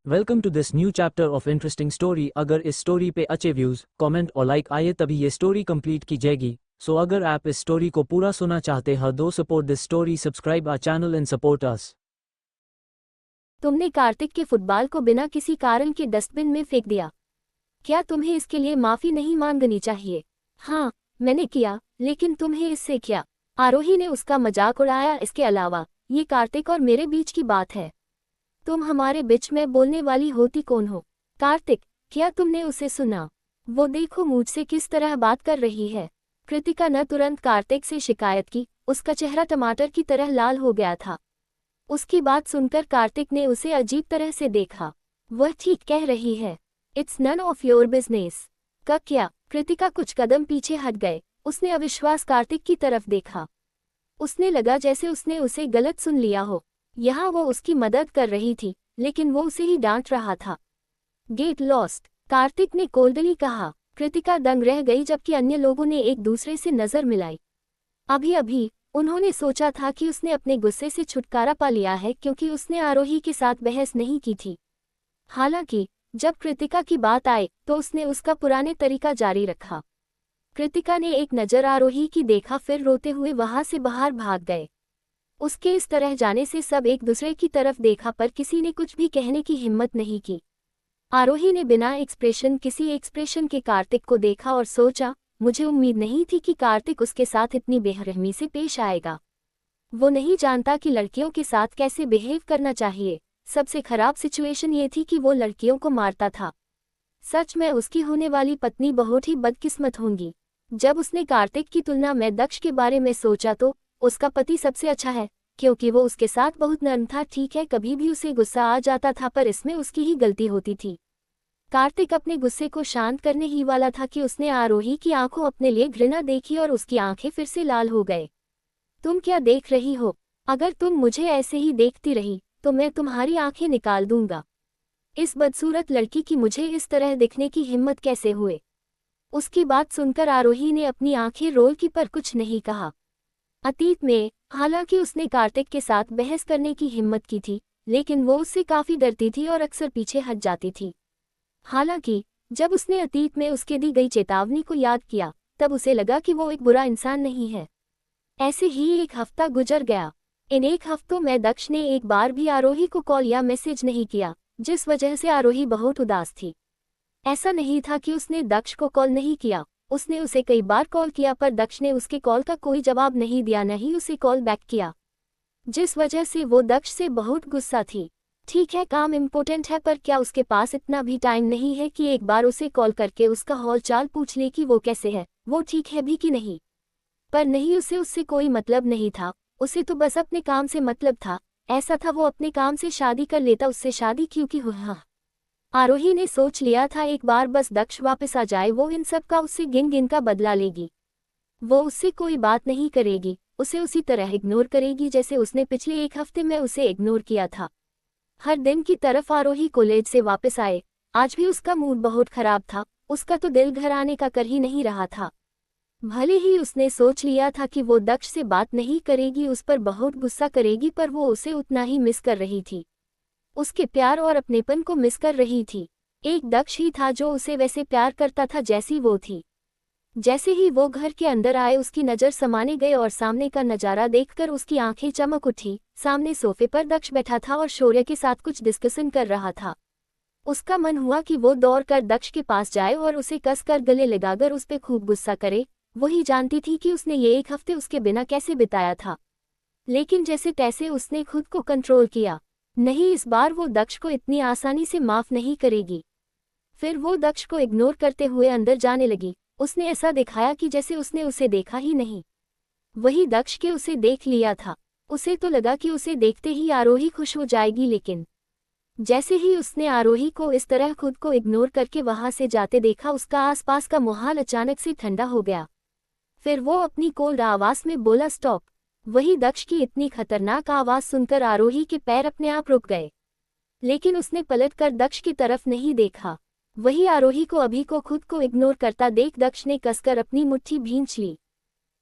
Welcome to this new chapter of interesting story. अगर इस story पे अच्छे व्यूज, कमेंट और लाइक आए तभी ये स्टोरी कंप्लीट की जाएगी। सो अगर आप इस स्टोरी को पूरा सुनना चाहते हैं तो support this story, subscribe our channel and support us. तुमने कार्तिक के फुटबॉल को बिना किसी कारण के डस्टबिन में फेंक दिया। क्या तुम्हें इसके लिए माफी नहीं मांगनी चाहिए? हाँ, मैंने किया, लेकिन तुम्हें इससे क्या? आरोही ने उसका मजाक उड़ाया। इसके अलावा ये कार्तिक और मेरे बीच की बात है। तुम हमारे बीच में बोलने वाली होती कौन हो? कार्तिक, क्या तुमने उसे सुना? वो देखो मुझसे किस तरह बात कर रही है। कृतिका ने तुरंत कार्तिक से शिकायत की। उसका चेहरा टमाटर की तरह लाल हो गया था। उसकी बात सुनकर कार्तिक ने उसे अजीब तरह से देखा। वह ठीक कह रही है, it's none of your business. का क्या? कृतिका कुछ कदम पीछे हट गए। उसने अविश्वास कार्तिक की तरफ देखा। उसने लगा जैसे उसने उसे गलत सुन लिया हो। यहाँ वो उसकी मदद कर रही थी, लेकिन वो उसे ही डांट रहा था। गेट लॉस्ट, कार्तिक ने कोल्डली कहा। कृतिका दंग रह गई, जबकि अन्य लोगों ने एक दूसरे से नजर मिलाई। अभी अभी उन्होंने सोचा था कि उसने अपने गुस्से से छुटकारा पा लिया है, क्योंकि उसने आरोही के साथ बहस नहीं की थी। हालांकि जब कृतिका की बात आई तो उसने उसका पुराने तरीका जारी रखा। कृतिका ने एक नज़र आरोही की देखा, फिर रोते हुए वहां से बाहर भाग गए। उसके इस तरह जाने से सब एक दूसरे की तरफ देखा, पर किसी ने कुछ भी कहने की हिम्मत नहीं की। आरोही ने बिना किसी एक्सप्रेशन के कार्तिक को देखा और सोचा, मुझे उम्मीद नहीं थी कि कार्तिक उसके साथ इतनी बेरहमी से पेश आएगा। वो नहीं जानता कि लड़कियों के साथ कैसे बिहेव करना चाहिए। सबसे खराब सिचुएशन ये थी कि वो लड़कियों को मारता था। सच में उसकी होने वाली पत्नी बहुत ही बदकिस्मत होंगी। जब उसने कार्तिक की तुलना में दक्ष के बारे में सोचा तो उसका पति सबसे अच्छा है, क्योंकि वो उसके साथ बहुत नर्म था। ठीक है, कभी भी उसे गुस्सा आ जाता था, पर इसमें उसकी ही गलती होती थी। कार्तिक अपने गुस्से को शांत करने ही वाला था कि उसने आरोही की आंखों अपने लिए घृणा देखी और उसकी आंखें फिर से लाल हो गए। तुम क्या देख रही हो? अगर तुम मुझे ऐसे ही देखती रही तो मैं तुम्हारी आंखें निकाल दूंगा। इस बदसूरत लड़की की मुझे इस तरह दिखने की हिम्मत कैसे हुए? उसकी बात सुनकर आरोही ने अपनी आंखें रोल की, पर कुछ नहीं कहा। अतीत में हालांकि उसने कार्तिक के साथ बहस करने की हिम्मत की थी, लेकिन वो उससे काफी डरती थी और अक्सर पीछे हट जाती थी। हालांकि जब उसने अतीत में उसके दी गई चेतावनी को याद किया, तब उसे लगा कि वो एक बुरा इंसान नहीं है। ऐसे ही एक हफ्ता गुजर गया। इन एक हफ्तों में दक्ष ने एक बार भी आरोही को कॉल या मैसेज नहीं किया, जिस वजह से आरोही बहुत उदास थी। ऐसा नहीं था कि उसने दक्ष को कॉल नहीं किया, उसने उसे कई बार कॉल किया, पर दक्ष ने उसके कॉल का कोई जवाब नहीं दिया, नहीं उसे कॉल बैक किया, जिस वजह से वो दक्ष से बहुत गुस्सा थी। ठीक है, काम इम्पोर्टेंट है, पर क्या उसके पास इतना भी टाइम नहीं है कि एक बार उसे कॉल करके उसका हाल चाल पूछ ले कि वो कैसे है, वो ठीक है भी कि नहीं? पर नहीं, उसे उससे कोई मतलब नहीं था। उसे तो बस अपने काम से मतलब था। ऐसा था वो अपने काम से शादी कर लेता, उससे शादी क्योंकि हुआ। आरोही ने सोच लिया था एक बार बस दक्ष वापस आ जाए, वो इन सब का उससे गिन गिन का बदला लेगी। वो उससे कोई बात नहीं करेगी, उसे उसी तरह इग्नोर करेगी जैसे उसने पिछले एक हफ्ते में उसे इग्नोर किया था। हर दिन की तरफ आरोही कॉलेज से वापस आए। आज भी उसका मूड बहुत खराब था। उसका तो दिल घर आने का कर ही नहीं रहा था। भले ही उसने सोच लिया था कि वो दक्ष से बात नहीं करेगी, उस पर बहुत गुस्सा करेगी, पर वो उसे उतना ही मिस कर रही थी। उसके प्यार और अपनेपन को मिस कर रही थी। एक दक्ष ही था जो उसे वैसे प्यार करता था जैसी वो थी। जैसे ही वो घर के अंदर आए, उसकी नज़र समाने गए और सामने का नज़ारा देखकर उसकी आंखें चमक उठी। सामने सोफे पर दक्ष बैठा था और शौर्य के साथ कुछ डिस्कशन कर रहा था। उसका मन हुआ कि वो दौड़कर दक्ष के पास जाए और उसे कसकर गले लगाकर उस पर खूब गुस्सा करे। वही जानती थी कि उसने ये एक हफ्ते उसके बिना कैसे बिताया था, लेकिन जैसे तैसे उसने खुद को कंट्रोल किया। नहीं, इस बार वो दक्ष को इतनी आसानी से माफ नहीं करेगी। फिर वो दक्ष को इग्नोर करते हुए अंदर जाने लगी। उसने ऐसा दिखाया कि जैसे उसने उसे देखा ही नहीं। वही दक्ष के उसे देख लिया था। उसे तो लगा कि उसे देखते ही आरोही खुश हो जाएगी, लेकिन जैसे ही उसने आरोही को इस तरह खुद को इग्नोर करके वहां से जाते देखा, उसका आसपास का माहौल अचानक से ठंडा हो गया। फिर वो अपनी कोल्ड आवाज में बोला, स्टॉप। वही दक्ष की इतनी खतरनाक आवाज सुनकर आरोही के पैर अपने आप रुक गए, लेकिन उसने पलटकर दक्ष की तरफ नहीं देखा। वही आरोही को अभी को खुद को इग्नोर करता देख दक्ष ने कसकर अपनी मुट्ठी भींच ली।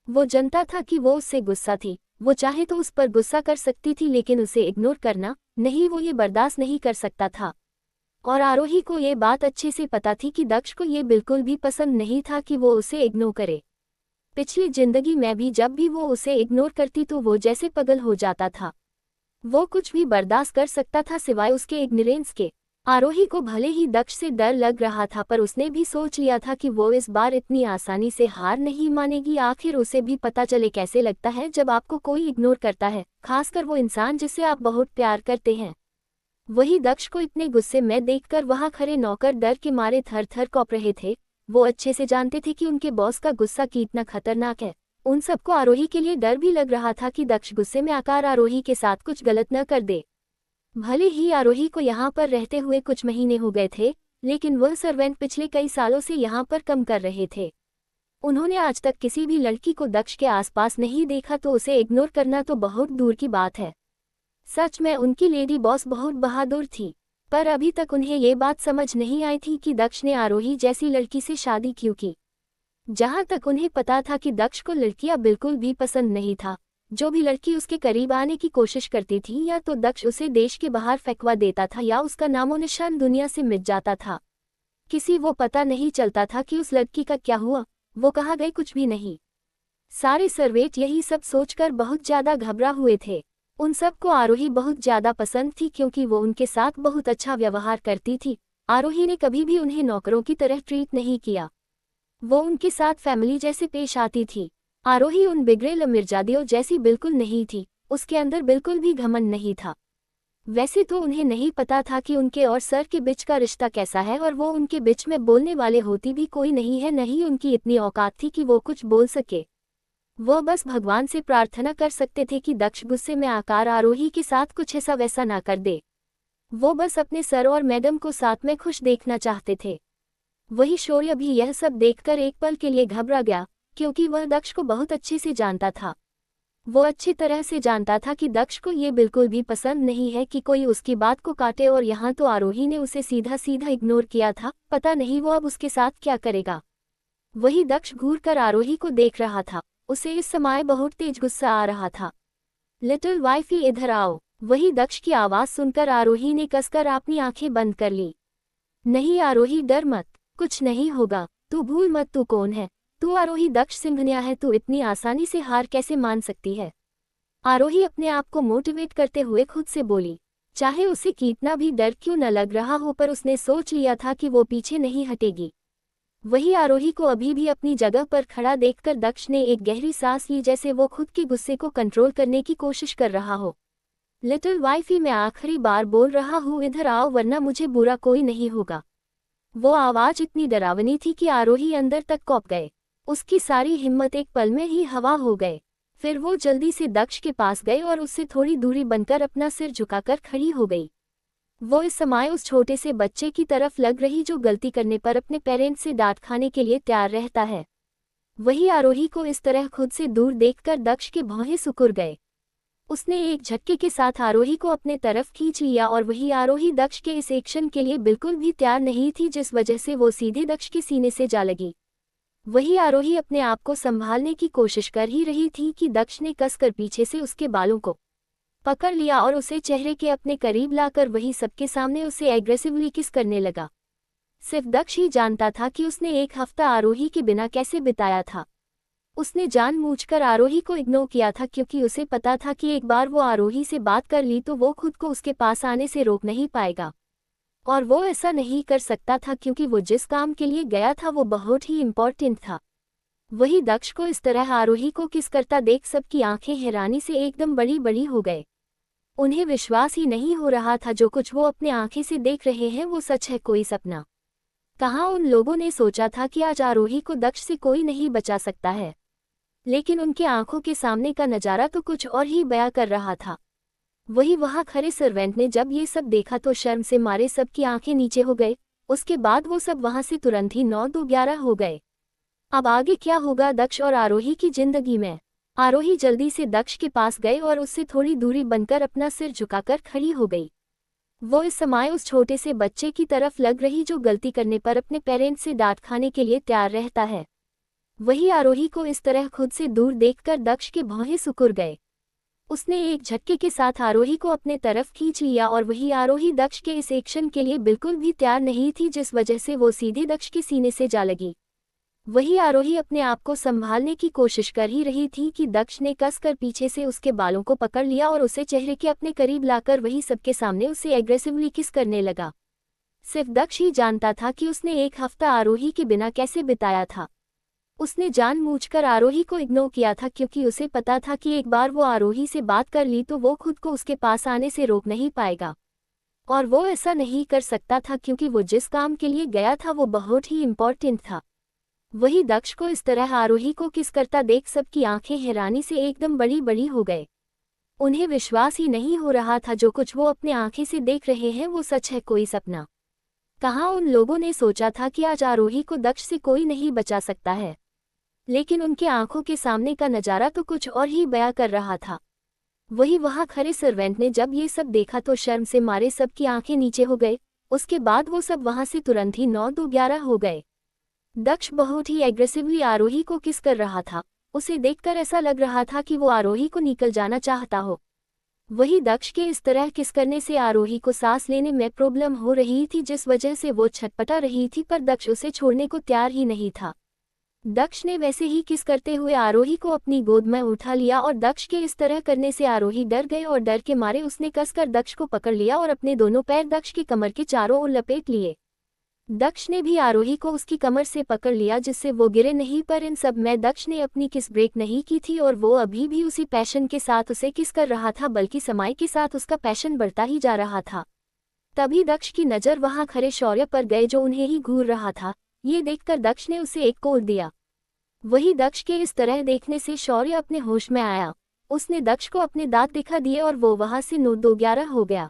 वो जानता था कि वो उससे गुस्सा थी। वो चाहे तो उस पर गुस्सा कर सकती थी, लेकिन उसे इग्नोर करना नहीं, वो ये बर्दाश्त नहीं कर सकता था। और आरोही को ये बात अच्छे से पता थी कि दक्ष को ये बिल्कुल भी पसंद नहीं था कि वो उसे इग्नोर करे। पिछली जिंदगी में भी जब भी वो उसे इग्नोर करती तो वो जैसे पागल हो जाता था। वो कुछ भी बर्दाश्त कर सकता था सिवाय उसके इग्नोरेंस के। आरोही को भले ही दक्ष से डर लग रहा था पर उसने भी सोच लिया था कि वो इस बार इतनी आसानी से हार नहीं मानेगी। आखिर उसे भी पता चले कैसे लगता है जब आपको कोई इग्नोर करता है, खासकर वो इंसान जिससे आप बहुत प्यार करते हैं। वही दक्ष को इतने गुस्से में देखकर वहां खड़े नौकर डर के मारे थर थर कांप रहे थे। वो अच्छे से जानते थे कि उनके बॉस का गुस्सा कितना खतरनाक है। उन सबको आरोही के लिए डर भी लग रहा था कि दक्ष गुस्से में आकर आरोही के साथ कुछ गलत न कर दे। भले ही आरोही को यहाँ पर रहते हुए कुछ महीने हो गए थे, लेकिन वह सर्वेंट पिछले कई सालों से यहाँ पर कम कर रहे थे। उन्होंने आज तक किसी भी लड़की को दक्ष के आसपास नहीं देखा तो उसे इग्नोर करना तो बहुत दूर की बात है। सच में उनकी लेडी बॉस बहुत बहादुर थी, पर अभी तक उन्हें ये बात समझ नहीं आई थी कि दक्ष ने आरोही जैसी लड़की से शादी क्यों की। जहाँ तक उन्हें पता था कि दक्ष को लड़कियां बिल्कुल भी पसंद नहीं था। जो भी लड़की उसके करीब आने की कोशिश करती थी या तो दक्ष उसे देश के बाहर फेंकवा देता था या उसका नामो निशान दुनिया से मिट जाता था। किसी वो पता नहीं चलता था कि उस लड़की का क्या हुआ, वो कहाँ गई, कुछ भी नहीं। सारे सर्वेंट यही सब सोचकर बहुत ज्यादा घबरा हुए थे। उन सबको आरोही बहुत ज्यादा पसंद थी क्योंकि वो उनके साथ बहुत अच्छा व्यवहार करती थी। आरोही ने कभी भी उन्हें नौकरों की तरह ट्रीट नहीं किया। वो उनके साथ फैमिली जैसे पेश आती थी। आरोही उन बिगड़ेल मिर्जादियों जैसी बिल्कुल नहीं थी, उसके अंदर बिल्कुल भी घमंड नहीं था। वैसे तो उन्हें नहीं पता था कि उनके और सर के बीच का रिश्ता कैसा है और वो उनके बीच में बोलने वाले होती भी कोई नहीं है, नहीं उनकी इतनी औकात थी कि वो कुछ बोल सके। वो बस भगवान से प्रार्थना कर सकते थे कि दक्ष गुस्से में आकर आरोही के साथ कुछ ऐसा वैसा ना कर दे। वो बस अपने सर और मैडम को साथ में खुश देखना चाहते थे। वही शौर्य भी यह सब देखकर एक पल के लिए घबरा गया, क्योंकि वह दक्ष को बहुत अच्छे से जानता था। वो अच्छी तरह से जानता था कि दक्ष को ये बिल्कुल भी पसंद नहीं है कि कोई उसकी बात को काटे, और यहाँ तो आरोही ने उसे सीधा सीधा इग्नोर किया था। पता नहीं वो अब उसके साथ क्या करेगा। वही दक्ष घूर कर आरोही को देख रहा था। उसे इस समय बहुत तेज गुस्सा आ रहा था। लिटिल वाइफी इधर आओ। वही दक्ष की आवाज सुनकर आरोही ने कसकर अपनी आंखें बंद कर ली। नहीं आरोही, डर मत, कुछ नहीं होगा, तू भूल मत तू कौन है। तू आरोही दक्ष सिंघनिया है, तू इतनी आसानी से हार कैसे मान सकती है। आरोही अपने आप को मोटिवेट करते हुए खुद से बोली। चाहे उसे कितना भी डर क्यों न लग रहा हो, पर उसने सोच लिया था कि वो पीछे नहीं हटेगी। वही आरोही को अभी भी अपनी जगह पर खड़ा देखकर दक्ष ने एक गहरी सांस ली, जैसे वो खुद के गुस्से को कंट्रोल करने की कोशिश कर रहा हो। लिटिल वाइफी, मैं आखिरी बार बोल रहा हूँ, इधर आओ वरना मुझे बुरा कोई नहीं होगा। वो आवाज इतनी डरावनी थी कि आरोही अंदर तक कौंप गए। उसकी सारी हिम्मत एक पल में ही हवा हो गए। फिर वो जल्दी से दक्ष के पास गए और उससे थोड़ी दूरी बनकर अपना सिर झुकाकर खड़ी हो गई। वो इस समय उस छोटे से बच्चे की तरफ लग रही जो गलती करने पर अपने पेरेंट्स से डांट खाने के लिए तैयार रहता है। वही आरोही को इस तरह खुद से दूर देखकर दक्ष के भौहें सिकुड़ गए। उसने एक झटके के साथ आरोही को अपने तरफ खींच लिया, और वही आरोही दक्ष के इस एक्शन के लिए बिल्कुल भी तैयार नहीं थी, जिस वजह से वो सीधे दक्ष के सीने से जा लगी। वही आरोही अपने आप को संभालने की कोशिश कर ही रही थी कि दक्ष ने कसकर पीछे से उसके बालों को पकड़ लिया और उसे चेहरे के अपने करीब लाकर वही सबके सामने उसे एग्रेसिवली किस करने लगा। सिर्फ दक्ष ही जानता था कि उसने एक हफ्ता आरोही के बिना कैसे बिताया था। उसने जानबूझकर आरोही को इग्नोर किया था, क्योंकि उसे पता था कि एक बार वो आरोही से बात कर ली तो वो खुद को उसके पास आने से रोक नहीं पाएगा। और वो ऐसा नहीं कर सकता था क्योंकि वो जिस काम के लिए गया था वो बहुत ही इम्पोर्टेंट था। वही दक्ष को इस तरह आरोही को किस करता देख सबकी आंखें हैरानी से एकदम बड़ी बड़ी हो गए। उन्हें विश्वास ही नहीं हो रहा था जो कुछ वो अपने आंखें से देख रहे हैं वो सच है, कोई सपना। कहाँ उन लोगों ने सोचा था कि आज आरोही को दक्ष से कोई नहीं बचा सकता है, लेकिन उनके आंखों के सामने का नज़ारा तो कुछ और ही बयां कर रहा था। वही वहां खड़े सर्वेंट ने जब ये सब देखा तो शर्म से मारे सबकी आंखें नीचे हो गए। उसके बाद वो सब वहां से तुरंत ही 9-2-11 हो गए। अब आगे क्या होगा दक्ष और आरोही की जिंदगी में? आरोही जल्दी से दक्ष के पास गए और उससे थोड़ी दूरी बनकर अपना सिर झुकाकर खड़ी हो गई। वो इस समय उस छोटे से बच्चे की तरफ लग रही जो गलती करने पर अपने पेरेंट्स से डांट खाने के लिए तैयार रहता है। वही आरोही को इस तरह खुद से दूर देखकर दक्ष के भौहें सिकुड़ गए। उसने एक झटके के साथ आरोही को अपने तरफ खींच लिया और वही आरोही दक्ष के इस एक्शन के लिए बिल्कुल भी तैयार नहीं थी, जिस वजह से वो सीधे दक्ष के सीने से जा लगी। वही आरोही अपने आप को संभालने की कोशिश कर ही रही थी कि दक्ष ने कसकर पीछे से उसके बालों को पकड़ लिया और उसे चेहरे के अपने करीब लाकर वही सबके सामने उसे एग्रेसिवली किस करने लगा। सिर्फ दक्ष ही जानता था कि उसने एक हफ्ता आरोही के बिना कैसे बिताया था। उसने जानबूझकर आरोही को इग्नोर किया था, क्योंकि उसे पता था कि एक बार वो आरोही से बात कर ली तो वो खुद को उसके पास आने से रोक नहीं पाएगा। और वो ऐसा नहीं कर सकता था, क्योंकि वो जिस काम के लिए गया था वो बहुत ही इम्पोर्टेंट था। वही दक्ष को इस तरह आरोही को किस करता देख सबकी आंखें हैरानी से एकदम बड़ी बड़ी हो गए। उन्हें विश्वास ही नहीं हो रहा था जो कुछ वो अपने आंखें से देख रहे हैं वो सच है, कोई सपना। कहाँ उन लोगों ने सोचा था कि आज आरोही को दक्ष से कोई नहीं बचा सकता है, लेकिन उनके आंखों के सामने का नज़ारा तो कुछ और ही बयां कर रहा था। वही वहां खड़े सर्वेंट ने जब ये सब देखा तो शर्म से मारे सबकी आंखें नीचे हो गए। उसके बाद वो सब वहां से तुरंत ही 9-2-11 हो गए। दक्ष बहुत ही एग्रेसिवली आरोही को किस कर रहा था। उसे देखकर ऐसा लग रहा था कि वो आरोही को निकल जाना चाहता हो। वही दक्ष के इस तरह किस करने से आरोही को सांस लेने में प्रॉब्लम हो रही थी, जिस वजह से वो छटपटा रही थी, पर दक्ष उसे छोड़ने को तैयार ही नहीं था। दक्ष ने वैसे ही किस करते हुए आरोही को अपनी गोद में उठा लिया और दक्ष के इस तरह करने से आरोही डर गए और डर के मारे उसने कसकर दक्ष को पकड़ लिया और अपने दोनों पैर दक्ष की कमर के चारों ओर लपेट लिए। दक्ष ने भी आरोही को उसकी कमर से पकड़ लिया जिससे वो गिरे नहीं, पर इन सब में दक्ष ने अपनी किस ब्रेक नहीं की थी और वो अभी भी उसी पैशन के साथ उसे किस कर रहा था, बल्कि समय के साथ उसका पैशन बढ़ता ही जा रहा था। तभी दक्ष की नज़र वहां खड़े शौर्य पर गए जो उन्हें ही घूर रहा था। ये देखकर दक्ष ने उसे एक कोड दिया। वही दक्ष के इस तरह देखने से शौर्य अपने होश में आया। उसने दक्ष को अपने दांत दिखा दिए और वो वहां से 9-2-11 हो गया।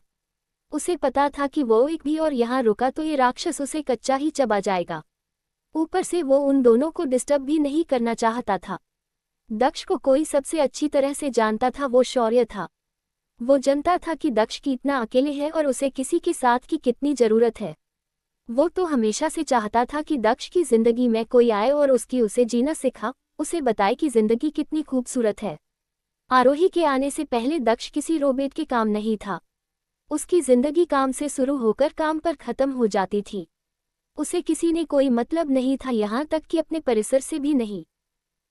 उसे पता था कि वो एक भी और यहाँ रुका तो ये राक्षस उसे कच्चा ही चबा जाएगा। ऊपर से वो उन दोनों को डिस्टर्ब भी नहीं करना चाहता था। दक्ष को कोई सबसे अच्छी तरह से जानता था, वो शौर्य था। वो जानता था कि दक्ष कितना अकेले है और उसे किसी के साथ की कितनी ज़रूरत है। वो तो हमेशा से चाहता था कि दक्ष की जिंदगी में कोई आए और उसे जीना सिखा, उसे बताए कि जिंदगी कितनी खूबसूरत है। आरोही के आने से पहले दक्ष किसी रोबोट के काम नहीं था। उसकी जिंदगी काम से शुरू होकर काम पर खत्म हो जाती थी। उसे किसी ने कोई मतलब नहीं था, यहाँ तक कि अपने परिसर से भी नहीं।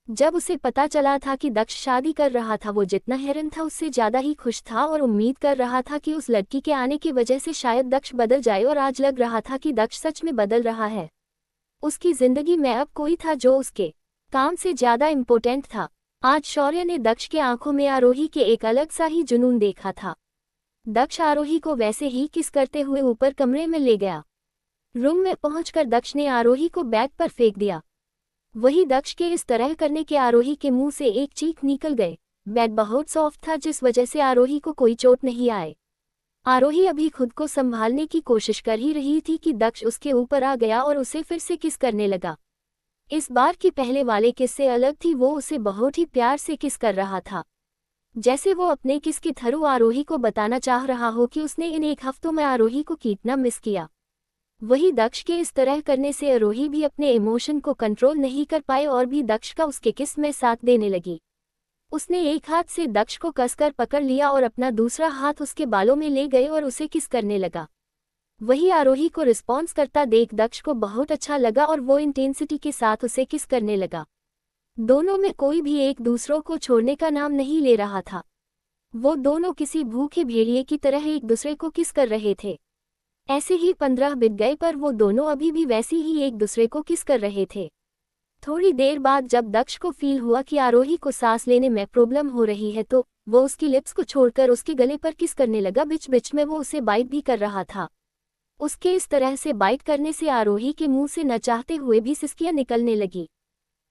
जब उसे पता चला था कि दक्ष शादी कर रहा था, वो जितना हैरान था उससे ज़्यादा ही खुश था और उम्मीद कर रहा था कि उस लड़की के आने की वजह से शायद दक्ष बदल जाए, और आज लग रहा था कि दक्ष सच में बदल रहा है। उसकी जिंदगी में अब कोई था जो उसके काम से ज़्यादा इम्पोर्टेंट था। आज शौर्य ने दक्ष के आंखों में आरोही के एक अलग सा ही जुनून देखा था। दक्ष आरोही को वैसे ही किस करते हुए ऊपर कमरे में ले गया। रूम में पहुंचकर दक्ष ने आरोही को बेड पर फेंक दिया। वही दक्ष के इस तरह करने के आरोही के मुंह से एक चीख निकल गए। बेड बहुत सॉफ्ट था जिस वजह से आरोही को कोई चोट नहीं आए। आरोही अभी खुद को संभालने की कोशिश कर ही रही थी कि दक्ष उसके ऊपर आ गया और उसे फिर से किस करने लगा। इस बार की पहले वाले किस से अलग थी, वो उसे बहुत ही प्यार से किस कर रहा था, जैसे वो अपने किस के थ्रू आरोही को बताना चाह रहा हो कि उसने इन एक हफ्तों में आरोही को कितना मिस किया। वही दक्ष के इस तरह करने से आरोही भी अपने इमोशन को कंट्रोल नहीं कर पाए और भी दक्ष का उसके किस में साथ देने लगी। उसने एक हाथ से दक्ष को कसकर पकड़ लिया और अपना दूसरा हाथ उसके बालों में ले गए और उसे किस करने लगा। वही आरोही को रिस्पॉन्स करता देख दक्ष को बहुत अच्छा लगा और वो इंटेंसिटी के साथ उसे किस करने लगा। दोनों में कोई भी एक दूसरों को छोड़ने का नाम नहीं ले रहा था। वो दोनों किसी भूखे भेड़िए की तरह एक दूसरे को किस कर रहे थे। ऐसे ही 15 बीत गए पर वो दोनों अभी भी वैसी ही एक दूसरे को किस कर रहे थे। थोड़ी देर बाद जब दक्ष को फील हुआ कि आरोही को सांस लेने में प्रॉब्लम हो रही है तो वो उसकी लिप्स को छोड़कर उसके गले पर किस करने लगा। बीच बीच में वो उसे बाइट भी कर रहा था। उसके इस तरह से बाइट करने से आरोही के मुंह से न चाहते हुए भी सिसकियां निकलने लगी।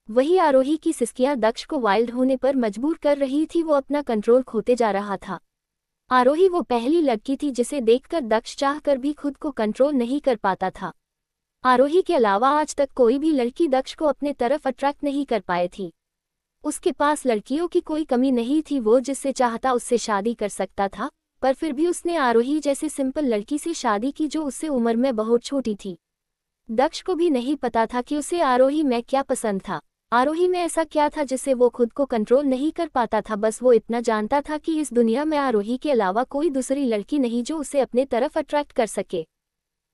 वही आरोही की सिसकियां दक्ष को वाइल्ड होने पर मजबूर कर रही थी। वो अपना कंट्रोल खोते जा रहा था। आरोही वो पहली लड़की थी जिसे देखकर दक्ष चाहकर भी खुद को कंट्रोल नहीं कर पाता था। आरोही के अलावा आज तक कोई भी लड़की दक्ष को अपने तरफ अट्रैक्ट नहीं कर पाई थी। उसके पास लड़कियों की कोई कमी नहीं थी, वो जिससे चाहता उससे शादी कर सकता था, पर फिर भी उसने आरोही जैसे सिंपल लड़की से शादी की जो उससे उम्र में बहुत छोटी थी। दक्ष को भी नहीं पता था कि उसे आरोही में क्या पसंद था। आरोही में ऐसा क्या था जिससे वो खुद को कंट्रोल नहीं कर पाता था। बस वो इतना जानता था कि इस दुनिया में आरोही के अलावा कोई दूसरी लड़की नहीं जो उसे अपने तरफ अट्रैक्ट कर सके।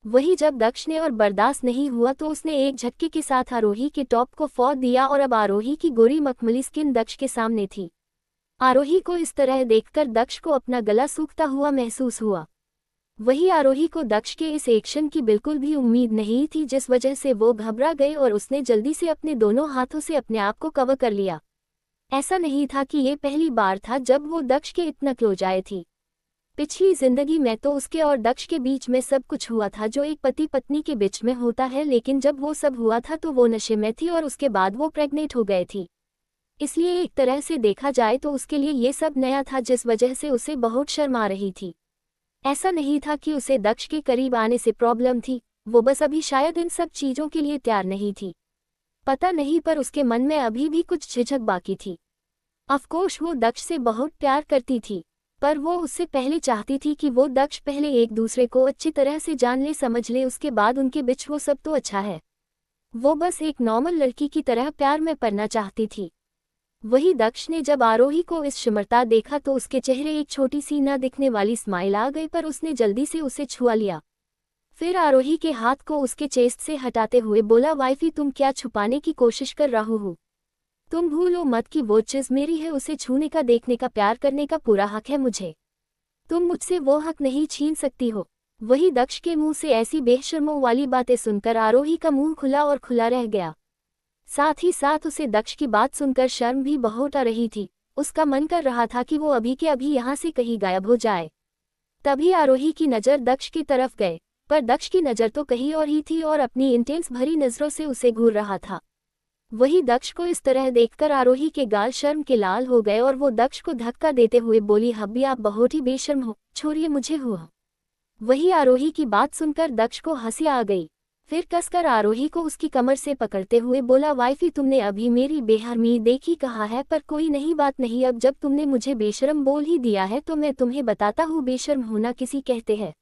वही जब दक्ष ने और बर्दाश्त नहीं हुआ तो उसने एक झटके के साथ आरोही के टॉप को फोड़ दिया और अब आरोही की गोरी मखमली स्किन दक्ष के सामने थी। आरोही को इस तरह देखकर दक्ष को अपना गला सूखता हुआ महसूस हुआ। वही आरोही को दक्ष के इस एक्शन की बिल्कुल भी उम्मीद नहीं थी, जिस वजह से वो घबरा गई और उसने जल्दी से अपने दोनों हाथों से अपने आप को कवर कर लिया। ऐसा नहीं था कि ये पहली बार था जब वो दक्ष के इतना क्लोज आए थी। पिछली जिंदगी में तो उसके और दक्ष के बीच में सब कुछ हुआ था जो एक पति पत्नी के बीच में होता है, लेकिन जब वो सब हुआ था तो वो नशे में थी और उसके बाद वो प्रेग्नेंट हो गए थी। इसलिए एक तरह से देखा जाए तो उसके लिए ये सब नया था, जिस वजह से उसे बहुत शर्म आ रही थी। ऐसा नहीं था कि उसे दक्ष के करीब आने से प्रॉब्लम थी, वो बस अभी शायद इन सब चीज़ों के लिए तैयार नहीं थी। पता नहीं, पर उसके मन में अभी भी कुछ झिझक बाकी थी। ऑफकोर्स वो दक्ष से बहुत प्यार करती थी, पर वो उससे पहले चाहती थी कि वो दक्ष पहले एक दूसरे को अच्छी तरह से जान ले, समझ ले, उसके बाद उनके बीच वो सब तो अच्छा है। वो बस एक नॉर्मल लड़की की तरह प्यार में पड़ना चाहती थी। वही दक्ष ने जब आरोही को इस शिमरता देखा तो उसके चेहरे एक छोटी सी न दिखने वाली स्माइल आ गई, पर उसने जल्दी से उसे छुआ लिया। फिर आरोही के हाथ को उसके चेस्ट से हटाते हुए बोला, वाइफी तुम क्या छुपाने की कोशिश कर रहा हो? तुम भूलो मत कि वो चीज़ मेरी है, उसे छूने का, देखने का, प्यार करने का पूरा हक है मुझे। तुम मुझसे वो हक नहीं छीन सकती हो। वही दक्ष के मुंह से ऐसी बेशर्मों वाली बातें सुनकर आरोही का मुंह खुला और खुला रह गया। साथ ही साथ उसे दक्ष की बात सुनकर शर्म भी बहुत आ रही थी। उसका मन कर रहा था कि वो अभी के अभी यहाँ से कहीं गायब हो जाए। तभी आरोही की नज़र दक्ष की तरफ गए, पर दक्ष की नज़र तो कहीं और ही थी और अपनी इंटेंस भरी नज़रों से उसे घूर रहा था। वही दक्ष को इस तरह देखकर आरोही के गाल शर्म के लाल हो गए और वो दक्ष को धक्का देते हुए बोली, हब्बी आप बहुत ही बेशर्म हो, छोड़िए मुझे हुआ। वही आरोही की बात सुनकर दक्ष को हंसी आ गई। फिर कसकर आरोही को उसकी कमर से पकड़ते हुए बोला, वाइफी तुमने अभी मेरी बेहरमी देखी कहा है, पर कोई नहीं, बात नहीं। अब जब तुमने मुझे बेशर्म बोल ही दिया है तो मैं तुम्हें बताता हूँ बेशर्म होना किसी कहते हैं।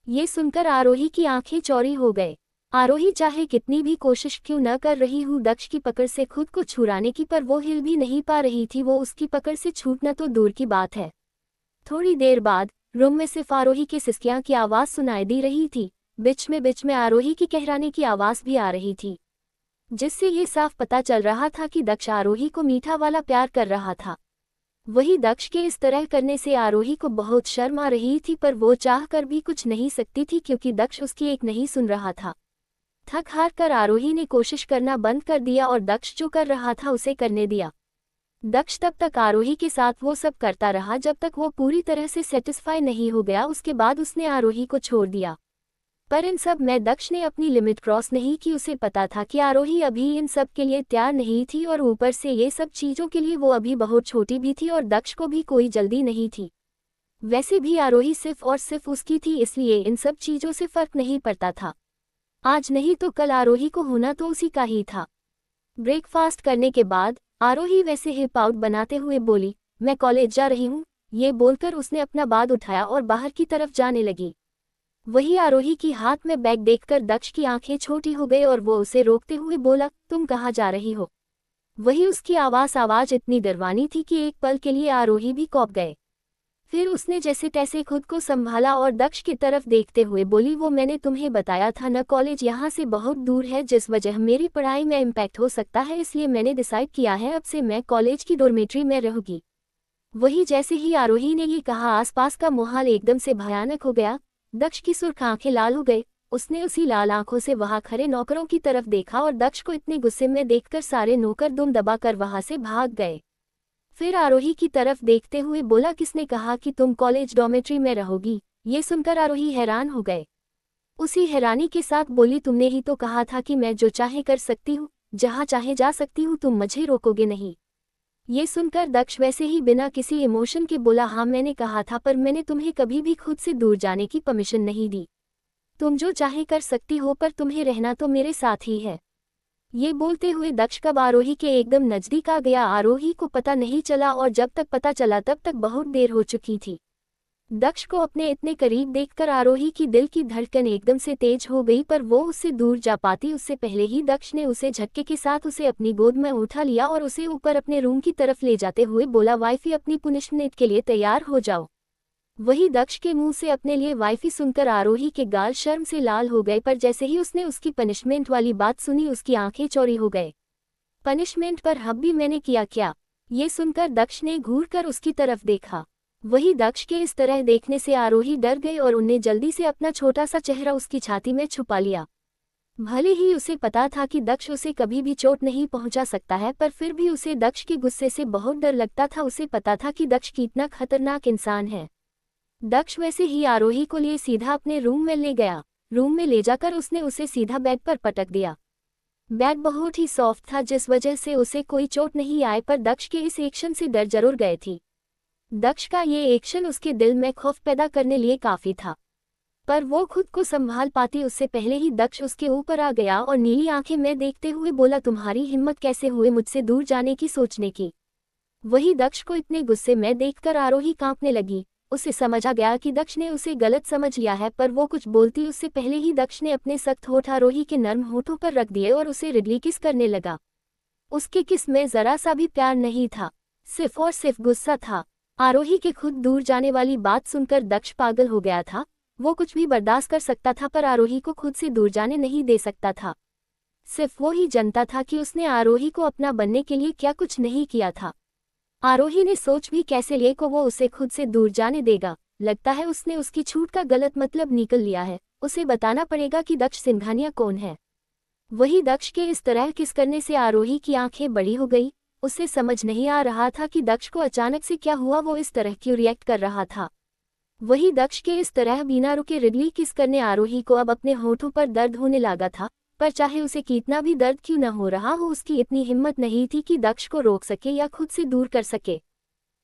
ये सुनकर आरोही की आंखें चौड़ी हो गए। आरोही चाहे कितनी भी कोशिश क्यों न कर रही हूँ दक्ष की पकड़ से खुद को छुड़ाने की, पर वो हिल भी नहीं पा रही थी। वो उसकी पकड़ से छूटना तो दूर की बात है। थोड़ी देर बाद रूम में सिर्फ आरोही के सिसकियां की आवाज़ सुनाई दे रही थी। बीच में आरोही की कहराने की आवाज़ भी आ रही थी, जिससे ये साफ पता चल रहा था कि दक्ष आरोही को मीठा वाला प्यार कर रहा था। वही दक्ष के इस तरह करने से आरोही को बहुत शर्म आ रही थी, पर वो चाह कर भी कुछ नहीं सकती थी क्योंकि दक्ष उसकी एक नहीं सुन रहा था। थक हार कर आरोही ने कोशिश करना बंद कर दिया और दक्ष जो कर रहा था उसे करने दिया। दक्ष तब तक आरोही के साथ वो सब करता रहा जब तक वो पूरी तरह से सेटिस्फाई नहीं हो गया। उसके बाद उसने आरोही को छोड़ दिया। पर इन सब में दक्ष ने अपनी लिमिट क्रॉस नहीं की। उसे पता था कि आरोही अभी इन सब के लिए तैयार नहीं थी और ऊपर से ये सब चीज़ों के लिए वो अभी बहुत छोटी भी थी और दक्ष को भी कोई जल्दी नहीं थी। वैसे भी आरोही सिर्फ और सिर्फ उसकी थी, इसलिए इन सब चीज़ों से फर्क नहीं पड़ता था। आज नहीं तो कल आरोही को होना तो उसी का ही था। ब्रेकफास्ट करने के बाद आरोही वैसे ही पाउट बनाते हुए बोली, मैं कॉलेज जा रही हूँ। ये बोलकर उसने अपना बैग उठाया और बाहर की तरफ जाने लगी। वही आरोही की हाथ में बैग देखकर दक्ष की आंखें छोटी हो गई और वो उसे रोकते हुए बोला, तुम कहाँ जा रही हो? वही उसकी आवाज़ इतनी डरवानी थी कि एक पल के लिए आरोही भी कौंप गए। फिर उसने जैसे तैसे खुद को संभाला और दक्ष की तरफ देखते हुए बोली, वो मैंने तुम्हें बताया था न, कॉलेज यहाँ से बहुत दूर है जिस वजह मेरी पढ़ाई में इम्पैक्ट हो सकता है, इसलिए मैंने डिसाइड किया है अब से मैं कॉलेज की डॉर्मेट्री में रहूंगी। वही जैसे ही आरोही ने ये कहा आसपास का माहौल एकदम से भयानक हो गया। दक्ष की सुर्ख आंखें लाल हो गई। उसने उसी लाल आंखों से वहां खड़े नौकरों की तरफ देखा और दक्ष को इतने गुस्से में देखकर सारे नौकर दुम दबाकर वहां से भाग गए। फिर आरोही की तरफ देखते हुए बोला, किसने कहा कि तुम कॉलेज डॉर्मेट्री में रहोगी? ये सुनकर आरोही हैरान हो गए। उसी हैरानी के साथ बोली, तुमने ही तो कहा था कि मैं जो चाहे कर सकती हूँ, जहाँ चाहे जा सकती हूँ, तुम मुझे रोकोगे नहीं। ये सुनकर दक्ष वैसे ही बिना किसी इमोशन के बोला, हाँ मैंने कहा था, पर मैंने तुम्हें कभी भी खुद से दूर जाने की परमिशन नहीं दी। तुम जो चाहे कर सकती हो, पर तुम्हें रहना तो मेरे साथ ही है। ये बोलते हुए दक्ष कब आरोही के एकदम नजदीक आ गया। आरोही को पता नहीं चला और जब तक पता चला तब तक बहुत देर हो चुकी थी। दक्ष को अपने इतने करीब देखकर आरोही की दिल की धड़कन एकदम से तेज हो गई, पर वो उससे दूर जा पाती उससे पहले ही दक्ष ने उसे झटके के साथ उसे अपनी गोद में उठा लिया और उसे ऊपर अपने रूम की तरफ ले जाते हुए बोला, वाइफी अपनी पुनिशमेंट के लिए तैयार हो जाओ। वही दक्ष के मुंह से अपने लिए वाइफी सुनकर आरोही के गाल शर्म से लाल हो गए, पर जैसे ही उसने उसकी पनिशमेंट वाली बात सुनी उसकी आंखें चौड़ी हो गए। पनिशमेंट पर हब भी मैंने किया क्या? ये सुनकर दक्ष ने घूर कर उसकी तरफ देखा। वही दक्ष के इस तरह देखने से आरोही डर गई और उनने जल्दी से अपना छोटा सा चेहरा उसकी छाती में छुपा लिया। भले ही उसे पता था कि दक्ष उसे कभी भी चोट नहीं पहुंचा सकता है, पर फिर भी उसे दक्ष के गुस्से से बहुत डर लगता था। उसे पता था कि दक्ष कितना खतरनाक इंसान है। दक्ष वैसे ही आरोही को लिए सीधा अपने रूम में ले गया। रूम में ले जाकर उसने उसे सीधा बेड पर पटक दिया। बेड बहुत ही सॉफ्ट था, जिस वजह से उसे कोई चोट नहीं आई, पर दक्ष के इस एक्शन से डर जरूर गए थी। दक्ष का ये एक्शन उसके दिल में खौफ पैदा करने लिए काफी था, पर वो खुद को संभाल पाती उससे पहले ही दक्ष उसके ऊपर आ गया और नीली आंखें में देखते हुए बोला, तुम्हारी हिम्मत कैसे हुई मुझसे दूर जाने की सोचने की? वही दक्ष को इतने गुस्से में देखकर आरोही कांपने लगी। उसे समझ आ गया कि दक्ष ने उसे गलत समझ लिया है, पर वो कुछ बोलती उससे पहले ही दक्ष ने अपने सख्त होठ आरोही के नर्म होठों पर रख दिए और उसे रिडली किस करने लगा। उसके किस में जरा सा भी प्यार नहीं था, सिर्फ और सिर्फ गुस्सा था। आरोही के खुद दूर जाने वाली बात सुनकर दक्ष पागल हो गया था। वो कुछ भी बर्दाश्त कर सकता था, पर आरोही को खुद से दूर जाने नहीं दे सकता था। सिर्फ वो ही जानता था कि उसने आरोही को अपना बनने के लिए क्या कुछ नहीं किया था। आरोही ने सोच भी कैसे लिए को वो उसे खुद से दूर जाने देगा। लगता है उसने उसकी छूट का गलत मतलब निकल लिया है। उसे बताना पड़ेगा कि दक्ष सिंघानिया कौन है। वही दक्ष के इस तरह किस करने से आरोही की आंखें बड़ी हो गई। उसे समझ नहीं आ रहा था कि दक्ष को अचानक से क्या हुआ, वो इस तरह क्यों रिएक्ट कर रहा था। वही दक्ष के इस तरह बिना रुके रिडली किस करने आरोही को अब अपने होठों पर दर्द होने लगा था, पर चाहे उसे कितना भी दर्द क्यों न हो रहा हो, उसकी इतनी हिम्मत नहीं थी कि दक्ष को रोक सके या खुद से दूर कर सके।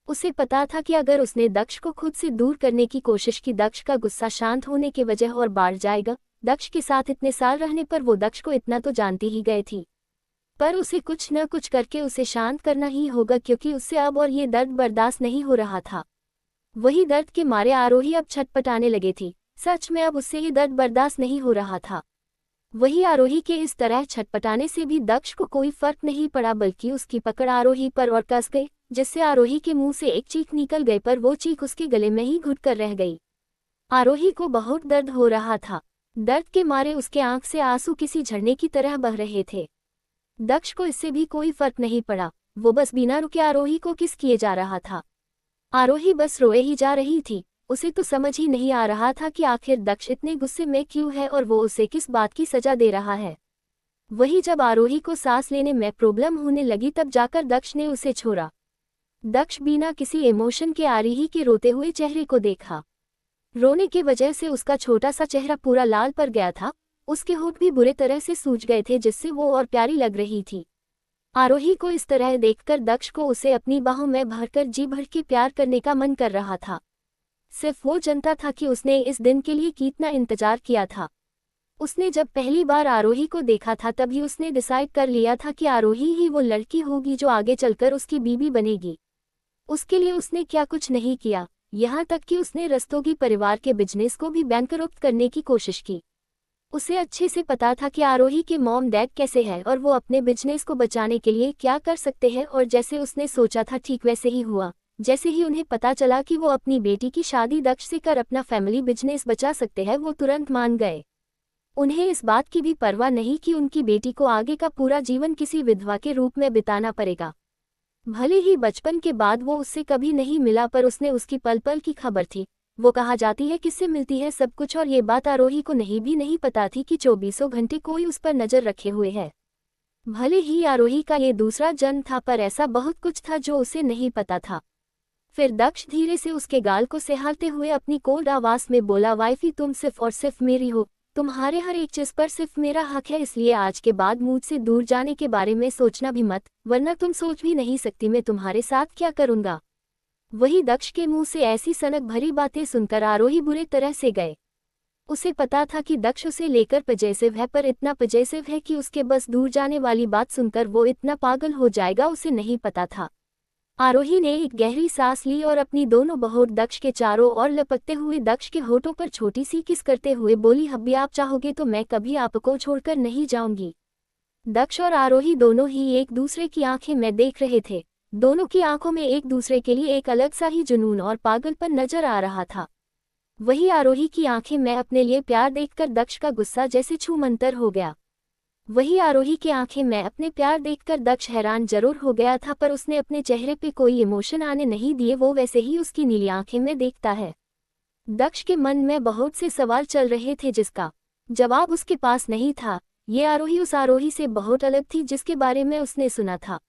उसे पता था कि अगर उसने दक्ष को खुद से दूर करने की कोशिश की, दक्ष का गुस्सा शांत होने के वजह और बढ़ जाएगा। दक्ष के साथ इतने साल रहने पर वो दक्ष को इतना तो जानती ही गई थी, पर उसे कुछ न कुछ करके उसे शांत करना ही होगा, क्योंकि उससे अब और ये दर्द बर्दाश्त नहीं हो रहा था। वही दर्द के मारे आरोही अब छटपटाने लगे थी। सच में अब उससे ये दर्द बर्दाश्त नहीं हो रहा था। वही आरोही के इस तरह छटपटाने से भी दक्ष को कोई फर्क नहीं पड़ा, बल्कि उसकी पकड़ आरोही पर और कस गई, जिससे आरोही के मुंह से एक चीख निकल गई, पर वो चीख उसके गले में ही घुट कर रह गई। आरोही को बहुत दर्द हो रहा था। दर्द के मारे उसके आंख से आंसू किसी झरने की तरह बह रहे थे। दक्ष को इससे भी कोई फर्क नहीं पड़ा। वो बस बिना रुके आरोही को किस किए जा रहा था। आरोही बस रोए ही जा रही थी। उसे तो समझ ही नहीं आ रहा था कि आखिर दक्ष इतने गुस्से में क्यों है और वो उसे किस बात की सजा दे रहा है। वही जब आरोही को सांस लेने में प्रॉब्लम होने लगी, तब जाकर दक्ष ने उसे छोड़ा। दक्ष बिना किसी इमोशन के आरोही के रोते हुए चेहरे को देखा। रोने की वजह से उसका छोटा सा चेहरा पूरा लाल पड़ गया था। उसके होठ भी बुरे तरह से सूज गए थे, जिससे वो और प्यारी लग रही थी। आरोही को इस तरह देखकर दक्ष को उसे अपनी बाहों में भरकर जी भर के प्यार करने का मन कर रहा था। सिर्फ वो जानता था कि उसने इस दिन के लिए कितना इंतजार किया था। उसने जब पहली बार आरोही को देखा था, तभी उसने डिसाइड कर लिया था कि आरोही ही वो लड़की होगी जो आगे चलकर उसकी बीवी बनेगी। उसके लिए उसने क्या कुछ नहीं किया, यहाँ तक कि उसने रस्तोगी परिवार के बिजनेस को भी बैंकरप्ट करने की कोशिश की। उसे अच्छे से पता था कि आरोही के मॉम डैड कैसे हैं और वो अपने बिजनेस को बचाने के लिए क्या कर सकते हैं, और जैसे उसने सोचा था ठीक वैसे ही हुआ। जैसे ही उन्हें पता चला कि वो अपनी बेटी की शादी दक्ष से कर अपना फैमिली बिजनेस बचा सकते हैं, वो तुरंत मान गए। उन्हें इस बात की भी परवाह नहीं कि उनकी बेटी को आगे का पूरा जीवन किसी विधवा के रूप में बिताना पड़ेगा। भले ही बचपन के बाद वो उससे कभी नहीं मिला, पर उसने उसकी पल पल की खबर थी। वो कहा जाती है किससे मिलती है सब कुछ, और ये बात आरोही को नहीं पता थी कि 24 घंटे कोई उस पर नजर रखे हुए है। भले ही आरोही का ये दूसरा जन्म था, पर ऐसा बहुत कुछ था जो उसे नहीं पता था। फिर दक्ष धीरे से उसके गाल को सहलाते हुए अपनी कोल्ड आवाज में बोला, वाइफी तुम सिर्फ और सिर्फ मेरी हो। तुम्हारे हर एक चीज पर सिर्फ मेरा हक है, इसलिए आज के बाद मुझसे दूर जाने के बारे में सोचना भी मत, वरना तुम सोच भी नहीं सकती मैं तुम्हारे साथ क्या करूंगा। वही दक्ष के मुंह से ऐसी सनक भरी बातें सुनकर आरोही बुरे तरह से गए। उसे पता था कि दक्ष उसे लेकर पजेसिव है, पर इतना पजेसिव है कि उसके बस दूर जाने वाली बात सुनकर वो इतना पागल हो जाएगा, उसे नहीं पता था। आरोही ने एक गहरी सांस ली और अपनी दोनों बहोर दक्ष के चारों ओर लपकते हुए दक्ष के होठों पर छोटी सी किस करते हुए बोली, हब्बी आप चाहोगे तो मैं कभी आपको छोड़कर नहीं जाऊंगी। दक्ष और आरोही दोनों ही एक दूसरे की आंखें में देख रहे थे। दोनों की आंखों में एक दूसरे के लिए एक अलग सा ही जुनून और पागलपन नजर आ रहा था। वही आरोही की आंखें में अपने लिए प्यार देखकर दक्ष का गुस्सा जैसे छूमंतर हो गया। वही आरोही की आंखें में अपने प्यार देखकर दक्ष हैरान जरूर हो गया था, पर उसने अपने चेहरे पे कोई इमोशन आने नहीं दिए। वो वैसे ही उसकी नीली आंखें में देखता है। दक्ष के मन में बहुत से सवाल चल रहे थे जिसका जवाब उसके पास नहीं था। ये आरोही उस आरोही से बहुत अलग थी जिसके बारे में उसने सुना था।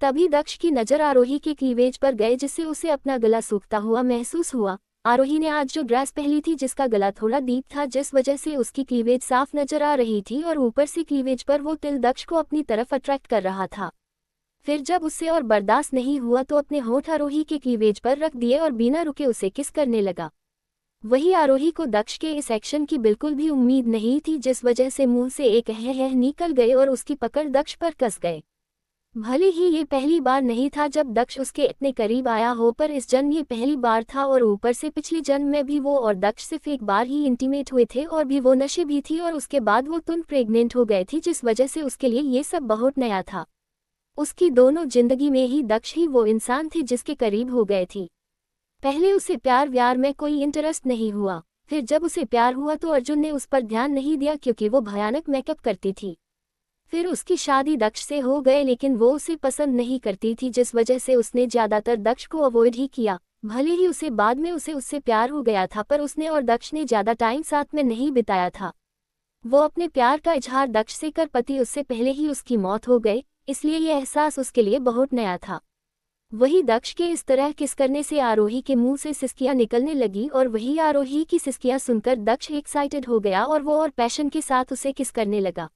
तभी दक्ष की नज़र आरोही के क्लीवेज पर गए जिससे उसे अपना गला सूखता हुआ महसूस हुआ। आरोही ने आज जो ड्रेस पहनी थी जिसका गला थोड़ा डीप था, जिस वजह से उसकी क्लीवेज साफ नजर आ रही थी और ऊपर से क्लीवेज पर वो तिल दक्ष को अपनी तरफ अट्रैक्ट कर रहा था। फिर जब उससे और बर्दाश्त नहीं हुआ तो अपने होठ आरोही के क्लीवेज पर रख दिए और बिना रुके उसे किस करने लगा। वही आरोही को दक्ष के इस एक्शन की बिल्कुल भी उम्मीद नहीं थी, जिस वजह से मुंह से एक है निकल गए और उसकी पकड़ दक्ष पर कस गए। भले ही ये पहली बार नहीं था जब दक्ष उसके इतने करीब आया हो, पर इस जन्म ये पहली बार था और ऊपर से पिछले जन्म में भी वो और दक्ष सिर्फ एक बार ही इंटीमेट हुए थे और भी वो नशे भी थी और उसके बाद वो तुरंत प्रेग्नेंट हो गए थी, जिस वजह से उसके लिए ये सब बहुत नया था। उसकी दोनों जिंदगी में ही दक्ष ही वो इंसान थे जिसके करीब हो गए थी। पहले उसे प्यार व्यार में कोई इंटरेस्ट नहीं हुआ, फिर जब उसे प्यार हुआ तो अर्जुन ने उस पर ध्यान नहीं दिया क्योंकि वो भयानक मेकअप करती थी। फिर उसकी शादी दक्ष से हो गए लेकिन वो उसे पसंद नहीं करती थी, जिस वजह से उसने ज्यादातर दक्ष को अवॉइड ही किया। भले ही उसे बाद में उससे प्यार हो गया था, पर उसने और दक्ष ने ज्यादा टाइम साथ में नहीं बिताया था। वो अपने प्यार का इजहार दक्ष से कर पति उससे पहले ही उसकी मौत हो गई, इसलिए यह एहसास उसके लिए बहुत नया था। वही दक्ष के इस तरह किस करने से आरोही के मुंह से सिसकियां निकलने लगी और वही आरोही की सिसकियां सुनकर दक्ष एक्साइटेड हो गया और वो और पैशन के साथ उसे किस करने लगा।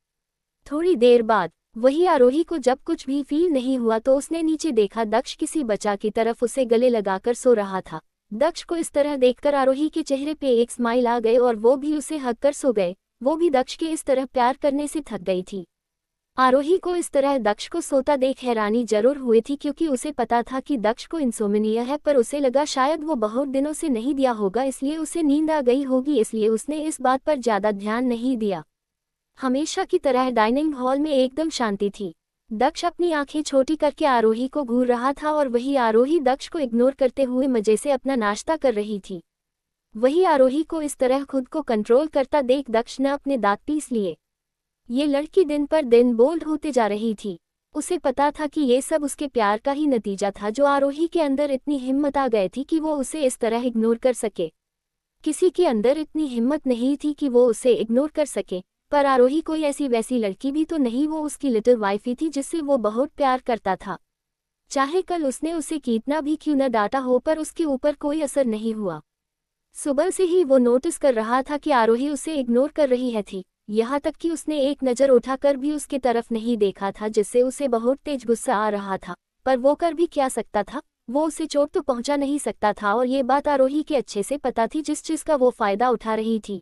थोड़ी देर बाद वही आरोही को जब कुछ भी फील नहीं हुआ तो उसने नीचे देखा, दक्ष किसी बच्चा की तरफ उसे गले लगाकर सो रहा था। दक्ष को इस तरह देखकर आरोही के चेहरे पे एक स्माइल आ गई और वो भी उसे हक कर सो गए। वो भी दक्ष के इस तरह प्यार करने से थक गई थी। आरोही को इस तरह दक्ष को सोता देख हैरानी जरूर हुई थी क्योंकि उसे पता था कि दक्ष को इंसोम्निया है, पर उसे लगा शायद वो बहुत दिनों से नहीं दिया होगा इसलिए उसे नींद आ गई होगी, इसलिए उसने इस बात पर ज्यादा ध्यान नहीं दिया। हमेशा की तरह डाइनिंग हॉल में एकदम शांति थी। दक्ष अपनी आंखें छोटी करके आरोही को घूर रहा था और वही आरोही दक्ष को इग्नोर करते हुए मजे से अपना नाश्ता कर रही थी। वही आरोही को इस तरह खुद को कंट्रोल करता देख दक्ष ने अपने दांत पीस लिए। ये लड़की दिन पर दिन बोल्ड होते जा रही थी। उसे पता था कि ये सब उसके प्यार का ही नतीजा था जो आरोही के अंदर इतनी हिम्मत आ गई थी कि वो उसे इस तरह इग्नोर कर सके। किसी के अंदर इतनी हिम्मत नहीं थी कि वो उसे इग्नोर कर सके, पर आरोही कोई ऐसी वैसी लड़की भी तो नहीं, वो उसकी लिटिल वाइफ ही थी जिससे वो बहुत प्यार करता था। चाहे कल उसने उसे कितना भी क्यों न डांटा हो, पर उसके ऊपर कोई असर नहीं हुआ। सुबह से ही वो नोटिस कर रहा था कि आरोही उसे इग्नोर कर रही है थी, यहाँ तक कि उसने एक नज़र उठाकर भी उसके तरफ नहीं देखा था, जिससे उसे बहुत तेज गुस्सा आ रहा था। पर वो कर भी क्या सकता था, वो उसे चोट तो पहुंचा नहीं सकता था और ये बात आरोही के अच्छे से पता थी जिस चीज़ का वो फायदा उठा रही थी।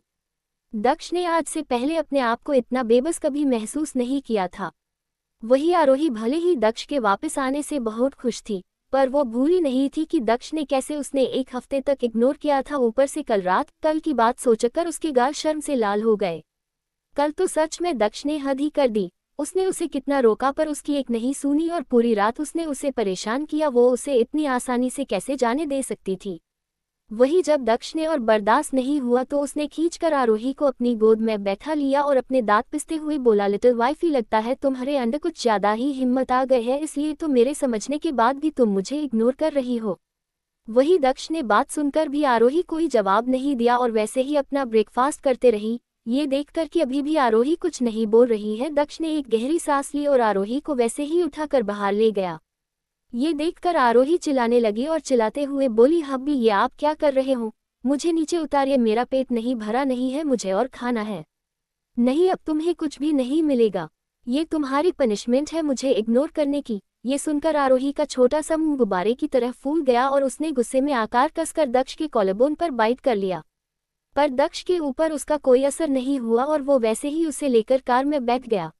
दक्ष ने आज से पहले अपने आप को इतना बेबस कभी महसूस नहीं किया था। वही आरोही भले ही दक्ष के वापस आने से बहुत खुश थी, पर वो भूली नहीं थी कि दक्ष ने कैसे उसने एक हफ्ते तक इग्नोर किया था। ऊपर से कल की बात सोचकर उसके गाल शर्म से लाल हो गए। कल तो सच में दक्ष ने हद ही कर दी। उसने उसे कितना रोका पर उसकी एक नहीं सुनी और पूरी रात उसने उसे परेशान किया। वो उसे इतनी आसानी से कैसे जाने दे सकती थी। वही जब दक्ष ने और बर्दाश्त नहीं हुआ तो उसने खींचकर आरोही को अपनी गोद में बैठा लिया और अपने दांत पिसते हुए बोला, लिटिल वाइफ ही लगता है तुम्हारे अंदर कुछ ज्यादा ही हिम्मत आ गई है, इसलिए तो मेरे समझने के बाद भी तुम मुझे इग्नोर कर रही हो। वही दक्ष ने बात सुनकर भी आरोही कोई जवाब नहीं दिया और वैसे ही अपना ब्रेकफास्ट करते रही। ये देखकर कि अभी भी आरोही कुछ नहीं बोल रही है, दक्ष ने एक गहरी सांस ली और आरोही को वैसे ही उठाकर बाहर ले गया। ये देखकर आरोही चिल्लाने लगी और चिल्लाते हुए बोली, हब्बी ये आप क्या कर रहे हो, मुझे नीचे उतारिए, मेरा पेट नहीं भरा नहीं है, मुझे और खाना है। नहीं, अब तुम्हें कुछ भी नहीं मिलेगा, ये तुम्हारी पनिशमेंट है मुझे इग्नोर करने की। ये सुनकर आरोही का छोटा सा मुंह गुब्बारे की तरह फूल गया और उसने गुस्से में आकार कसकर दक्ष के कॉलरबोन पर बाइट कर लिया। पर दक्ष के ऊपर उसका कोई असर नहीं हुआ और वो वैसे ही उसे लेकर कार में बैठ गया।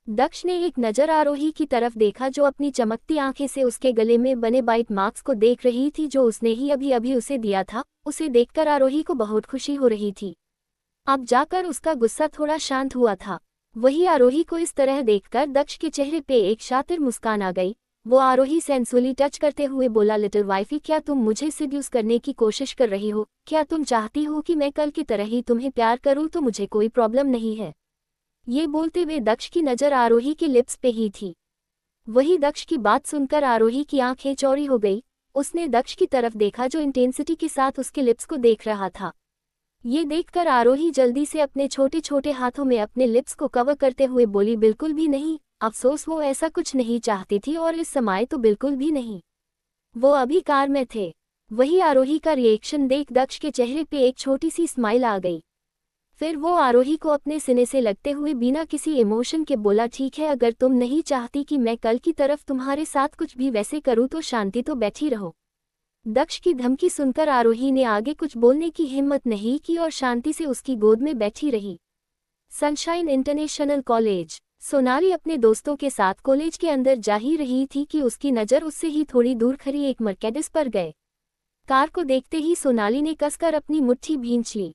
दक्ष ने एक नज़र आरोही की तरफ देखा जो अपनी चमकती आंखें से उसके गले में बने बाइट मार्क्स को देख रही थी जो उसने ही अभी अभी उसे दिया था। उसे देखकर आरोही को बहुत खुशी हो रही थी। अब जाकर उसका गुस्सा थोड़ा शांत हुआ था। वही आरोही को इस तरह देखकर दक्ष के चेहरे पे एक शातिर मुस्कान आ गई। वो आरोही सेंसुअली टच करते हुए बोला, लिटिल वाइफी, क्या तुम मुझे सिड्यूस करने की कोशिश कर रही हो? क्या तुम चाहती हो कि मैं कल की तरह ही तुम्हें प्यार करूं? तो मुझे कोई प्रॉब्लम नहीं है। ये बोलते हुए दक्ष की नज़र आरोही के लिप्स पे ही थी। वही दक्ष की बात सुनकर आरोही की आंखें चौड़ी हो गई। उसने दक्ष की तरफ देखा जो इंटेंसिटी के साथ उसके लिप्स को देख रहा था। ये देखकर आरोही जल्दी से अपने छोटे छोटे हाथों में अपने लिप्स को कवर करते हुए बोली, बिल्कुल भी नहीं। अफसोस, वो ऐसा कुछ नहीं चाहती थी और इस समय तो बिल्कुल भी नहीं। वो अभी कार में थे। वही आरोही का रिएक्शन देख दक्ष के चेहरे पे एक छोटी सी स्माइल आ गई। फिर वो आरोही को अपने सीने से लगते हुए बिना किसी इमोशन के बोला, ठीक है, अगर तुम नहीं चाहती कि मैं कल की तरफ तुम्हारे साथ कुछ भी वैसे करूँ तो शांति तो बैठी रहो। दक्ष की धमकी सुनकर आरोही ने आगे कुछ बोलने की हिम्मत नहीं की और शांति से उसकी गोद में बैठी रही। Sunshine international college. सोनाली अपने दोस्तों के साथ कॉलेज के अंदर जा ही रही थी कि उसकी नज़र उससे ही थोड़ी दूर खड़ी एक मर्केडिस पर गए। कार को देखते ही सोनाली ने कसकर अपनी मुट्ठी भींच ली।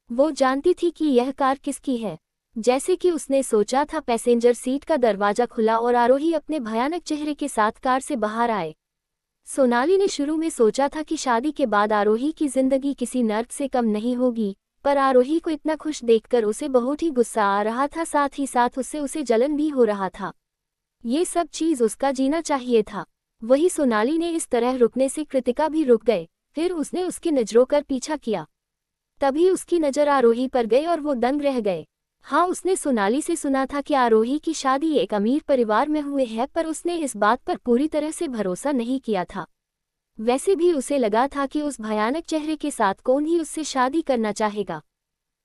वो जानती थी कि यह कार किसकी है। जैसे कि उसने सोचा था, पैसेंजर सीट का दरवाजा खुला और आरोही अपने भयानक चेहरे के साथ कार से बाहर आए। सोनाली ने शुरू में सोचा था कि शादी के बाद आरोही की जिंदगी किसी नर्क से कम नहीं होगी, पर आरोही को इतना खुश देखकर उसे बहुत ही गुस्सा आ रहा था, साथ ही साथ उससे उसे जलन भी हो रहा था। ये सब चीज़ उसका जीना चाहिए था। वही सोनाली ने इस तरह रुकने से कृतिका भी रुक गए। फिर उसने उसकी नजरों कर पीछा किया। तभी उसकी नज़र आरोही पर गई और वो दंग रह गए। हाँ, उसने सोनाली से सुना था कि आरोही की शादी एक अमीर परिवार में हुई है, पर उसने इस बात पर पूरी तरह से भरोसा नहीं किया था। वैसे भी उसे लगा था कि उस भयानक चेहरे के साथ कौन ही उससे शादी करना चाहेगा।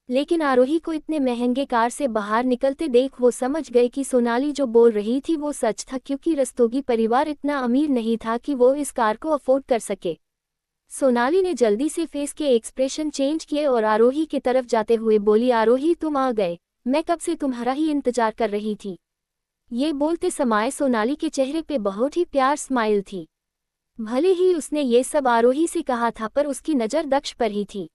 लेकिन आरोही को इतने महंगे कार से बाहर निकलते देख वो समझ गए कि सोनाली जो बोल रही थी वो सच था, क्योंकि रस्तोगी परिवार इतना अमीर नहीं था कि वो इस कार को अफोर्ड कर सके। सोनाली ने जल्दी से फेस के एक्सप्रेशन चेंज किए और आरोही की तरफ जाते हुए बोली, आरोही, तुम आ गए, मैं कब से तुम्हारा ही इंतजार कर रही थी। ये बोलते समय सोनाली के चेहरे पे बहुत ही प्यार स्माइल थी। भले ही उसने ये सब आरोही से कहा था, पर उसकी नज़र दक्ष पर ही थी।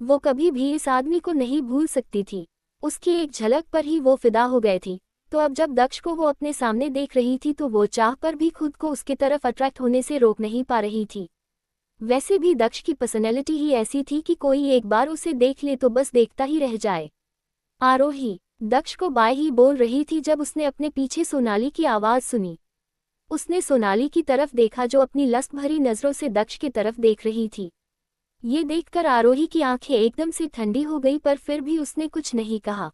वो कभी भी इस आदमी को नहीं भूल सकती थी। उसकी एक झलक पर ही वो फिदा हो गए थी। तो अब जब दक्ष को वो अपने सामने देख रही थी तो वो चाह पर भी खुद को उसके तरफ अट्रैक्ट होने से रोक नहीं पा रही थी। वैसे भी दक्ष की पर्सनैलिटी ही ऐसी थी कि कोई एक बार उसे देख ले तो बस देखता ही रह जाए। आरोही दक्ष को बाय ही बोल रही थी जब उसने अपने पीछे सोनाली की आवाज़ सुनी। उसने सोनाली की तरफ देखा जो अपनी लस्त भरी नज़रों से दक्ष की तरफ देख रही थी। ये देखकर आरोही की आंखें एकदम से ठंडी हो गई, पर फिर भी उसने कुछ नहीं कहा।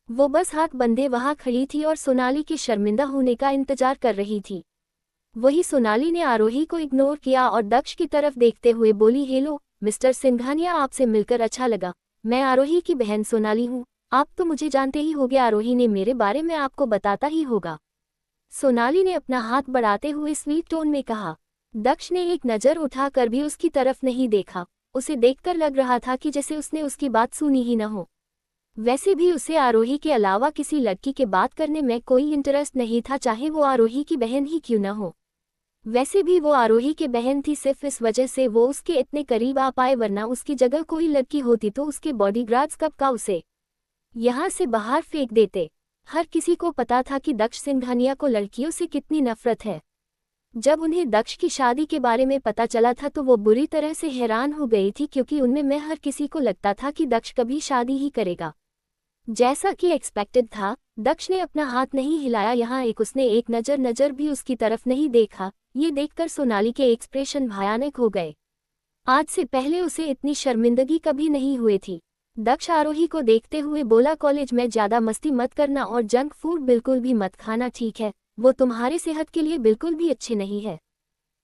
वो बस हाथ बंधे वहां खड़ी थी और सोनाली के शर्मिंदा होने का इंतजार कर रही थी। वही सोनाली ने आरोही को इग्नोर किया और दक्ष की तरफ देखते हुए बोली, हेलो मिस्टर सिंघानिया, आपसे मिलकर अच्छा लगा। मैं आरोही की बहन सोनाली हूँ। आप तो मुझे जानते ही होंगे, आरोही ने मेरे बारे में आपको बताता ही होगा। सोनाली ने अपना हाथ बढ़ाते हुए स्वीट टोन में कहा। दक्ष ने एक नज़र उठाकर भी उसकी तरफ नहीं देखा। उसे देखकर लग रहा था कि जैसे उसने उसकी बात सुनी ही न हो। वैसे भी उसे आरोही के अलावा किसी लड़की के बात करने में कोई इंटरेस्ट नहीं था, चाहे वो आरोही की बहन ही क्यों न हो। वैसे भी वो आरोही की बहन थी, सिर्फ इस वजह से वो उसके इतने करीब आ पाए, वरना उसकी जगह कोई लड़की होती तो उसके बॉडीगार्ड्स कब का उसे यहाँ से बाहर फेंक देते। हर किसी को पता था कि दक्ष सिंघानिया को लड़कियों से कितनी नफरत है। जब उन्हें दक्ष की शादी के बारे में पता चला था तो वो बुरी तरह से हैरान हो गई थी, क्योंकि उनमें में हर किसी को लगता था कि दक्ष कभी शादी ही करेगा। जैसा कि एक्सपेक्टेड था, दक्ष ने अपना हाथ नहीं हिलाया। यहाँ उसने एक नज़र भी उसकी तरफ नहीं देखा। ये देखकर सोनाली के एक्सप्रेशन भयानक हो गए। आज से पहले उसे इतनी शर्मिंदगी कभी नहीं हुई थी। दक्ष आरोही को देखते हुए बोला, कॉलेज में ज़्यादा मस्ती मत करना और जंक फूड बिल्कुल भी मत खाना, ठीक है? वो तुम्हारे सेहत के लिए बिल्कुल भी अच्छे नहीं है।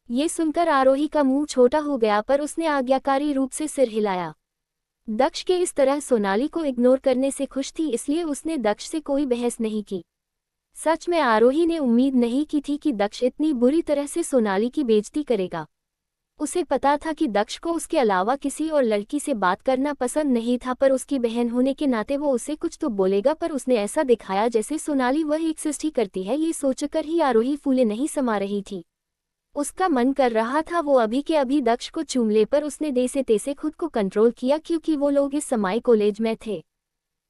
ये सुनकर आरोही का मुंह छोटा हो गया, पर उसने आज्ञाकारी रूप से सिर हिलाया। दक्ष के इस तरह सोनाली को इग्नोर करने से खुश थी, इसलिए उसने दक्ष से कोई बहस नहीं की। सच में आरोही ने उम्मीद नहीं की थी कि दक्ष इतनी बुरी तरह से सोनाली की बेइज्जती करेगा। उसे पता था कि दक्ष को उसके अलावा किसी और लड़की से बात करना पसंद नहीं था, पर उसकी बहन होने के नाते वो उसे कुछ तो बोलेगा, पर उसने ऐसा दिखाया जैसे सोनाली वह एक सृष्टि करती है। ये सोचकर ही आरोही फूले नहीं समा रही थी। उसका मन कर रहा था वो अभी के अभी दक्ष को चूम ले, पर उसने जैसे तैसे खुद को कंट्रोल किया क्योंकि वो लोग इस समय कॉलेज में थे।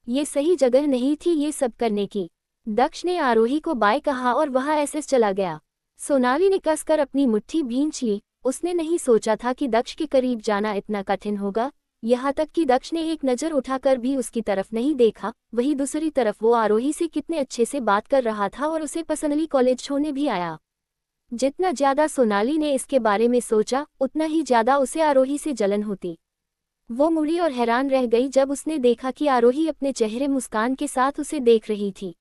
ये सही जगह नहीं थी ये सब करने की। दक्ष ने आरोही को बाय कहा और वह ऐसे चला गया। सोनाली ने कसकर अपनी मुट्ठी भींच ली। उसने नहीं सोचा था कि दक्ष के करीब जाना इतना कठिन होगा, यहाँ तक कि दक्ष ने एक नज़र उठाकर भी उसकी तरफ नहीं देखा। वहीं दूसरी तरफ वो आरोही से कितने अच्छे से बात कर रहा था और उसे पर्सनली कॉलेज छोड़ने भी आया। जितना ज्यादा सोनाली ने इसके बारे में सोचा, उतना ही ज्यादा उसे आरोही से जलन होती। वो मुड़ी और हैरान रह गई जब उसने देखा कि आरोही अपने चेहरे मुस्कान के साथ उसे देख रही थी।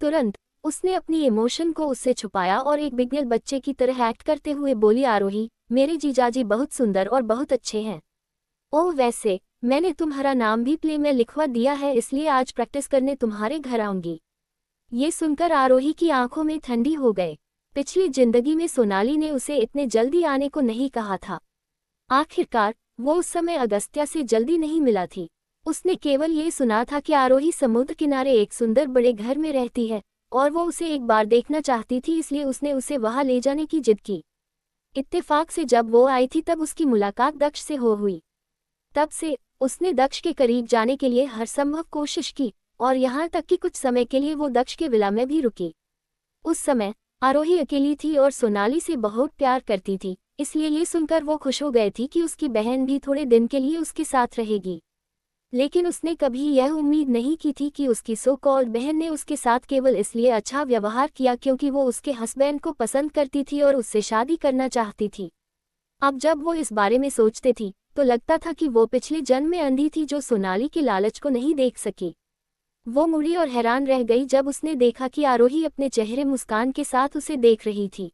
तुरंत उसने अपनी इमोशन को उससे छुपाया और एक बिगड़े बच्चे की तरह एक्ट करते हुए बोली, आरोही, मेरे जीजाजी बहुत सुंदर और बहुत अच्छे हैं। ओह वैसे मैंने तुम्हारा नाम भी प्ले में लिखवा दिया है, इसलिए आज प्रैक्टिस करने तुम्हारे घर आऊंगी। ये सुनकर आरोही की आंखों में ठंडी हो गए। पिछली जिंदगी में सोनाली ने उसे इतने जल्दी आने को नहीं कहा था। आखिरकार वो उस समय अगस्त्या से जल्दी नहीं मिला थी। उसने केवल ये सुना था कि आरोही समुद्र किनारे एक सुंदर बड़े घर में रहती है और वो उसे एक बार देखना चाहती थी, इसलिए उसने उसे वहां ले जाने की जिद की। इत्तेफाक से जब वो आई थी तब उसकी मुलाकात दक्ष से हुई। तब से उसने दक्ष के करीब जाने के लिए हर संभव कोशिश की और यहाँ तक कि कुछ समय के लिए वो दक्ष के विला में भी रुकी। उस समय आरोही अकेली थी और सोनाली से बहुत प्यार करती थी, इसलिए ये सुनकर वो खुश हो गई थी कि उसकी बहन भी थोड़े दिन के लिए उसके साथ रहेगी। लेकिन उसने कभी यह उम्मीद नहीं की थी कि उसकी सो कॉल्ड बहन ने उसके साथ केवल इसलिए अच्छा व्यवहार किया क्योंकि वो उसके हस्बैंड को पसंद करती थी और उससे शादी करना चाहती थी। अब जब वो इस बारे में सोचते थी तो लगता था कि वो पिछले जन्म में अंधी थी जो सोनाली के लालच को नहीं देख सकी। वो मुड़ी और हैरान रह गई जब उसने देखा कि आरोही अपने चेहरे मुस्कान के साथ उसे देख रही थी।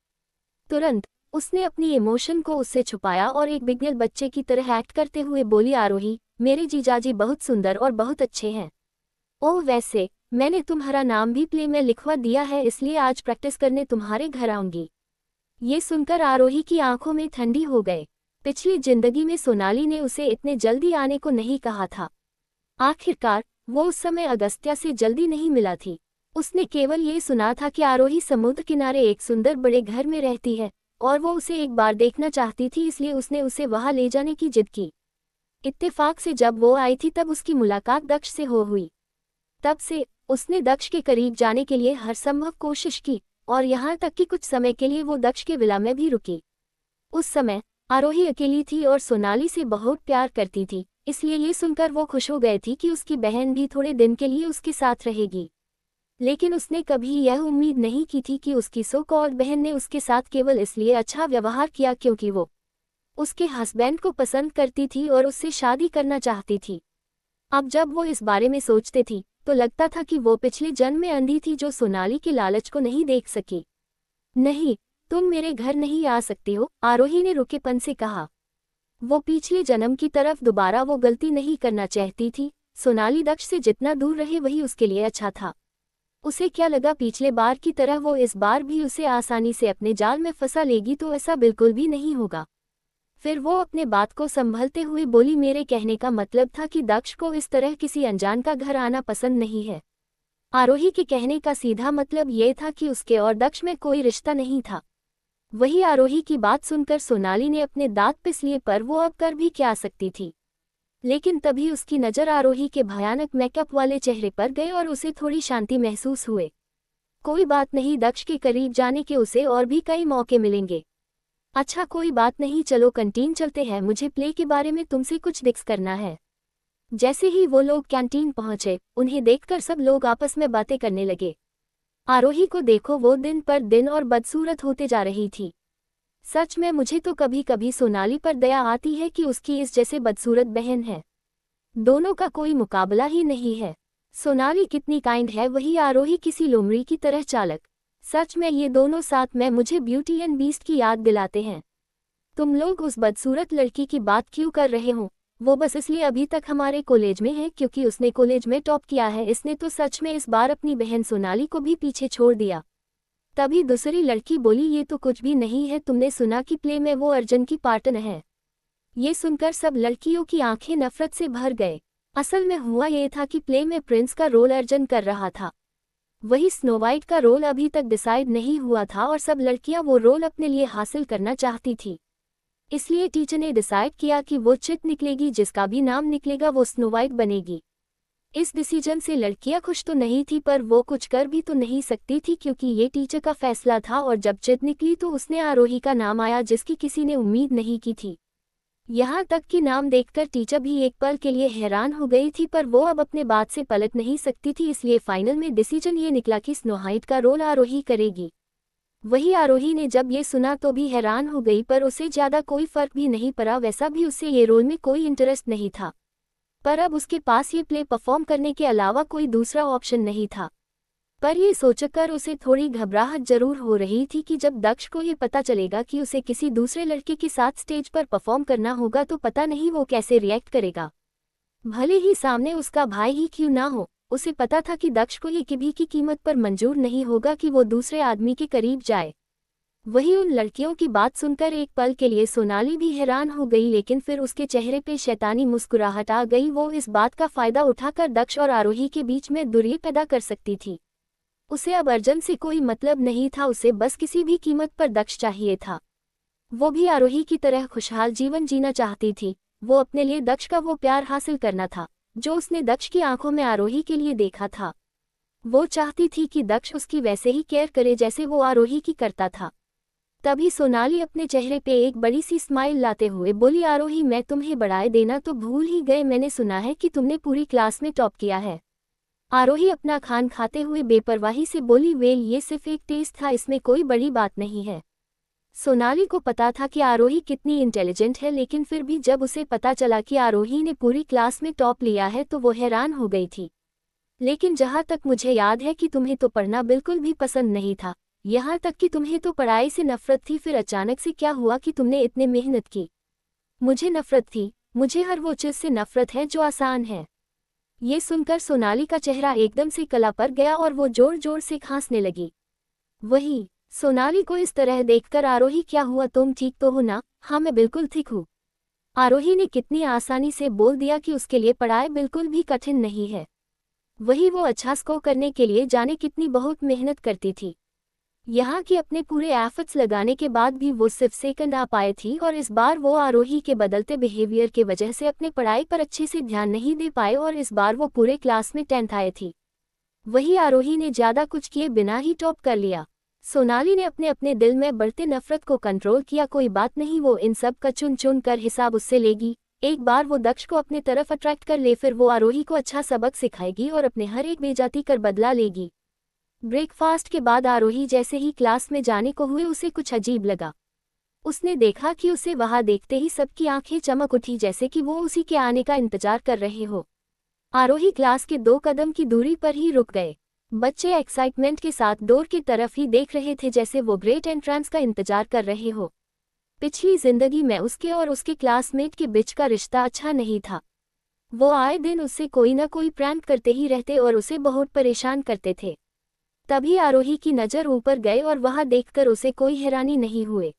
तुरंत उसने अपनी इमोशन को उससे छुपाया और एक बिगड़े बच्चे की तरह एक्ट करते हुए बोली, आरोही, मेरे जीजाजी बहुत सुंदर और बहुत अच्छे हैं। ओह वैसे मैंने तुम्हारा नाम भी प्ले में लिखवा दिया है, इसलिए आज प्रैक्टिस करने तुम्हारे घर आऊंगी। ये सुनकर आरोही की आंखों में ठंडी हो गए। पिछली जिंदगी में सोनाली ने उसे इतने जल्दी आने को नहीं कहा था। आखिरकार वो उस समय अगस्त्या से जल्दी नहीं मिला थी। उसने केवल ये सुना था कि आरोही समुद्र किनारे एक सुंदर बड़े घर में रहती है और वो उसे एक बार देखना चाहती थी, इसलिए उसने उसे वहां ले जाने की जिद की। इत्तेफाक से जब वो आई थी तब उसकी मुलाकात दक्ष से हुई। तब से उसने दक्ष के करीब जाने के लिए हर संभव कोशिश की और यहाँ तक कि कुछ समय के लिए वो दक्ष के विला में भी रुकी। उस समय आरोही अकेली थी और सोनाली से बहुत प्यार करती थी, इसलिए ये सुनकर वो खुश हो गई थी कि उसकी बहन भी थोड़े दिन के लिए उसके साथ रहेगी। लेकिन उसने कभी यह उम्मीद नहीं की थी कि उसकी सो कॉल्ड बहन ने उसके साथ केवल इसलिए अच्छा व्यवहार किया क्योंकि वो उसके हस्बैंड को पसंद करती थी और उससे शादी करना चाहती थी। अब जब वो इस बारे में सोचते थी तो लगता था कि वो पिछले जन्म में अंधी थी जो सोनाली के लालच को नहीं देख सकी। नहीं, तुम मेरे घर नहीं आ सकती हो, आरोही ने रुकेपन से कहा। वो पिछले जन्म की तरफ दोबारा वो गलती नहीं करना चाहती थी। सोनाली दक्ष से जितना दूर रहे वही उसके लिए अच्छा था। उसे क्या लगा पिछले बार की तरह वो इस बार भी उसे आसानी से अपने जाल में फंसा लेगी, तो ऐसा बिल्कुल भी नहीं होगा। फिर वो अपने बात को संभलते हुए बोली, मेरे कहने का मतलब था कि दक्ष को इस तरह किसी अनजान का घर आना पसंद नहीं है। आरोही के कहने का सीधा मतलब ये था कि उसके और दक्ष में कोई रिश्ता नहीं था। वही आरोही की बात सुनकर सोनाली ने अपने दांत पिस लिए, पर वो अब कर भी क्या सकती थी। लेकिन तभी उसकी नज़र आरोही के भयानक मेकअप वाले चेहरे पर गई और उसे थोड़ी शांति महसूस हुए। कोई बात नहीं, दक्ष के करीब जाने के उसे और भी कई मौके मिलेंगे। अच्छा कोई बात नहीं, चलो कैंटीन चलते हैं, मुझे प्ले के बारे में तुमसे कुछ डिस्कस करना है। जैसे ही वो लोग कैंटीन पहुंचे, उन्हें देखकर सब लोग आपस में बातें करने लगे। आरोही को देखो, वो दिन पर दिन और बदसूरत होते जा रही थी। सच में मुझे तो कभी कभी सोनाली पर दया आती है कि उसकी इस जैसे बदसूरत बहन है। दोनों का कोई मुकाबला ही नहीं है। सोनाली कितनी काइंड है, वही आरोही किसी लोमड़ी की तरह चालक। सच में ये दोनों साथ में मुझे ब्यूटी एंड बीस्ट की याद दिलाते हैं। तुम लोग उस बदसूरत लड़की की बात क्यों कर रहे हो? वो बस इसलिए अभी तक हमारे कॉलेज में है क्योंकि उसने कॉलेज में टॉप किया है। इसने तो सच में इस बार अपनी बहन सोनाली को भी पीछे छोड़ दिया। तभी दूसरी लड़की बोली, ये तो कुछ भी नहीं है, तुमने सुना कि प्ले में वो अर्जुन की पार्टनर है। ये सुनकर सब लड़कियों की आंखें नफरत से भर गए। असल में हुआ ये था कि प्ले में प्रिंस का रोल अर्जुन कर रहा था, वही स्नो वाइट का रोल अभी तक डिसाइड नहीं हुआ था और सब लड़कियां वो रोल अपने लिए हासिल करना चाहती थी। इसलिए टीचर ने डिसाइड किया कि वो चिट निकलेगी, जिसका भी नाम निकलेगा वो स्नो वाइट बनेगी। इस डिसीजन से लड़कियां खुश तो नहीं थी, पर वो कुछ कर भी तो नहीं सकती थी क्योंकि ये टीचर का फैसला था। और जब चिट निकली तो उसने आरोही का नाम आया, जिसकी किसी ने उम्मीद नहीं की थी। यहाँ तक कि नाम देखकर टीचर भी एक पल के लिए हैरान हो गई थी, पर वो अब अपने बात से पलट नहीं सकती थी। इसलिए फाइनल में डिसीजन ये निकला कि स्नो वाइट का रोल आरोही करेगी। वही आरोही ने जब ये सुना तो भी हैरान हो गई, पर उसे ज़्यादा कोई फर्क भी नहीं पड़ा। वैसा भी उससे ये रोल में कोई इंटरेस्ट नहीं था, पर अब उसके पास ये प्ले परफॉर्म करने के अलावा कोई दूसरा ऑप्शन नहीं था। पर ये सोचकर उसे थोड़ी घबराहट जरूर हो रही थी कि जब दक्ष को ये पता चलेगा कि उसे किसी दूसरे लड़के के साथ स्टेज पर परफॉर्म करना होगा तो पता नहीं वो कैसे रिएक्ट करेगा। भले ही सामने उसका भाई ही क्यों ना हो, उसे पता था कि दक्ष को ये किसी की कीमत पर मंजूर नहीं होगा कि वो दूसरे आदमी के करीब जाए। वही उन लड़कियों की बात सुनकर एक पल के लिए सोनाली भी हैरान हो गई, लेकिन फिर उसके चेहरे पे शैतानी मुस्कुराहट आ गई। वो इस बात का फायदा उठाकर दक्ष और आरोही के बीच में दूरी पैदा कर सकती थी। उसे अब अर्जुन से कोई मतलब नहीं था, उसे बस किसी भी कीमत पर दक्ष चाहिए था। वो भी आरोही की तरह खुशहाल जीवन जीना चाहती थी। वो अपने लिए दक्ष का वो प्यार हासिल करना था जो उसने दक्ष की आंखों में आरोही के लिए देखा था। वो चाहती थी कि दक्ष उसकी वैसे ही केयर करे जैसे वो आरोही की करता था। तभी सोनाली अपने चेहरे पे एक बड़ी सी स्माइल लाते हुए बोली, आरोही मैं तुम्हें बढ़ाए देना तो भूल ही गए, मैंने सुना है कि तुमने पूरी क्लास में टॉप किया है। आरोही अपना खान खाते हुए बेपरवाही से बोली, वेल ये सिर्फ एक टेस्ट था, इसमें कोई बड़ी बात नहीं है। सोनाली को पता था कि आरोही कितनी इंटेलिजेंट है, लेकिन फिर भी जब उसे पता चला कि आरोही ने पूरी क्लास में टॉप लिया है तो वो हैरान हो गई थी। लेकिन जहाँ तक मुझे याद है कि तुम्हें तो पढ़ना बिल्कुल भी पसंद नहीं था, यहाँ तक कि तुम्हें तो पढ़ाई से नफरत थी, फिर अचानक से क्या हुआ कि तुमने इतने मेहनत की? मुझे नफरत थी? मुझे हर वो चीज़ से नफरत है जो आसान है। ये सुनकर सोनाली का चेहरा एकदम से कला पर गया और वो जोर जोर से खांसने लगी। वही सोनाली को इस तरह देखकर आरोही, क्या हुआ, तुम ठीक तो हो ना? हाँ मैं बिल्कुल ठीक हूँ। आरोही ने कितनी आसानी से बोल दिया कि उसके लिए पढ़ाई बिल्कुल भी कठिन नहीं है। वही वो अच्छा स्कोर करने के लिए जाने कितनी बहुत मेहनत करती थी। यहाँ की अपने पूरे एफर्ट्स लगाने के बाद भी वो सिर्फ सेकंड आ पाए थी, और इस बार वो आरोही के बदलते बिहेवियर के वजह से अपने पढ़ाई पर अच्छे से ध्यान नहीं दे पाए और इस बार वो पूरे क्लास में 10th आए थी। वही आरोही ने ज़्यादा कुछ किए बिना ही टॉप कर लिया। सोनाली ने अपने अपने दिल में बढ़ते नफरत को कंट्रोल किया। कोई बात नहीं, वो इन सब का चुन चुन कर हिसाब उससे लेगी। एक बार वो दक्ष को अपने तरफ अट्रैक्ट कर ले, फिर वो आरोही को अच्छा सबक सिखाएगी और अपने हर एक बेइज्जती कर बदला लेगी। ब्रेकफास्ट के बाद आरोही जैसे ही क्लास में जाने को हुए उसे कुछ अजीब लगा। उसने देखा कि उसे वहां देखते ही सबकी आंखें चमक उठी, जैसे कि वो उसी के आने का इंतजार कर रहे हो। आरोही क्लास के 2 कदम की दूरी पर ही रुक गए। बच्चे एक्साइटमेंट के साथ डोर की तरफ ही देख रहे थे, जैसे वो ग्रेट एंट्रेंस का इंतजार कर रहे हो। पिछली जिंदगी में उसके और उसके क्लासमेट के बीच का रिश्ता अच्छा नहीं था। वो आए दिन उससे कोई ना कोई प्रैंक करते ही रहते और उसे बहुत परेशान करते थे। तभी आरोही की नज़र ऊपर गए और वहां देखकर उसे कोई हैरानी नहीं हुए।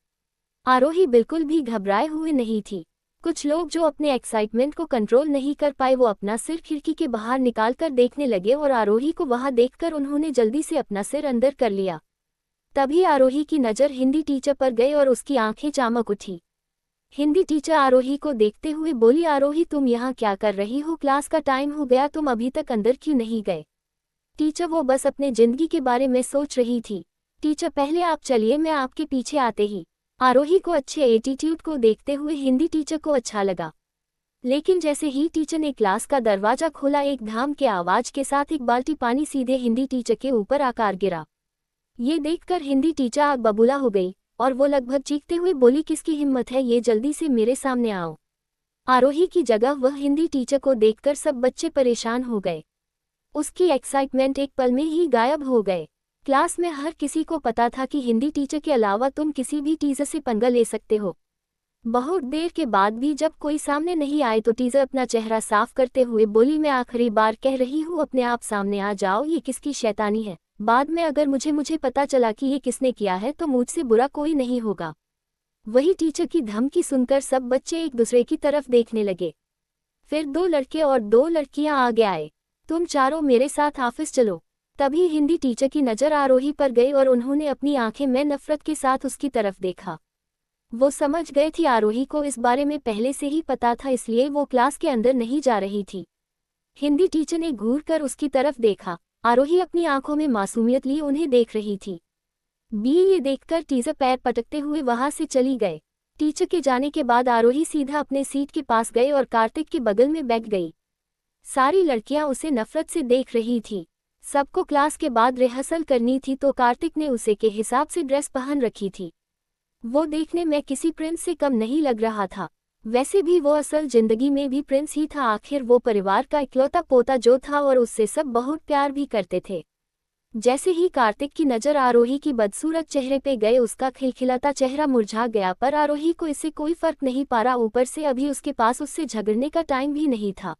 आरोही बिल्कुल भी घबराए हुए नहीं थी। कुछ लोग जो अपने एक्साइटमेंट को कंट्रोल नहीं कर पाए वो अपना सिर खिड़की के बाहर निकालकर देखने लगे और आरोही को वहां देखकर उन्होंने जल्दी से अपना सिर अंदर कर लिया। तभी आरोही की नज़र हिंदी टीचर पर गई और उसकी आंखें चमक उठी। हिंदी टीचर आरोही को देखते हुए बोली, आरोही तुम यहाँ क्या कर रही हो? क्लास का टाइम हो गया, तुम अभी तक अंदर क्यों नहीं गए? टीचर वो बस अपने जिंदगी के बारे में सोच रही थी। टीचर पहले आप चलिए, मैं आपके पीछे आते ही। आरोही को अच्छे एटीट्यूड को देखते हुए हिंदी टीचर को अच्छा लगा। लेकिन जैसे ही टीचर ने क्लास का दरवाजा खोला, एक धाम के आवाज के साथ एक बाल्टी पानी सीधे हिंदी टीचर के ऊपर आकर गिरा। ये देखकर हिंदी टीचर आग बबूला हो गई और वो लगभग चीखते हुए बोली, किसकी हिम्मत है, ये जल्दी से मेरे सामने आओ। आरोही की जगह वह हिंदी टीचर को देखकर सब बच्चे परेशान हो गए। उसकी एक्साइटमेंट एक पल में ही गायब हो गए। क्लास में हर किसी को पता था कि हिंदी टीचर के अलावा तुम किसी भी टीचर से पंगा ले सकते हो। बहुत देर के बाद भी जब कोई सामने नहीं आए तो टीचर अपना चेहरा साफ करते हुए बोली, मैं आखिरी बार कह रही हूँ, अपने आप सामने आ जाओ, ये किसकी शैतानी है? बाद में अगर मुझे पता चला कि ये किसने किया है तो मुझसे बुरा कोई नहीं होगा। वही टीचर की धमकी सुनकर सब बच्चे एक दूसरे की तरफ देखने लगे। फिर 2 लड़के और 2 लड़कियां आगे आए। तुम चारों मेरे साथ ऑफिस चलो। तभी हिंदी टीचर की नज़र आरोही पर गई और उन्होंने अपनी आंखें में नफरत के साथ उसकी तरफ देखा। वो समझ गए थी आरोही को इस बारे में पहले से ही पता था, इसलिए वो क्लास के अंदर नहीं जा रही थी। हिंदी टीचर ने घूर कर उसकी तरफ देखा। आरोही अपनी आंखों में मासूमियत लिए उन्हें देख रही थी। ये देखकर टीचर पैर पटकते हुए वहां से चली गए। टीचर के जाने के बाद आरोही सीधा अपने सीट के पास गए और कार्तिक के बगल में बैठ गई। सारी लड़कियां उसे नफरत से देख रही थी। सबको क्लास के बाद रिहर्सल करनी थी तो कार्तिक ने उसे के हिसाब से ड्रेस पहन रखी थी। वो देखने में किसी प्रिंस से कम नहीं लग रहा था। वैसे भी वो असल जिंदगी में भी प्रिंस ही था। आखिर वो परिवार का इकलौता पोता जो था और उससे सब बहुत प्यार भी करते थे। जैसे ही कार्तिक की नज़र आरोही की बदसूरत चेहरे पे गए उसका खिलखिलाता चेहरा मुरझा गया, पर आरोही को इससे कोई फर्क नहीं पड़ा। ऊपर से अभी उसके पास उससे झगड़ने का टाइम भी नहीं था।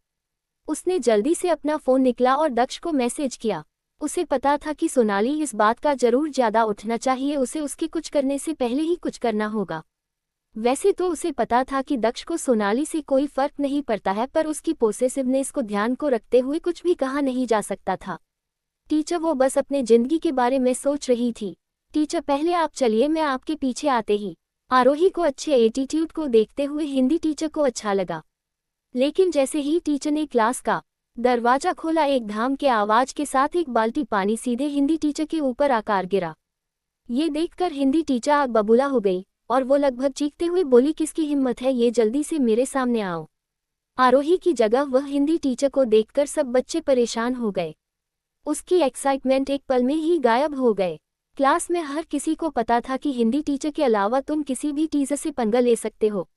उसने जल्दी से अपना फ़ोन निकला और दक्ष को मैसेज किया। उसे पता था कि सोनाली इस बात का जरूर ज़्यादा उठना चाहिए, उसे उसके कुछ करने से पहले ही कुछ करना होगा। वैसे तो उसे पता था कि दक्ष को सोनाली से कोई फर्क नहीं पड़ता है, पर उसकी पोसेसिवनेस को ध्यान को रखते हुए कुछ भी कहा नहीं जा सकता था। टीचर वो बस अपने जिंदगी के बारे में सोच रही थी। टीचर पहले आप चलिए, मैं आपके पीछे आते ही। आरोही को अच्छे एटीट्यूड को देखते हुए हिंदी टीचर को अच्छा लगा। लेकिन जैसे ही टीचर ने क्लास का दरवाजा खोला, एक धाम के आवाज के साथ एक बाल्टी पानी सीधे हिंदी टीचर के ऊपर आकर गिरा। ये देखकर हिंदी टीचर आग बबूला हो गई और वो लगभग चीखते हुए बोली, किसकी हिम्मत है, ये जल्दी से मेरे सामने आओ। आरोही की जगह वह हिंदी टीचर को देखकर सब बच्चे परेशान हो गए। उसकी एक्साइटमेंट एक पल में ही गायब हो गए। क्लास में हर किसी को पता था कि हिंदी टीचर के अलावा तुम किसी भी टीचर से पंगा ले सकते हो।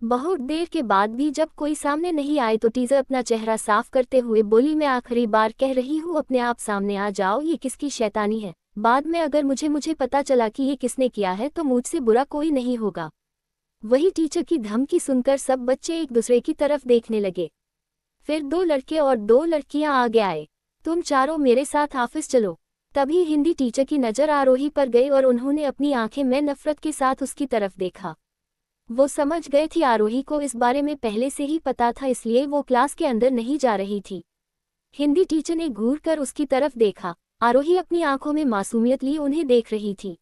बहुत देर के बाद भी जब कोई सामने नहीं आए तो टीचर अपना चेहरा साफ करते हुए बोली, मैं आखिरी बार कह रही हूँ, अपने आप सामने आ जाओ। ये किसकी शैतानी है? बाद में अगर मुझे पता चला कि ये किसने किया है तो मुझसे बुरा कोई नहीं होगा। वही टीचर की धमकी सुनकर सब बच्चे एक दूसरे की तरफ देखने लगे। फिर 2 लड़के और 2 लड़कियां आगे आए। तुम चारों मेरे साथ ऑफिस चलो। तभी हिंदी टीचर की नज़र आरोही पर गई और उन्होंने अपनी आंखें में नफरत के साथ उसकी तरफ देखा। वो समझ गए थी आरोही को इस बारे में पहले से ही पता था, इसलिए वो क्लास के अंदर नहीं जा रही थी। हिंदी टीचर ने घूर कर उसकी तरफ देखा। आरोही अपनी आंखों में मासूमियत लिए उन्हें देख रही थी।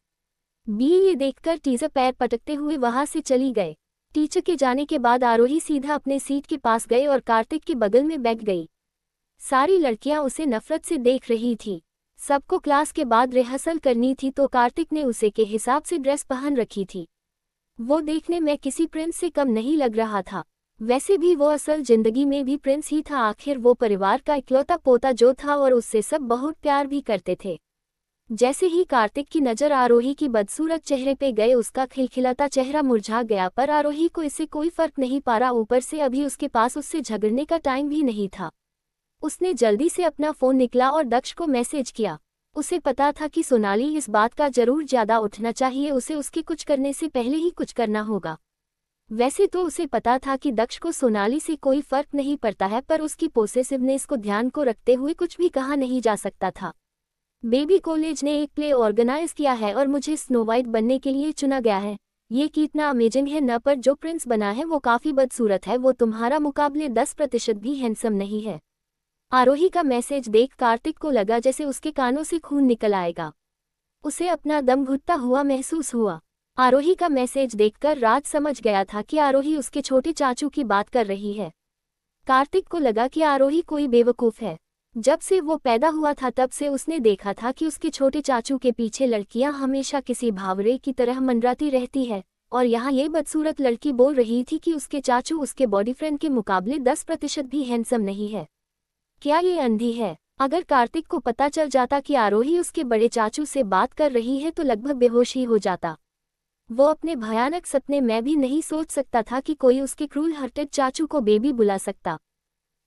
ये देखकर टीचर पैर पटकते हुए वहां से चली गए। टीचर के जाने के बाद आरोही सीधा अपने सीट के पास गए और कार्तिक के बगल में बैठ गई। सारी लड़कियां उसे नफरत से देख रही थी। सबको क्लास के बाद रिहर्सल करनी थी तो कार्तिक ने उसे के हिसाब से ड्रेस पहन रखी थी। वो देखने में किसी प्रिंस से कम नहीं लग रहा था। वैसे भी वो असल जिंदगी में भी प्रिंस ही था। आखिर वो परिवार का इकलौता पोता जो था और उससे सब बहुत प्यार भी करते थे। जैसे ही कार्तिक की नज़र आरोही की बदसूरत चेहरे पे गए उसका खिलखिलाता चेहरा मुरझा गया, पर आरोही को इससे कोई फर्क नहीं पड़ा। ऊपर से अभी उसके पास उससे झगड़ने का टाइम भी नहीं था। उसने जल्दी से अपना फ़ोन निकला और दक्ष को मैसेज किया। उसे पता था कि सोनाली इस बात का जरूर ज़्यादा उठना चाहिए, उसे उसके कुछ करने से पहले ही कुछ करना होगा। वैसे तो उसे पता था कि दक्ष को सोनाली से कोई फर्क नहीं पड़ता है, पर उसकी पोसेसिवनेस को ध्यान को रखते हुए कुछ भी कहा नहीं जा सकता था। बेबी कॉलेज ने एक प्ले ऑर्गेनाइज किया है और मुझे स्नो वाइट बनने के लिए चुना गया है। ये कितना अमेजिंग है न, पर जो प्रिंस बना है वो काफ़ी बदसूरत है। वो तुम्हारा मुकाबले 10% भी हैंडसम नहीं है। आरोही का मैसेज देख कार्तिक को लगा जैसे उसके कानों से खून निकल आएगा। उसे अपना दम घुटता हुआ महसूस हुआ। आरोही का मैसेज देखकर राज समझ गया था कि आरोही उसके छोटे चाचू की बात कर रही है। कार्तिक को लगा कि आरोही कोई बेवकूफ़ है। जब से वो पैदा हुआ था तब से उसने देखा था कि उसके छोटे चाचू के पीछे लड़कियां हमेशा किसी भावरे की तरह मंडराती रहती है, और यहाँ ये बदसूरत लड़की बोल रही थी कि उसके चाचू उसके बॉयफ्रेंड के मुकाबले 10% भी हैंडसम नहीं है। क्या ये अंधी है? अगर कार्तिक को पता चल जाता कि आरोही उसके बड़े चाचू से बात कर रही है तो लगभग बेहोश ही हो जाता। वो अपने भयानक सपने में भी नहीं सोच सकता था कि कोई उसके क्रूल हार्टेड चाचू को बेबी बुला सकता।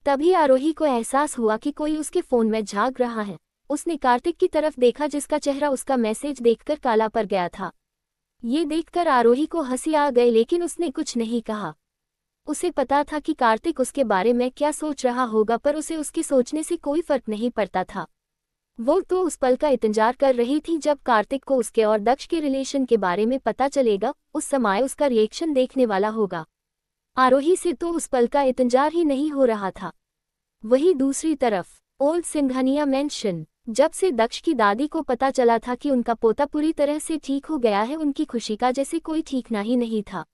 तभी आरोही को एहसास हुआ कि कोई उसके फ़ोन में झांक रहा है। उसने कार्तिक की तरफ देखा जिसका चेहरा उसका मैसेज देखकर काला पड़ गया था। ये देखकर आरोही को हंसी आ गई, लेकिन उसने कुछ नहीं कहा। उसे पता था कि कार्तिक उसके बारे में क्या सोच रहा होगा, पर उसे उसके सोचने से कोई फर्क नहीं पड़ता था। वो तो उस पल का इंतजार कर रही थी जब कार्तिक को उसके और दक्ष के रिलेशन के बारे में पता चलेगा, उस समय उसका रिएक्शन देखने वाला होगा। आरोही से तो उस पल का इंतजार ही नहीं हो रहा था। वहीं दूसरी तरफ ओल्ड सिंघानिया मेंशन, जब से दक्ष की दादी को पता चला था कि उनका पोता पूरी तरह से ठीक हो गया है, उनकी खुशी का जैसे कोई ठीकना ही नहीं था।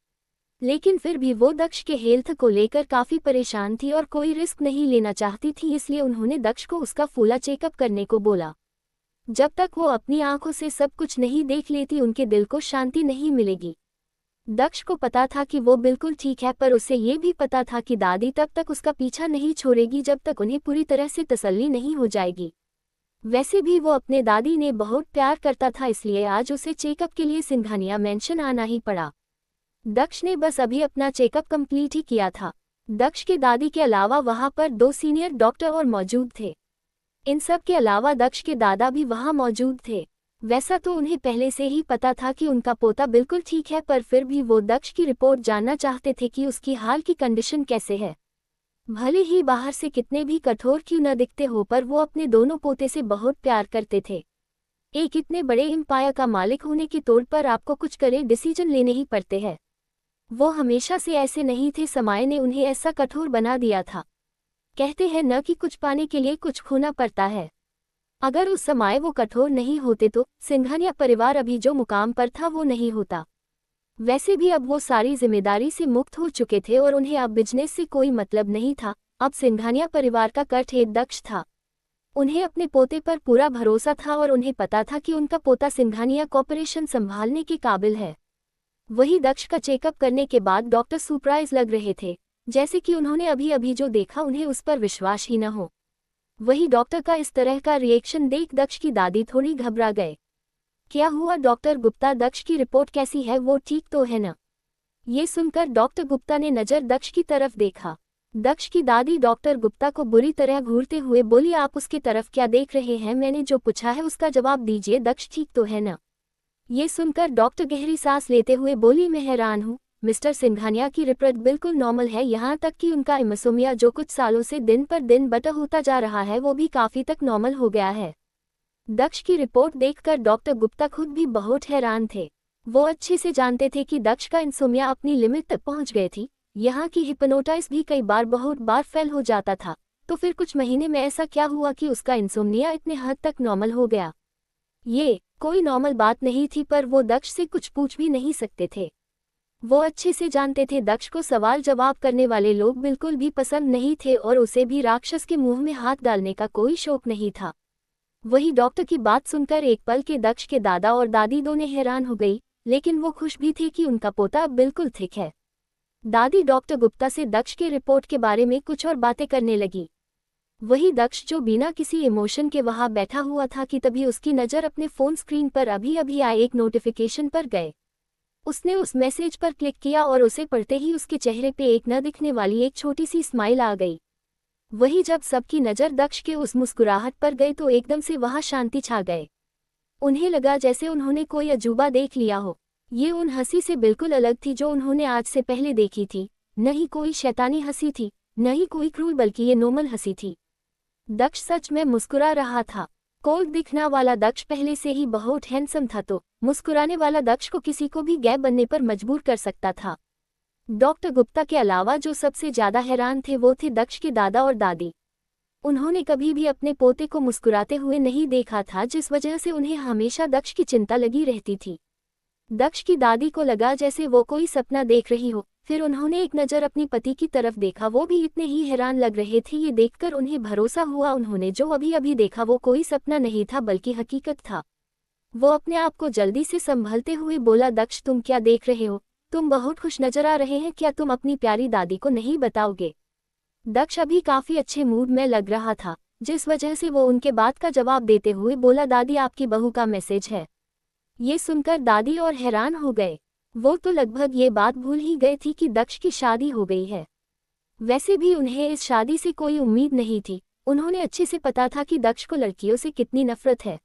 लेकिन फिर भी वो दक्ष के हेल्थ को लेकर काफी परेशान थी और कोई रिस्क नहीं लेना चाहती थी, इसलिए उन्होंने दक्ष को उसका फुला चेकअप करने को बोला। जब तक वो अपनी आंखों से सब कुछ नहीं देख लेती उनके दिल को शांति नहीं मिलेगी। दक्ष को पता था कि वो बिल्कुल ठीक है, पर उसे ये भी पता था कि दादी तब तक उसका पीछा नहीं छोड़ेगी जब तक उन्हें पूरी तरह से तसल्ली नहीं हो जाएगी। वैसे भी वो अपने दादी ने बहुत प्यार करता था, इसलिए आज उसे चेकअप के लिए सिंघानिया मेंशन आना ही पड़ा। दक्ष ने बस अभी अपना चेकअप कंप्लीट ही किया था। दक्ष के दादी के अलावा वहां पर 2 सीनियर डॉक्टर और मौजूद थे। इन सब के अलावा दक्ष के दादा भी वहां मौजूद थे। वैसा तो उन्हें पहले से ही पता था कि उनका पोता बिल्कुल ठीक है, पर फिर भी वो दक्ष की रिपोर्ट जानना चाहते थे कि उसकी हाल की कंडीशन कैसे है। भले ही बाहर से कितने भी कठोर क्यों न दिखते हो, पर वो अपने दोनों पोते से बहुत प्यार करते थे। एक इतने बड़े एम्पायर का मालिक होने के तौर पर आपको कुछ करे डिसीजन लेने ही पड़ते हैं। वो हमेशा से ऐसे नहीं थे, समय ने उन्हें ऐसा कठोर बना दिया था। कहते हैं न कि कुछ पाने के लिए कुछ खोना पड़ता है। अगर उस समय वो कठोर नहीं होते तो सिंघानिया परिवार अभी जो मुकाम पर था वो नहीं होता। वैसे भी अब वो सारी जिम्मेदारी से मुक्त हो चुके थे और उन्हें अब बिजनेस से कोई मतलब नहीं था। अब सिंघानिया परिवार का कठहेड दक्ष था। उन्हें अपने पोते पर पूरा भरोसा था और उन्हें पता था कि उनका पोता सिंघानिया कॉर्पोरेशन संभालने के काबिल है। वही दक्ष का चेकअप करने के बाद डॉक्टर सरप्राइज लग रहे थे, जैसे कि उन्होंने अभी अभी जो देखा उन्हें उस पर विश्वास ही न हो। वही डॉक्टर का इस तरह का रिएक्शन देख दक्ष की दादी थोड़ी घबरा गए। क्या हुआ डॉक्टर गुप्ता, दक्ष की रिपोर्ट कैसी है, वो ठीक तो है न? ये सुनकर डॉक्टर गुप्ता ने नजर दक्ष की तरफ देखा। दक्ष की दादी डॉक्टर गुप्ता को बुरी तरह घूरते हुए बोली, आप उसकी तरफ क्या देख रहे हैं, मैंने जो पूछा है उसका जवाब दीजिए, दक्ष ठीक तो है न? ये सुनकर डॉक्टर गहरी सांस लेते हुए बोली, मैं हैरान हूँ मिस्टर सिंघानिया की रिपोर्ट बिल्कुल नॉर्मल है, यहाँ तक कि उनका इमसोमिया जो कुछ सालों से दिन पर दिन बटा होता जा रहा है वो भी काफी तक नॉर्मल हो गया है। दक्ष की रिपोर्ट देखकर डॉक्टर गुप्ता खुद भी बहुत हैरान थे। वो अच्छे से जानते थे कि दक्ष का इंसोमिया अपनी लिमिट तक पहुंच गई थी। यहाँ की हिप्नोटाइज भी कई बार बहुत बार फेल हो जाता था, तो फिर कुछ महीने में ऐसा क्या हुआ कि उसका इंसोम्निया इतने हद तक नॉर्मल हो गया। ये कोई नॉर्मल बात नहीं थी, पर वो दक्ष से कुछ पूछ भी नहीं सकते थे। वो अच्छे से जानते थे दक्ष को सवाल जवाब करने वाले लोग बिल्कुल भी पसंद नहीं थे और उसे भी राक्षस के मुंह में हाथ डालने का कोई शौक नहीं था। वही डॉक्टर की बात सुनकर एक पल के दक्ष के दादा और दादी दोनों हैरान हो गई, लेकिन वो खुश भी थे कि उनका पोता अब बिल्कुल ठीक है। दादी डॉक्टर गुप्ता से दक्ष के रिपोर्ट के बारे में कुछ और बातें करने लगी। वही दक्ष जो बिना किसी इमोशन के वहां बैठा हुआ था कि तभी उसकी नज़र अपने फ़ोन स्क्रीन पर अभी अभी आए एक नोटिफिकेशन पर गए। उसने उस मैसेज पर क्लिक किया और उसे पढ़ते ही उसके चेहरे पे एक न दिखने वाली एक छोटी सी स्माइल आ गई। वही जब सबकी नज़र दक्ष के उस मुस्कुराहट पर गई तो एकदम से वहां शांति छा गए। उन्हें लगा जैसे उन्होंने कोई अजूबा देख लिया हो। ये उन हंसी से बिल्कुल अलग थी जो उन्होंने आज से पहले देखी थी। न ही कोई शैतानी हंसी थी, न ही कोई क्रूर, बल्कि ये नॉर्मल हंसी थी। दक्ष सच में मुस्कुरा रहा था। कोल्ड दिखने वाला दक्ष पहले से ही बहुत हैंडसम था, तो मुस्कुराने वाला दक्ष को किसी को भी गैप बनने पर मजबूर कर सकता था। डॉक्टर गुप्ता के अलावा जो सबसे ज्यादा हैरान थे वो थे दक्ष के दादा और दादी। उन्होंने कभी भी अपने पोते को मुस्कुराते हुए नहीं देखा था, जिस वजह से उन्हें हमेशा दक्ष की चिंता लगी रहती थी। दक्ष की दादी को लगा जैसे वो कोई सपना देख रही हो। फिर उन्होंने एक नज़र अपनी पति की तरफ देखा, वो भी इतने ही हैरान लग रहे थे। ये देखकर उन्हें भरोसा हुआ उन्होंने जो अभी अभी देखा वो कोई सपना नहीं था बल्कि हकीकत था। वो अपने आप को जल्दी से संभलते हुए बोला, दक्ष तुम क्या देख रहे हो, तुम बहुत खुश नजर आ रहे हैं, क्या तुम अपनी प्यारी दादी को नहीं बताओगे? दक्ष अभी काफी अच्छे मूड में लग रहा था, जिस वजह से वो उनके बात का जवाब देते हुए बोला, दादी आपकी बहू का मैसेज है। ये सुनकर दादी और हैरान हो गए। वो तो लगभग ये बात भूल ही गए थी कि दक्ष की शादी हो गई है। वैसे भी उन्हें इस शादी से कोई उम्मीद नहीं थी। उन्होंने अच्छे से पता था कि दक्ष को लड़कियों से कितनी नफरत है।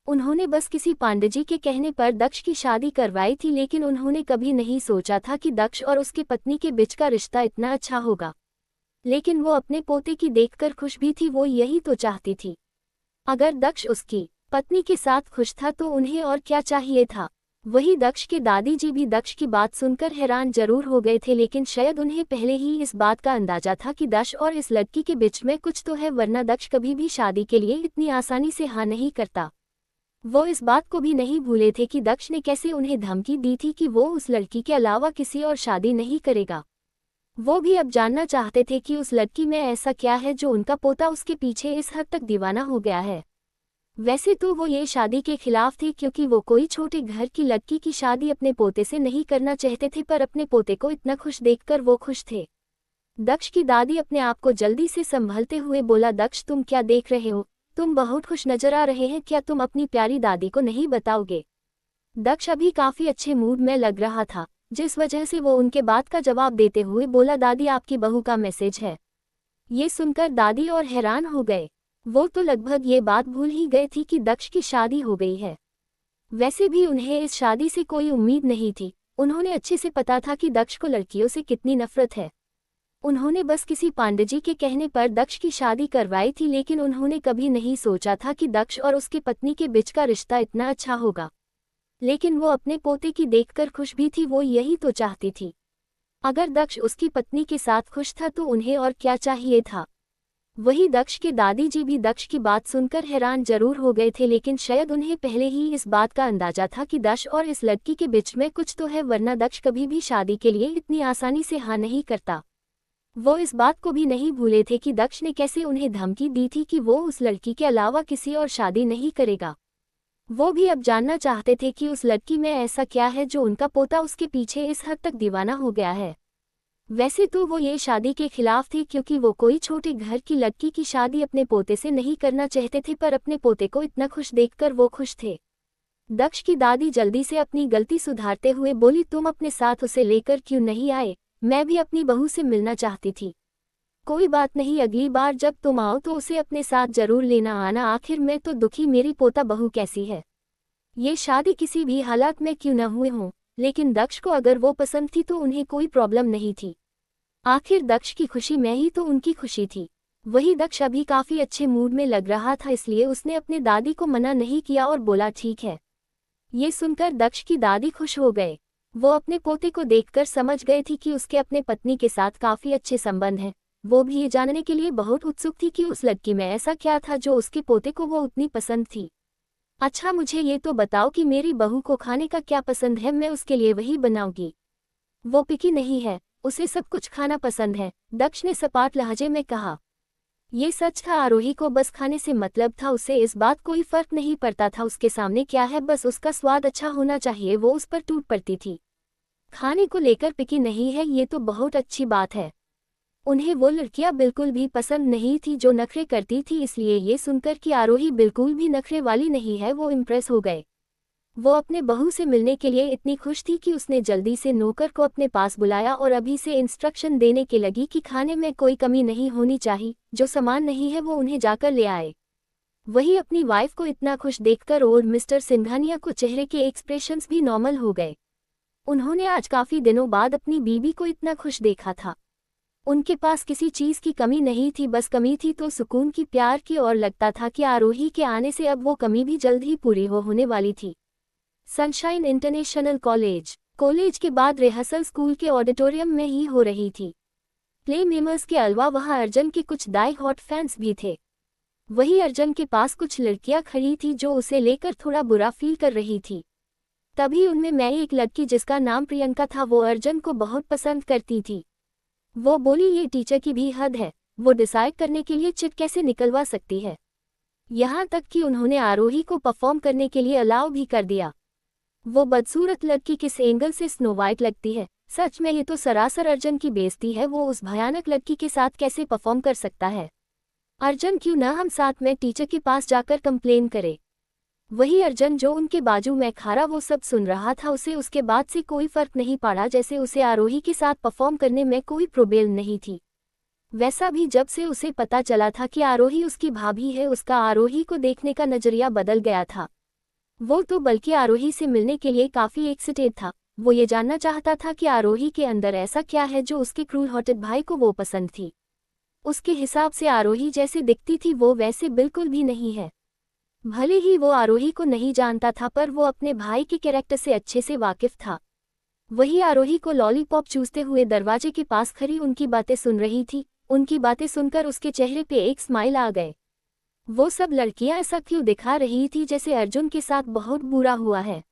उन्होंने बस किसी पांडेजी के कहने पर दक्ष की शादी करवाई थी, लेकिन उन्होंने कभी नहीं सोचा था कि दक्ष और उसकी पत्नी के बीच का रिश्ता इतना अच्छा होगा। लेकिन वो अपने पोते की देखकर खुश भी थी, वो यही तो चाहती थी। अगर दक्ष उसकी पत्नी के साथ खुश था तो उन्हें और क्या चाहिए था। वही दक्ष के दादी जी भी दक्ष की बात सुनकर हैरान जरूर हो गए थे, लेकिन शायद उन्हें पहले ही इस बात का अंदाजा था कि दक्ष और इस लड़की के बीच में कुछ तो है, वरना दक्ष कभी भी शादी के लिए इतनी आसानी से हाँ नहीं करता। वो इस बात को भी नहीं भूले थे कि दक्ष ने कैसे उन्हें धमकी दी थी कि वो उस लड़की के अलावा किसी और शादी नहीं करेगा। वो भी अब जानना चाहते थे कि उस लड़की में ऐसा क्या है जो उनका पोता उसके पीछे इस हद तक दीवाना हो गया है। वैसे तो वो ये शादी के खिलाफ थे, क्योंकि वो कोई छोटे घर की लड़की की शादी अपने पोते से नहीं करना चाहते थे, पर अपने पोते को इतना खुश देखकर वो खुश थे। दक्ष की दादी अपने आप को जल्दी से संभलते हुए बोला, दक्ष तुम क्या देख रहे हो, तुम बहुत खुश नजर आ रहे हैं, क्या तुम अपनी प्यारी दादी को नहीं बताओगे। दक्ष अभी काफी अच्छे मूड में लग रहा था, जिस वजह से वो उनके बात का जवाब देते हुए बोला, दादी आपकी बहू का मैसेज है। ये सुनकर दादी और हैरान हो गए। वो तो लगभग ये बात भूल ही गए थी कि दक्ष की शादी हो गई है। वैसे भी उन्हें इस शादी से कोई उम्मीद नहीं थी। उन्होंने अच्छे से पता था कि दक्ष को लड़कियों से कितनी नफरत है। उन्होंने बस किसी पांडेजी के कहने पर दक्ष की शादी करवाई थी, लेकिन उन्होंने कभी नहीं सोचा था कि दक्ष और उसकी पत्नी के बीच का रिश्ता इतना अच्छा होगा। लेकिन वो अपने पोते की देखकर खुश भी थी, वो यही तो चाहती थी। अगर दक्ष उसकी पत्नी के साथ खुश था तो उन्हें और क्या चाहिए था। वही दक्ष के दादी जी भी दक्ष की बात सुनकर हैरान जरूर हो गए थे, लेकिन शायद उन्हें पहले ही इस बात का अंदाजा था कि दक्ष और इस लड़की के बीच में कुछ तो है, वरना दक्ष कभी भी शादी के लिए इतनी आसानी से हाँ नहीं करता। वो इस बात को भी नहीं भूले थे कि दक्ष ने कैसे उन्हें धमकी दी थी कि वो उस लड़की के अलावा किसी और शादी नहीं करेगा। वो भी अब जानना चाहते थे कि उस लड़की में ऐसा क्या है जो उनका पोता उसके पीछे इस हद तक दीवाना हो गया है। वैसे तो वो ये शादी के खिलाफ थे, क्योंकि वो कोई छोटे घर की लड़की की शादी अपने पोते से नहीं करना चाहते थे, पर अपने पोते को इतना खुश देखकर वो खुश थे। दक्ष की दादी जल्दी से अपनी गलती सुधारते हुए बोली, तुम अपने साथ उसे लेकर क्यों नहीं आए, मैं भी अपनी बहू से मिलना चाहती थी। कोई बात नहीं, अगली बार जब तुम आओ तो उसे अपने साथ जरूर लेना आना, आखिर मैं तो दुखी मेरी पोता बहू कैसी है। ये शादी किसी भी हालात में क्यों न हुए हों, लेकिन दक्ष को अगर वो पसंद थी तो उन्हें कोई प्रॉब्लम नहीं थी। आखिर दक्ष की खुशी में ही तो उनकी खुशी थी। वही दक्ष अभी काफी अच्छे मूड में लग रहा था, इसलिए उसने अपने दादी को मना नहीं किया और बोला, ठीक है। ये सुनकर दक्ष की दादी खुश हो गए। वो अपने पोते को देखकर समझ गए थी कि उसके अपने पत्नी के साथ काफी अच्छे संबंध हैं। वो भी ये जानने के लिए बहुत उत्सुक थी कि उस लड़की में ऐसा क्या था जो उसके पोते को वो उतनी पसंद थी। अच्छा मुझे ये तो बताओ कि मेरी बहू को खाने का क्या पसंद है, मैं उसके लिए वही बनाऊंगी। वो पिकी नहीं है, उसे सब कुछ खाना पसंद है, दक्ष ने सपाट लहजे में कहा। ये सच था, आरोही को बस खाने से मतलब था, उसे इस बात कोई फर्क नहीं पड़ता था उसके सामने क्या है, बस उसका स्वाद अच्छा होना चाहिए, वो उस पर टूट पड़ती थी। खाने को लेकर पिकी नहीं है, ये तो बहुत अच्छी बात है। उन्हें वो लड़कियां बिल्कुल भी पसंद नहीं थी जो नखरे करती थी, इसलिए ये सुनकर कि आरोही बिल्कुल भी नखरे वाली नहीं है, वो इम्प्रेस हो गए। वो अपने बहू से मिलने के लिए इतनी खुश थी कि उसने जल्दी से नौकर को अपने पास बुलाया और अभी से इंस्ट्रक्शन देने के लगी कि खाने में कोई कमी नहीं होनी चाहिए, जो सामान नहीं है वो उन्हें जाकर ले आए। वही अपनी वाइफ को इतना खुश देखकर और मिस्टर सिंघानिया को चेहरे के एक्सप्रेशंस भी नॉर्मल हो गए। उन्होंने आज काफी दिनों बाद अपनी बीवी को इतना खुश देखा था। उनके पास किसी चीज की कमी नहीं थी, बस कमी थी तो सुकून की, प्यार की, और लगता था कि आरोही के आने से अब वो कमी भी जल्द ही पूरी होने वाली थी। सनशाइन इंटरनेशनल कॉलेज के बाद रिहर्सल स्कूल के ऑडिटोरियम में ही हो रही थी। प्ले मेंबर्स के अलावा वहां अर्जुन के कुछ डाई हॉट फैंस भी थे। वही अर्जुन के पास कुछ लड़कियां खड़ी थी जो उसे लेकर थोड़ा बुरा फील कर रही थी। तभी उनमें मैं एक लड़की जिसका नाम प्रियंका था, वो अर्जुन को बहुत पसंद करती थी। वो बोली, ये टीचर की भी हद है, वो डिसाइड करने के लिए चिट कैसे निकलवा सकती है। यहाँ तक कि उन्होंने आरोही को परफॉर्म करने के लिए अलाउ भी कर दिया। वो बदसूरत लड़की किस एंगल से स्नो वाइट लगती है, सच में ये तो सरासर अर्जुन की बेइज्जती है, वो उस भयानक लड़की के साथ कैसे परफॉर्म कर सकता है। अर्जुन क्यों ना हम साथ में टीचर के पास जाकर कंप्लेन करे। वही अर्जुन जो उनके बाजू में खड़ा वो सब सुन रहा था, उसे उसके बाद से कोई फर्क नहीं पड़ा, जैसे उसे आरोही के साथ परफॉर्म करने में कोई प्रॉब्लम नहीं थी। वैसा भी जब से उसे पता चला था कि आरोही उसकी भाभी है, उसका आरोही को देखने का नजरिया बदल गया था। वो तो बल्कि आरोही से मिलने के लिए काफी एक्साइटेड था। वो ये जानना चाहता था कि आरोही के अंदर ऐसा क्या है जो उसके क्रूल हॉटेड भाई को वो पसंद थी। उसके हिसाब से आरोही जैसे दिखती थी वो वैसे बिल्कुल भी नहीं है। भले ही वो आरोही को नहीं जानता था पर वो अपने भाई के कैरेक्टर से अच्छे से वाकिफ था। वही आरोही को लॉलीपॉप चूसते हुए दरवाजे के पास खड़ी उनकी बातें सुन रही थी। उनकी बातें सुनकर उसके चेहरे पे एक स्माइल आ गए। वो सब लड़कियां ऐसा क्यों दिखा रही थी जैसे अर्जुन के साथ बहुत बुरा हुआ है।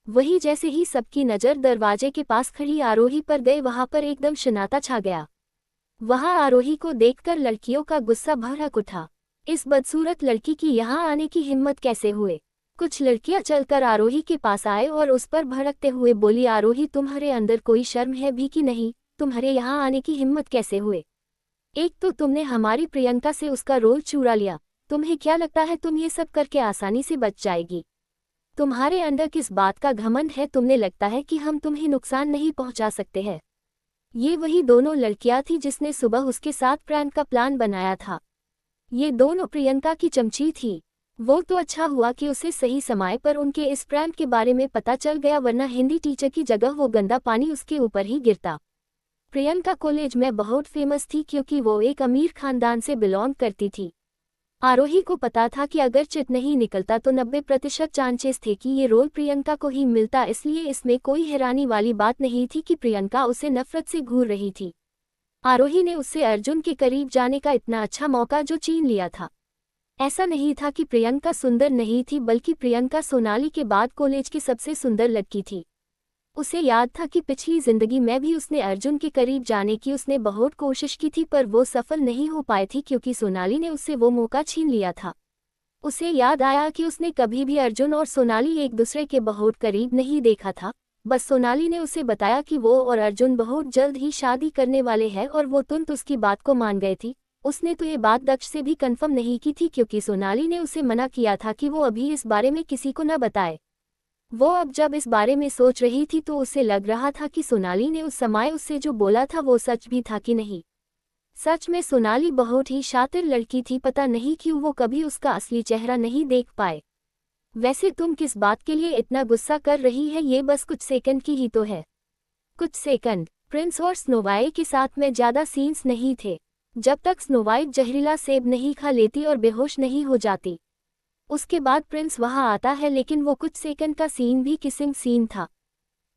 वही जैसे ही सबकी नज़र दरवाजे के पास खड़ी आरोही पर गए वहां पर एकदम सन्नाटा छा गया। वहां आरोही को देखकर लड़कियों का गुस्सा भड़क उठा। इस बदसूरत लड़की की यहाँ आने की हिम्मत कैसे हुए। कुछ लड़कियां चलकर आरोही के पास आए और उस पर भड़कते हुए बोली, आरोही तुम्हारे अंदर कोई शर्म है भी कि नहीं, तुम्हारे यहाँ आने की हिम्मत कैसे हुए। एक तो तुमने हमारी प्रियंका से उसका रोल चुरा लिया, तुम्हें क्या लगता है तुम ये सब करके आसानी से बच जाएगी। तुम्हारे अंदर किस बात का घमंड है, तुमने लगता है कि हम तुम्हें नुकसान नहीं पहुंचा सकते हैं। ये वही दोनों लड़कियां थी जिसने सुबह उसके साथ प्रैंक का प्लान बनाया था। ये दोनों प्रियंका की चमची थी। वो तो अच्छा हुआ कि उसे सही समय पर उनके इस प्रैंक के बारे में पता चल गया, वरना हिंदी टीचर की जगह वो गंदा पानी उसके ऊपर ही गिरता। प्रियंका कॉलेज में बहुत फेमस थी क्योंकि वो एक अमीर खानदान से बिलोंग करती थी। आरोही को पता था कि अगर चिट नहीं निकलता तो 90% चांसेस थे कि ये रोल प्रियंका को ही मिलता, इसलिए इसमें कोई हैरानी वाली बात नहीं थी कि प्रियंका उसे नफरत से घूर रही थी। आरोही ने उससे अर्जुन के करीब जाने का इतना अच्छा मौका जो छीन लिया था। ऐसा नहीं था कि प्रियंका सुंदर नहीं थी, बल्कि प्रियंका सोनाली के बाद कॉलेज की सबसे सुंदर लड़की थी। उसे याद था कि पिछली जिंदगी में भी उसने अर्जुन के करीब जाने की उसने बहुत कोशिश की थी, पर वो सफल नहीं हो पाई थी क्योंकि सोनाली ने उससे वो मौका छीन लिया था। उसे याद आया कि उसने कभी भी अर्जुन और सोनाली एक दूसरे के बहुत करीब नहीं देखा था। बस सोनाली ने उसे बताया कि वो और अर्जुन बहुत जल्द ही शादी करने वाले हैं और वो तुरंत उसकी बात को मान गई थी। उसने तो ये बात दक्ष से भी कंफर्म नहीं की थी क्योंकि सोनाली ने उसे मना किया था कि वो अभी इस बारे में किसी को न बताए। वो अब जब इस बारे में सोच रही थी तो उसे लग रहा था कि सोनाली ने उस समय उससे जो बोला था वो सच भी था कि नहीं। सच में सोनाली बहुत ही शातिर लड़की थी, पता नहीं क्यों वो कभी उसका असली चेहरा नहीं देख पाए। वैसे तुम किस बात के लिए इतना गुस्सा कर रही है, ये बस कुछ सेकंड की ही तो है। कुछ सेकंड। प्रिंस और स्नोवाइट के साथ में ज़्यादा सीन्स नहीं थे। जब तक स्नोवाइट जहरीला सेब नहीं खा लेती और बेहोश नहीं हो जाती, उसके बाद प्रिंस वहां आता है, लेकिन वो कुछ सेकंड का सीन भी किसिंग सीन था।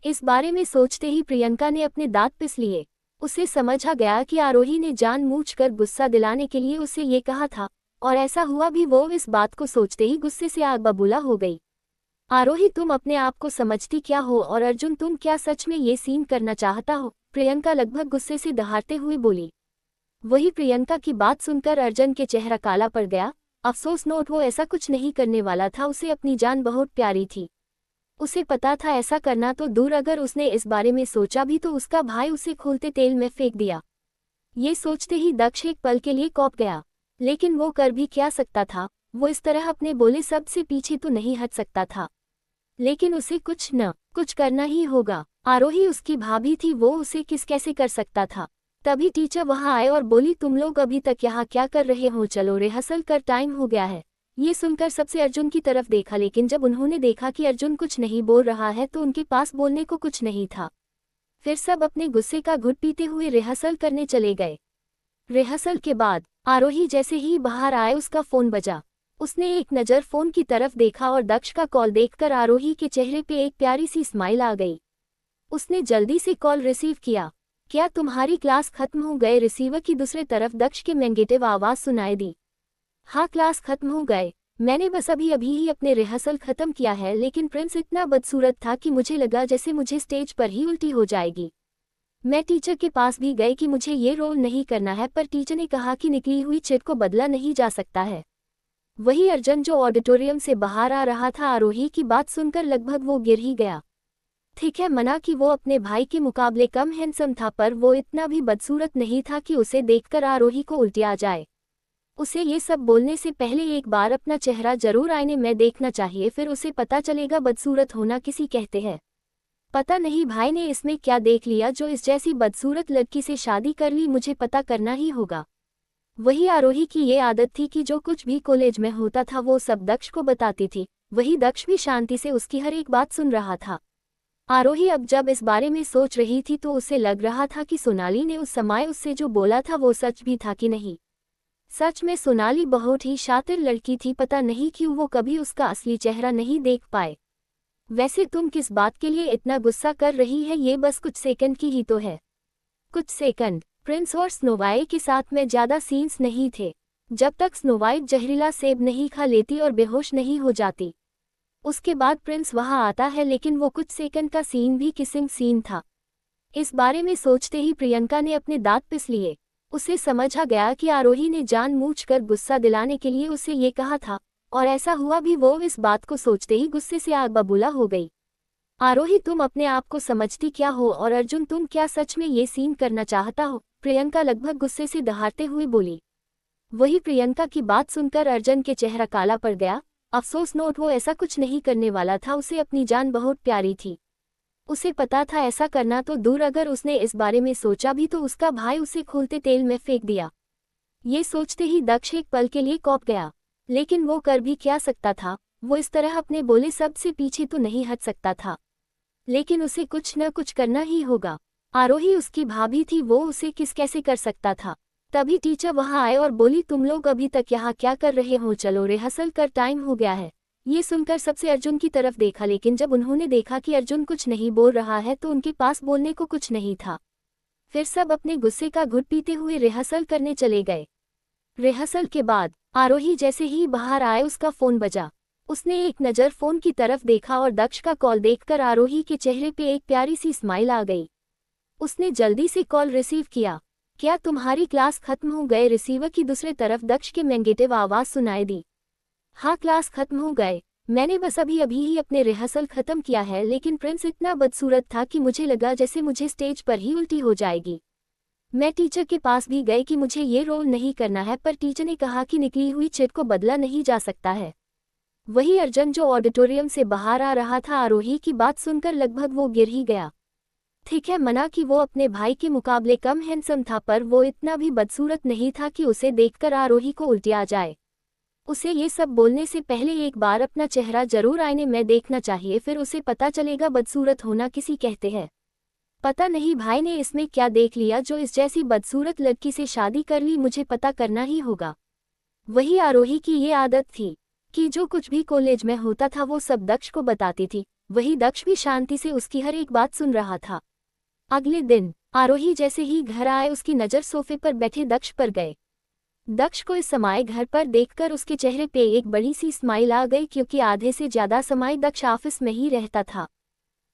इस बारे में सोचते ही प्रियंका ने अपने दांत पिस लिए। उसे समझ आ गया कि आरोही ने जानबूझकर गुस्सा दिलाने के लिए उसे ये कहा था, और ऐसा हुआ भी। वो इस बात को सोचते ही गुस्से से आग बबूला हो गई। आरोही, तुम अपने आप को समझती क्या हो, और अर्जुन तुम क्या सच में ये सीन करना चाहता हो, प्रियंका लगभग गुस्से से दहाड़ते हुए बोली। वही प्रियंका की बात सुनकर अर्जुन के चेहरा काला पड़ गया। अफसोस नोट, वो ऐसा कुछ नहीं करने वाला था। उसे अपनी जान बहुत प्यारी थी। उसे पता था ऐसा करना तो दूर, अगर उसने इस बारे में सोचा भी तो उसका भाई उसे खोलते तेल में फेंक दिया। ये सोचते ही दक्ष एक पल के लिए कौंप गया, लेकिन वो कर भी क्या सकता था। वो इस तरह अपने बोले सब से पीछे तो नहीं हट सकता था, लेकिन उसे कुछ न कुछ करना ही होगा। आरोही उसकी भाभी थी, वो उसे किस कैसे कर सकता था। तभी टीचर वहां आए और बोली, तुम लोग अभी तक यहाँ क्या कर रहे हो, चलो रिहर्सल कर टाइम हो गया है। ये सुनकर सबसे अर्जुन की तरफ देखा, लेकिन जब उन्होंने देखा कि अर्जुन कुछ नहीं बोल रहा है तो उनके पास बोलने को कुछ नहीं था। फिर सब अपने गुस्से का घुट पीते हुए रिहर्सल करने चले गए। रिहर्सल के बाद आरोही जैसे ही बाहर आए उसका फोन बजा। उसने एक नज़र फोन की तरफ देखा और दक्ष का कॉल देखकर आरोही के चेहरे पे एक प्यारी सी स्माइल आ गई। उसने जल्दी से कॉल रिसीव किया। क्या तुम्हारी क्लास खत्म हो गए? रिसीवर की दूसरी तरफ दक्ष की नेगेटिव आवाज़ सुनाई दी। हाँ, क्लास खत्म हो गए, मैंने बस अभी ही अपने रिहर्सल खत्म किया है, लेकिन प्रिंस इतना बदसूरत था कि मुझे लगा जैसे मुझे स्टेज पर ही उल्टी हो जाएगी। मैं टीचर के पास भी गई कि मुझे ये रोल नहीं करना है, पर टीचर ने कहा कि निकली हुई चिट को बदला नहीं जा सकता है। वही अर्जुन जो ऑडिटोरियम से बाहर आ रहा था, आरोही की बात सुनकर लगभग वो गिर ही गया। ठीक है, मना कि वो अपने भाई के मुकाबले कम हैंडसम था, पर वो इतना भी बदसूरत नहीं था कि उसे देखकर आरोही को उल्टी आ जाए। उसे ये सब बोलने से पहले एक बार अपना चेहरा जरूर आईने में देखना चाहिए, फिर उसे पता चलेगा बदसूरत होना किसी कहते हैं। पता नहीं भाई ने इसमें क्या देख लिया जो इस जैसी बदसूरत लड़की से शादी कर ली, मुझे पता करना ही होगा। वही आरोही की ये आदत थी कि जो कुछ भी कॉलेज में होता था वो सब दक्ष को बताती थी। वही दक्ष भी शांति से उसकी हर एक बात सुन रहा था। आरोही अब जब इस बारे में सोच रही थी तो उसे लग रहा था कि सोनाली ने उस समय उससे जो बोला था वो सच भी था कि नहीं। सच में सोनाली बहुत ही शातिर लड़की थी, पता नहीं क्यों वो कभी उसका असली चेहरा नहीं देख पाए। वैसे तुम किस बात के लिए इतना गुस्सा कर रही है, ये बस कुछ सेकंड की ही तो है। कुछ सेकंड। प्रिंस और स्नो वाइट के साथ में ज्यादा सीन्स नहीं थे। जब तक स्नो वाइट जहरीला सेब नहीं खा लेती और बेहोश नहीं हो जाती, उसके बाद प्रिंस वहां आता है, लेकिन वो कुछ सेकंड का सीन भी किसिंग सीन था। इस बारे में सोचते ही प्रियंका ने अपने दांत पिस लिए। उसे समझ आ गया कि आरोही ने जानबूझकर गुस्सा दिलाने के लिए उसे ये कहा था, और ऐसा हुआ भी। वो इस बात को सोचते ही गुस्से से आग बबूला हो गई। आरोही, तुम अपने आप को समझती क्या हो, और अर्जुन तुम क्या सच में ये सीन करना चाहता हो? प्रियंका लगभग गुस्से से दहाड़ते हुए बोली। वही प्रियंका की बात सुनकर अर्जुन के चेहरा काला पड़ गया। अफसोस नोट, वो ऐसा कुछ नहीं करने वाला था। उसे अपनी जान बहुत प्यारी थी। उसे पता था ऐसा करना तो दूर, अगर उसने इस बारे में सोचा भी तो उसका भाई उसे खोलते तेल में फेंक दिया। ये सोचते ही दक्ष एक पल के लिए कौंप गया, लेकिन वो कर भी क्या सकता था? वो इस तरह अपने बोले सब से पीछे तो नहीं हट सकता था, लेकिन उसे कुछ न कुछ करना ही होगा। आरोही उसकी भाभी थी, वो उसे कैसे कर सकता था? तभी टीचर वहां आए और बोली, तुम लोग अभी तक यहाँ क्या कर रहे हो? चलो रिहर्सल कर टाइम हो गया है। ये सुनकर सबसे अर्जुन की तरफ देखा, लेकिन जब उन्होंने देखा कि अर्जुन कुछ नहीं बोल रहा है तो उनके पास बोलने को कुछ नहीं था। फिर सब अपने गुस्से का घुट पीते हुए रिहर्सल करने चले गए। रिहर्सल के बाद आरोही जैसे ही बाहर आए, उसका फोन बजा। उसने एक नज़र फोन की तरफ देखा और दक्ष का कॉल देखकर आरोही के चेहरे पे एक प्यारी सी स्माइल आ गई। उसने जल्दी से कॉल रिसीव किया। क्या तुम्हारी क्लास खत्म हो गए? रिसीवर की दूसरी तरफ दक्ष के नेगेटिव आवाज सुनाई दी। हाँ, क्लास खत्म हो गए। मैंने बस अभी ही अपने रिहर्सल खत्म किया है, लेकिन प्रिंस इतना बदसूरत था कि मुझे लगा जैसे मुझे स्टेज पर ही उल्टी हो जाएगी। मैं टीचर के पास भी गई कि मुझे ये रोल नहीं करना है, पर टीचर ने कहा कि निकली हुई चिट को बदला नहीं जा सकता है। वही अर्जुन जो ऑडिटोरियम से बाहर आ रहा था, आरोही की बात सुनकर लगभग वो गिर ही गया। ठीक है, मना कि वो अपने भाई के मुकाबले कम हैंडसम था, पर वो इतना भी बदसूरत नहीं था कि उसे देखकर आरोही को उल्टी आ जाए। उसे ये सब बोलने से पहले एक बार अपना चेहरा जरूर आईने में देखना चाहिए, फिर उसे पता चलेगा बदसूरत होना किसी कहते हैं। पता नहीं भाई ने इसमें क्या देख लिया जो इस जैसी बदसूरत लड़की से शादी कर ली। मुझे पता करना ही होगा। वही आरोही की ये आदत थी कि जो कुछ भी कॉलेज में होता था वो सब दक्ष को बताती थी। वही दक्ष भी शांति से उसकी हर एक बात सुन रहा था। अगले दिन आरोही जैसे ही घर आए, उसकी नज़र सोफे पर बैठे दक्ष पर गए। दक्ष को इस समय घर पर देखकर उसके चेहरे पे एक बड़ी सी स्माइल आ गई, क्योंकि आधे से ज्यादा समय दक्ष ऑफिस में ही रहता था।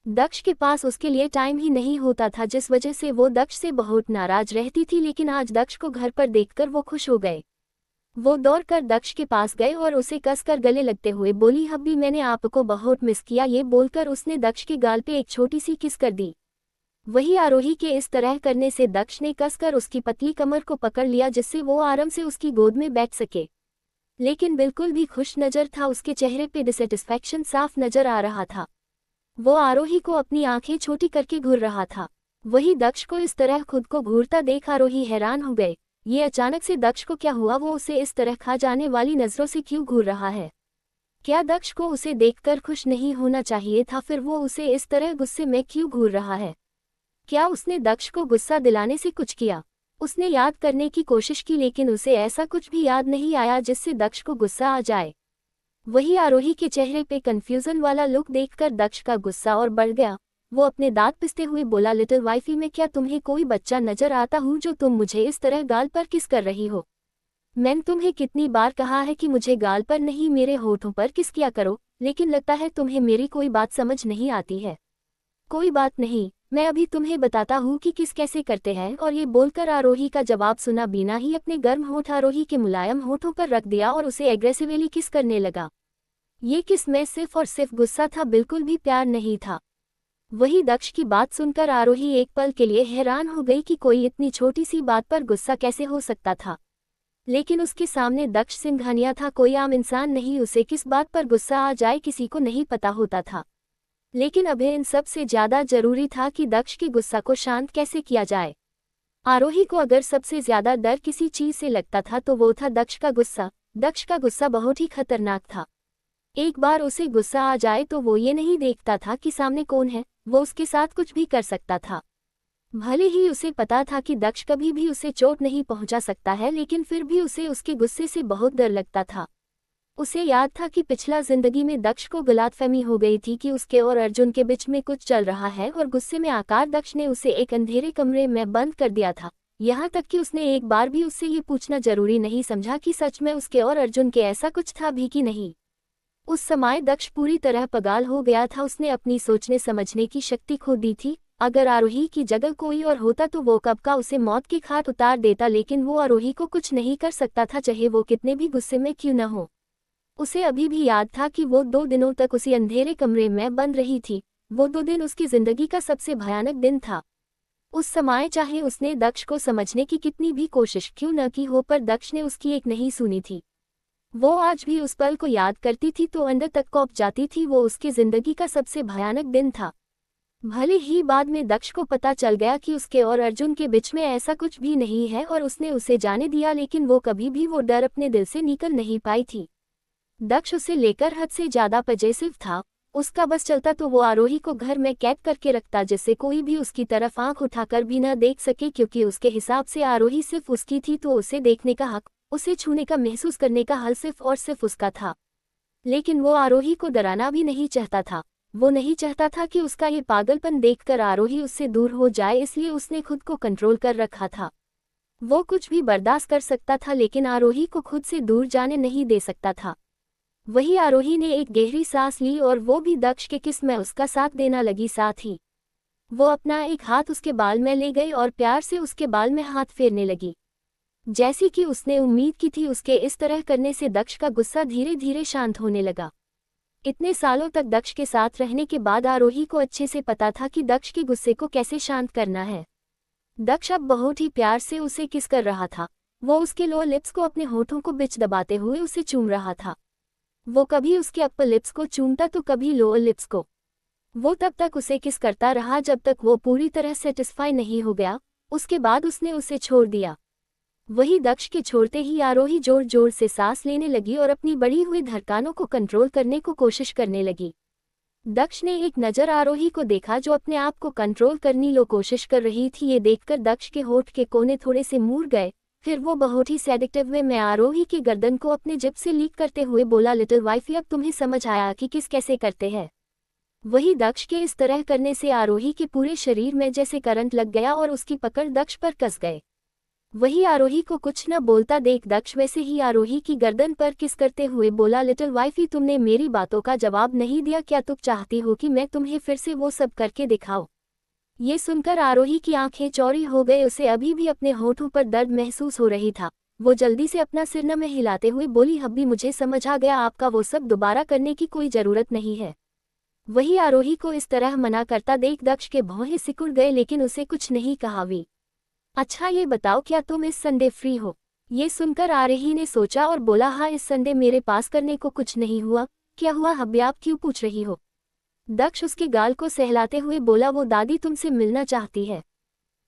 दक्ष के पास उसके लिए टाइम ही नहीं होता था, जिस वजह से वो दक्ष से बहुत नाराज रहती थी। लेकिन आज दक्ष को घर पर देखकर वो खुश हो गए। वो दौड़कर दक्ष के पास गए और उसे कसकर गले लगते हुए बोली, हब्बी मैंने आपको बहुत मिस किया। ये बोलकर उसने दक्ष के गाल पे एक छोटी सी किस कर दी। वही आरोही के इस तरह करने से दक्ष ने कसकर उसकी पतली कमर को पकड़ लिया, जिससे वो आराम से उसकी गोद में बैठ सके। लेकिन बिल्कुल भी खुश नजर था, उसके चेहरे पे डिसैटिस्फैक्शन साफ नजर आ रहा था। वो आरोही को अपनी आंखें छोटी करके घूर रहा था। वही दक्ष को इस तरह खुद को घूरता देख आरोही हैरान हो गए। ये अचानक से दक्ष को क्या हुआ? वो उसे इस तरह खा जाने वाली नजरों से क्यों घूर रहा है? क्या दक्ष को उसे देखकर खुश नहीं होना चाहिए था? फिर वो उसे इस तरह गुस्से में क्यों घूर रहा है? क्या उसने दक्ष को गुस्सा दिलाने से कुछ किया? उसने याद करने की कोशिश की, लेकिन उसे ऐसा कुछ भी याद नहीं आया जिससे दक्ष को गुस्सा आ जाए। वही आरोही के चेहरे पे कंफ्यूजन वाला लुक देखकर दक्ष का गुस्सा और बढ़ गया। वो अपने दांत पिसते हुए बोला, लिटिल वाइफी में क्या तुम्हें कोई बच्चा नजर आता हूँ जो तुम मुझे इस तरह गाल पर किस कर रही हो? मैंने तुम्हें कितनी बार कहा है कि मुझे गाल पर नहीं मेरे होठों पर किस किया करो, लेकिन लगता है तुम्हें मेरी कोई बात समझ नहीं आती है। कोई बात नहीं, मैं अभी तुम्हें बताता हूँ कि किस कैसे करते हैं। और ये बोलकर आरोही का जवाब सुना बिना ही अपने गर्म होठ आरोही के मुलायम होठों पर रख दिया और उसे एग्रेसिवली किस करने लगा। ये किस में सिर्फ और सिर्फ गुस्सा था, बिल्कुल भी प्यार नहीं था। वही दक्ष की बात सुनकर आरोही एक पल के लिए हैरान हो गई कि कोई इतनी छोटी सी बात पर गुस्सा कैसे हो सकता था। लेकिन उसके सामने दक्ष सिंघानिया था, कोई आम इंसान नहीं। उसे किस बात पर गुस्सा आ जाए किसी को नहीं पता होता था। लेकिन अभी इन सब से ज्यादा जरूरी था कि दक्ष के गुस्सा को शांत कैसे किया जाए। आरोही को अगर सबसे ज्यादा डर किसी चीज से लगता था तो वो था दक्ष का गुस्सा। दक्ष का गुस्सा बहुत ही खतरनाक था। एक बार उसे गुस्सा आ जाए तो वो ये नहीं देखता था कि सामने कौन है, वो उसके साथ कुछ भी कर सकता था। भले ही उसे पता था कि दक्ष कभी भी उसे चोट नहीं पहुंचा सकता है, लेकिन फिर भी उसे उसके गुस्से से बहुत डर लगता था। उसे याद था कि पिछला जिंदगी में दक्ष को गलतफहमी हो गई थी कि उसके और अर्जुन के बीच में कुछ चल रहा है, और गुस्से में आकर दक्ष ने उसे एक अंधेरे कमरे में बंद कर दिया था। यहाँ तक कि उसने एक बार भी उससे ये पूछना जरूरी नहीं समझा कि सच में उसके और अर्जुन के ऐसा कुछ था भी कि नहीं। उस समय दक्ष पूरी तरह पागल हो गया था। उसने अपनी सोचने समझने की शक्ति खो दी थी। अगर आरोही की जगह कोई और होता तो वो कब का उसे मौत की घाट उतार देता, लेकिन वो आरोही को कुछ नहीं कर सकता था, चाहे वो कितने भी गुस्से में क्यों न हो। उसे अभी भी याद था कि वो 2 दिनों तक उसी अंधेरे कमरे में बंद रही थी। वो 2 दिन उसकी जिंदगी का सबसे भयानक दिन था। उस समय चाहे उसने दक्ष को समझने की कितनी भी कोशिश क्यों न की हो, पर दक्ष ने उसकी एक नहीं सुनी थी। वो आज भी उस पल को याद करती थी तो अंदर तक कौंप जाती थी। वो उसकी जिंदगी का सबसे भयानक दिन था। भले ही बाद में दक्ष को पता चल गया कि उसके और अर्जुन के बीच में ऐसा कुछ भी नहीं है और उसने उसे जाने दिया, लेकिन वो कभी भी वो डर अपने दिल से निकल नहीं पाई थी। दक्ष उसे लेकर हद से ज्यादा पजेसिव था। उसका बस चलता तो वो आरोही को घर में कैद करके रखता, जिससे कोई भी उसकी तरफ आंख उठाकर भी न देख सके, क्योंकि उसके हिसाब से आरोही सिर्फ उसकी थी, तो उसे देखने का हक, उसे छूने का, महसूस करने का हल सिर्फ और सिर्फ उसका था। लेकिन वो आरोही को डराना भी नहीं चाहता था। वो नहीं चाहता था कि उसका ये पागलपन देखकर आरोही उससे दूर हो जाए, इसलिए उसने खुद को कंट्रोल कर रखा था। वो कुछ भी बर्दाश्त कर सकता था, लेकिन आरोही को खुद से दूर जाने नहीं दे सकता था। वही आरोही ने एक गहरी सांस ली और वो भी दक्ष के किस में उसका साथ देना लगी। साथ ही वो अपना एक हाथ उसके बाल में ले गई और प्यार से उसके बाल में हाथ फेरने लगी। जैसी कि उसने उम्मीद की थी, उसके इस तरह करने से दक्ष का गुस्सा धीरे धीरे शांत होने लगा। इतने सालों तक दक्ष के साथ रहने के बाद आरोही को अच्छे से पता था कि दक्ष के गुस्से को कैसे शांत करना है। दक्ष अब बहुत ही प्यार से उसे किस कर रहा था। वो उसके लोअर लिप्स को अपने होठों को बीच दबाते हुए उसे चूम रहा था। वो कभी उसके अपर लिप्स को चूमता तो कभी लोअर लिप्स को। वो तब तक उसे किस करता रहा जब तक वो पूरी तरह सेटिस्फाई नहीं हो गया। उसके बाद उसने उसे छोड़ दिया। वही दक्ष के छोड़ते ही आरोही जोर जोर से सांस लेने लगी और अपनी बढ़ी हुई धड़कनों को कंट्रोल करने को कोशिश करने लगी। दक्ष ने एक नज़र आरोही को देखा जो अपने आप को कंट्रोल करने की कोशिश कर रही थी। ये देखकर दक्ष के होठ के कोने थोड़े से मुड़ गए। फिर वो बहुत ही सेडिक्टिव वे में आरोही की गर्दन को अपने जिप से लीक करते हुए बोला, लिटिल वाइफी, अब तुम्हें समझ आया कि किस कैसे करते हैं। वही दक्ष के इस तरह करने से आरोही के पूरे शरीर में जैसे करंट लग गया और उसकी पकड़ दक्ष पर कस गए। वही आरोही को कुछ न बोलता देख दक्ष वैसे ही आरोही की गर्दन पर किस करते हुए बोला, लिटिल वाइफी, तुमने मेरी बातों का जवाब नहीं दिया। क्या तुम चाहती हो कि मैं तुम्हें फिर से वो सब करके दिखाऊं? ये सुनकर आरोही की आंखें चौड़ी हो गई। उसे अभी भी अपने होठों पर दर्द महसूस हो रही था। वो जल्दी से अपना सिर न में हिलाते हुए बोली, हब्बी, मुझे समझ आ गया, आपका वो सब दोबारा करने की कोई जरूरत नहीं है। वही आरोही को इस तरह मना करता देख दक्ष के भौहें सिकुड़ गए, लेकिन उसे कुछ नहीं कहा। भी अच्छा, ये बताओ, क्या तुम इस संडे फ्री हो? ये सुनकर आरोही ने सोचा और बोला, हाँ, इस संडे मेरे पास करने को कुछ नहीं हुआ। क्या हुआ हब्बी, आप क्यों पूछ रही हो? दक्ष उसके गाल को सहलाते हुए बोला, वो दादी तुमसे मिलना चाहती है।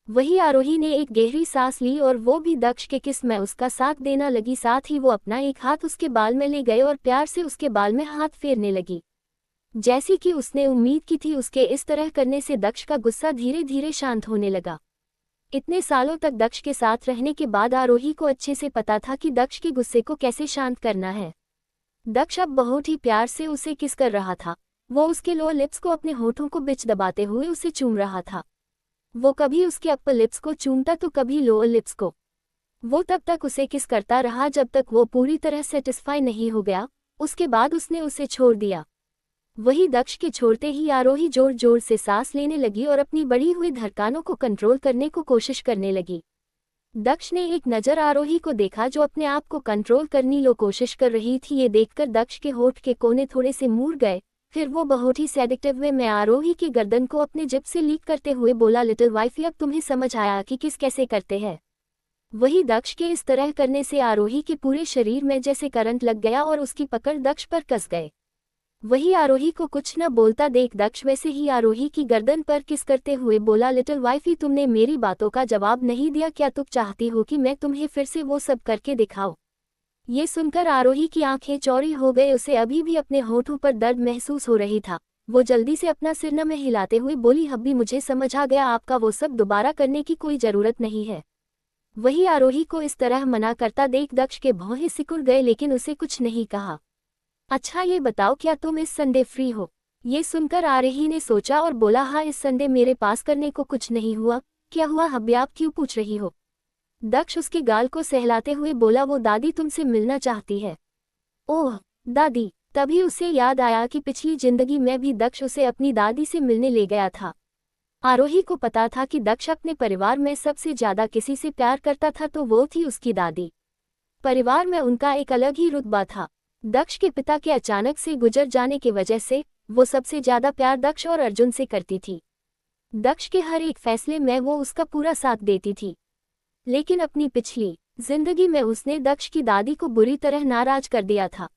वही आरोही ने एक गहरी सांस ली और वो भी दक्ष के किस में उसका साथ देना लगी। साथ ही वो अपना एक हाथ उसके बाल में ले गए और प्यार से उसके बाल में हाथ फेरने लगी। जैसी कि उसने उम्मीद की थी, उसके इस तरह करने से दक्ष का गुस्सा धीरे धीरे शांत होने लगा। इतने सालों तक दक्ष के साथ रहने के बाद आरोही को अच्छे से पता था कि दक्ष के गुस्से को कैसे शांत करना है। दक्ष अब बहुत ही प्यार से उसे किस कर रहा था। वो उसके लोअर लिप्स को अपने होठों को बीच दबाते हुए उसे चूम रहा था। वो कभी उसके अपर लिप्स को चूमता तो कभी लोअर लिप्स को। वो तब तक उसे किस करता रहा जब तक वो पूरी तरह सेटिस्फाई नहीं हो गया। उसके बाद उसने उसे छोड़ दिया। वही दक्ष के छोड़ते ही आरोही जोर जोर से सांस लेने लगी और अपनी बढ़ी हुई धड़कनों को कंट्रोल करने को कोशिश करने लगी। दक्ष ने एक नज़र आरोही को देखा जो अपने आप को कंट्रोल करने की कोशिश कर रही थी। ये देखकर दक्ष के होठ के कोने थोड़े से मुड़ गए। फिर वो बहुत ही सेडिक्टिव वे में आरोही की गर्दन को अपने जिप से लीक करते हुए बोला, लिटिल वाइफी, अब तुम्हें समझ आया कि किस कैसे करते हैं। वही दक्ष के इस तरह करने से आरोही के पूरे शरीर में जैसे करंट लग गया और उसकी पकड़ दक्ष पर कस गए। वही आरोही को कुछ न बोलता देख दक्ष वैसे ही आरोही की गर्दन पर किस करते हुए बोला, लिटिल वाइफी, तुमने मेरी बातों का जवाब नहीं दिया। क्या तुम चाहती हो कि मैं तुम्हें फिर से वो सब करके दिखाऊं? ये सुनकर आरोही की आंखें चौड़ी हो गई। उसे अभी भी अपने होठों पर दर्द महसूस हो रही था। वो जल्दी से अपना सिर न में हिलाते हुए बोली, हब्बी मुझे समझ आ गया, आपका वो सब दोबारा करने की कोई जरूरत नहीं है। वही आरोही को इस तरह मना करता देख दक्ष के भौहें सिकुड़ गए, लेकिन उसे कुछ नहीं कहा। अच्छा ये बताओ, क्या तुम इस संडे फ्री हो? ये सुनकर आरोही ने सोचा और बोला, हाँ इस संडे मेरे पास करने को कुछ नहीं हुआ। क्या हुआ हब्बी, आप क्यों पूछ रही हो? दक्ष उसके गाल को सहलाते हुए बोला, वो दादी तुमसे मिलना चाहती है। ओह दादी। तभी उसे याद आया कि पिछली जिंदगी में भी दक्ष उसे अपनी दादी से मिलने ले गया था। आरोही को पता था कि दक्ष अपने परिवार में सबसे ज्यादा किसी से प्यार करता था तो वो थी उसकी दादी। परिवार में उनका एक अलग ही रुतबा था। दक्ष के पिता के अचानक से गुजर जाने की वजह से वो सबसे ज्यादा प्यार दक्ष और अर्जुन से करती थी। दक्ष के हर एक फैसले में वो उसका पूरा साथ देती थी। लेकिन अपनी पिछली जिंदगी में उसने दक्ष की दादी को बुरी तरह नाराज कर दिया था।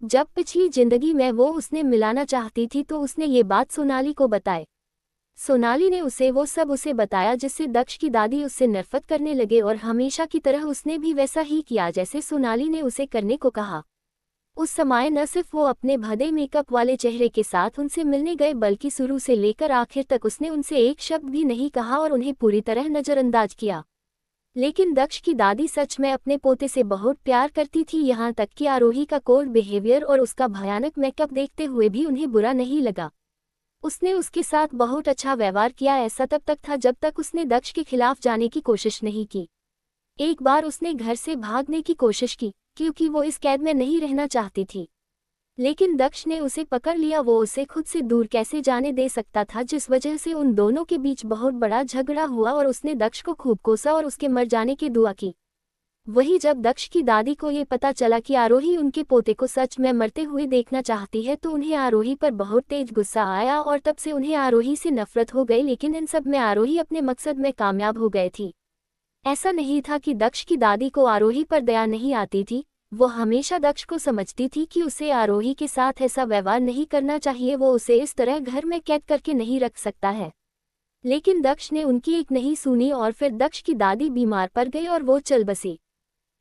जब पिछली जिंदगी में वो उसने मिलाना चाहती थी तो उसने ये बात सोनाली को बताई। सोनाली ने उसे वो सब उसे बताया, जिससे दक्ष की दादी उससे नफरत करने लगे और हमेशा की तरह उसने भी वैसा ही किया जैसे सोनाली ने उसे करने को कहा। उस समय न सिर्फ वो अपने भदे मेकअप वाले चेहरे के साथ उनसे मिलने गए, बल्कि शुरू से लेकर आखिर तक उसने उनसे एक शब्द भी नहीं कहा और उन्हें पूरी तरह नजरअंदाज किया। लेकिन दक्ष की दादी सच में अपने पोते से बहुत प्यार करती थी, यहाँ तक कि आरोही का कोल्ड बिहेवियर और उसका भयानक मेकअप देखते हुए भी उन्हें बुरा नहीं लगा। उसने उसके साथ बहुत अच्छा व्यवहार किया। ऐसा तब तक था जब तक उसने दक्ष के खिलाफ जाने की कोशिश नहीं की। एक बार उसने घर से भागने की कोशिश की क्योंकि वो इस कैद में नहीं रहना चाहती थी, लेकिन दक्ष ने उसे पकड़ लिया। वो उसे खुद से दूर कैसे जाने दे सकता था, जिस वजह से उन दोनों के बीच बहुत बड़ा झगड़ा हुआ और उसने दक्ष को खूब कोसा और उसके मर जाने की दुआ की। वही जब दक्ष की दादी को ये पता चला कि आरोही उनके पोते को सच में मरते हुए देखना चाहती है तो उन्हें आरोही पर बहुत तेज गुस्सा आया और तब से उन्हें आरोही से नफरत हो गई। लेकिन इन सब में आरोही अपने मकसद में कामयाब हो गए थी। ऐसा नहीं था कि दक्ष की दादी को आरोही पर दया नहीं आती थी। वो हमेशा दक्ष को समझती थी कि उसे आरोही के साथ ऐसा व्यवहार नहीं करना चाहिए, वो उसे इस तरह घर में कैद करके नहीं रख सकता है। लेकिन दक्ष ने उनकी एक नहीं सुनी और फिर दक्ष की दादी बीमार पड़ गई और वो चल बसी।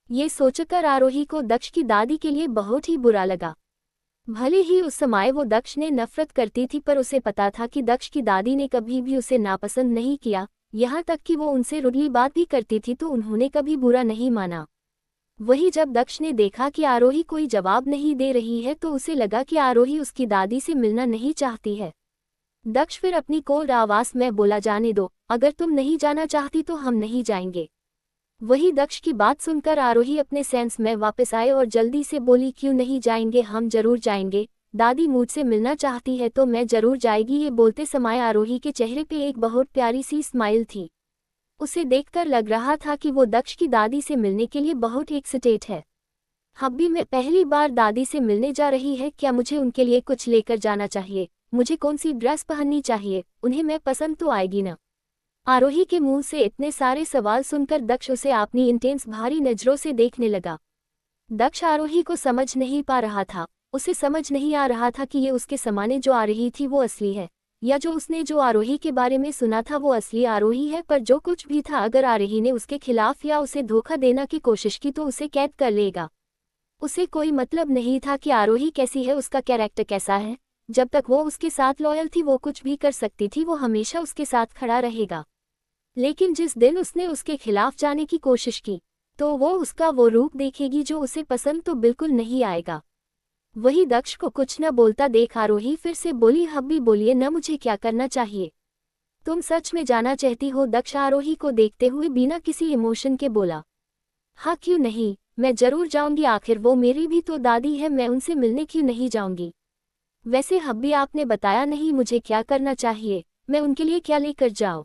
ये सोचकर आरोही को दक्ष की दादी के लिए बहुत ही बुरा लगा। भले ही उस समय वो दक्ष ने नफरत करती थी, पर उसे पता था कि दक्ष की दादी ने कभी भी उसे नापसंद नहीं किया। यहाँ तक कि वो उनसे रुडली बात भी करती थी तो उन्होंने कभी बुरा नहीं माना। वही जब दक्ष ने देखा कि आरोही कोई जवाब नहीं दे रही है तो उसे लगा कि आरोही उसकी दादी से मिलना नहीं चाहती है। दक्ष फिर अपनी कोल्ड आवाज में बोला, जाने दो, अगर तुम नहीं जाना चाहती तो हम नहीं जाएंगे। वही दक्ष की बात सुनकर आरोही अपने सेंस में वापस आए और जल्दी से बोली, क्यों नहीं जाएंगे, हम जरूर जाएंगे। दादी मुझसे मिलना चाहती है तो मैं जरूर जाएगी। ये बोलते समय आरोही के चेहरे पे एक बहुत प्यारी सी स्माइल थी। उसे देखकर लग रहा था कि वो दक्ष की दादी से मिलने के लिए बहुत एक्साइटेड है। हब्बी मैं पहली बार दादी से मिलने जा रही है, क्या मुझे उनके लिए कुछ लेकर जाना चाहिए? मुझे कौन सी ड्रेस पहननी चाहिए? उन्हें मैं पसंद तो आएगी ना? आरोही के मुंह से इतने सारे सवाल सुनकर दक्ष उसे अपनी इंटेंस भारी नजरों से देखने लगा। दक्ष आरोही को समझ नहीं पा रहा था। उसे समझ नहीं आ रहा था कि ये उसके सामने जो आ रही थी वो असली है या जो उसने जो आरोही के बारे में सुना था वो असली आरोही है। पर जो कुछ भी था, अगर आरोही ने उसके खिलाफ या उसे धोखा देने की कोशिश की तो उसे कैद कर लेगा। उसे कोई मतलब नहीं था कि आरोही कैसी है, उसका कैरेक्टर कैसा है। जब तक वो उसके साथ लॉयल थी वो कुछ भी कर सकती थी, वो हमेशा उसके साथ खड़ा रहेगा। लेकिन जिस दिन उसने उसके खिलाफ जाने की कोशिश की तो वो उसका वो रूप देखेगी जो उसे पसंद तो बिल्कुल नहीं आएगा। वही दक्ष को कुछ न बोलता देख आरोही फिर से बोली, हब्बी बोलिए न, मुझे क्या करना चाहिए? तुम सच में जाना चाहती हो? दक्ष आरोही को देखते हुए बिना किसी इमोशन के बोला, हाँ क्यों नहीं, मैं जरूर जाऊंगी, आखिर वो मेरी भी तो दादी है, मैं उनसे मिलने क्यों नहीं जाऊंगी? वैसे हब्बी आपने बताया नहीं मुझे क्या करना चाहिए, मैं उनके लिए क्या लेकर जाऊं?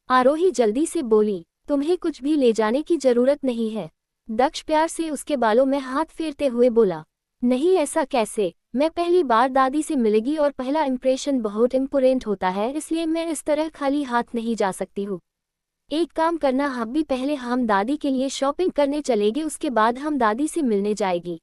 आरोही जल्दी से बोली, तुम्हें कुछ भी ले जाने की जरूरत नहीं है। दक्ष प्यार से उसके बालों में हाथ फेरते हुए बोला, नहीं ऐसा कैसे, मैं पहली बार दादी से मिलेगी और पहला इंप्रेशन बहुत इम्पोर्टेंट होता है, इसलिए मैं इस तरह खाली हाथ नहीं जा सकती हूँ। एक काम करना हब्बी, पहले हम दादी के लिए शॉपिंग करने चलेंगे, उसके बाद हम दादी से मिलने जाएगी।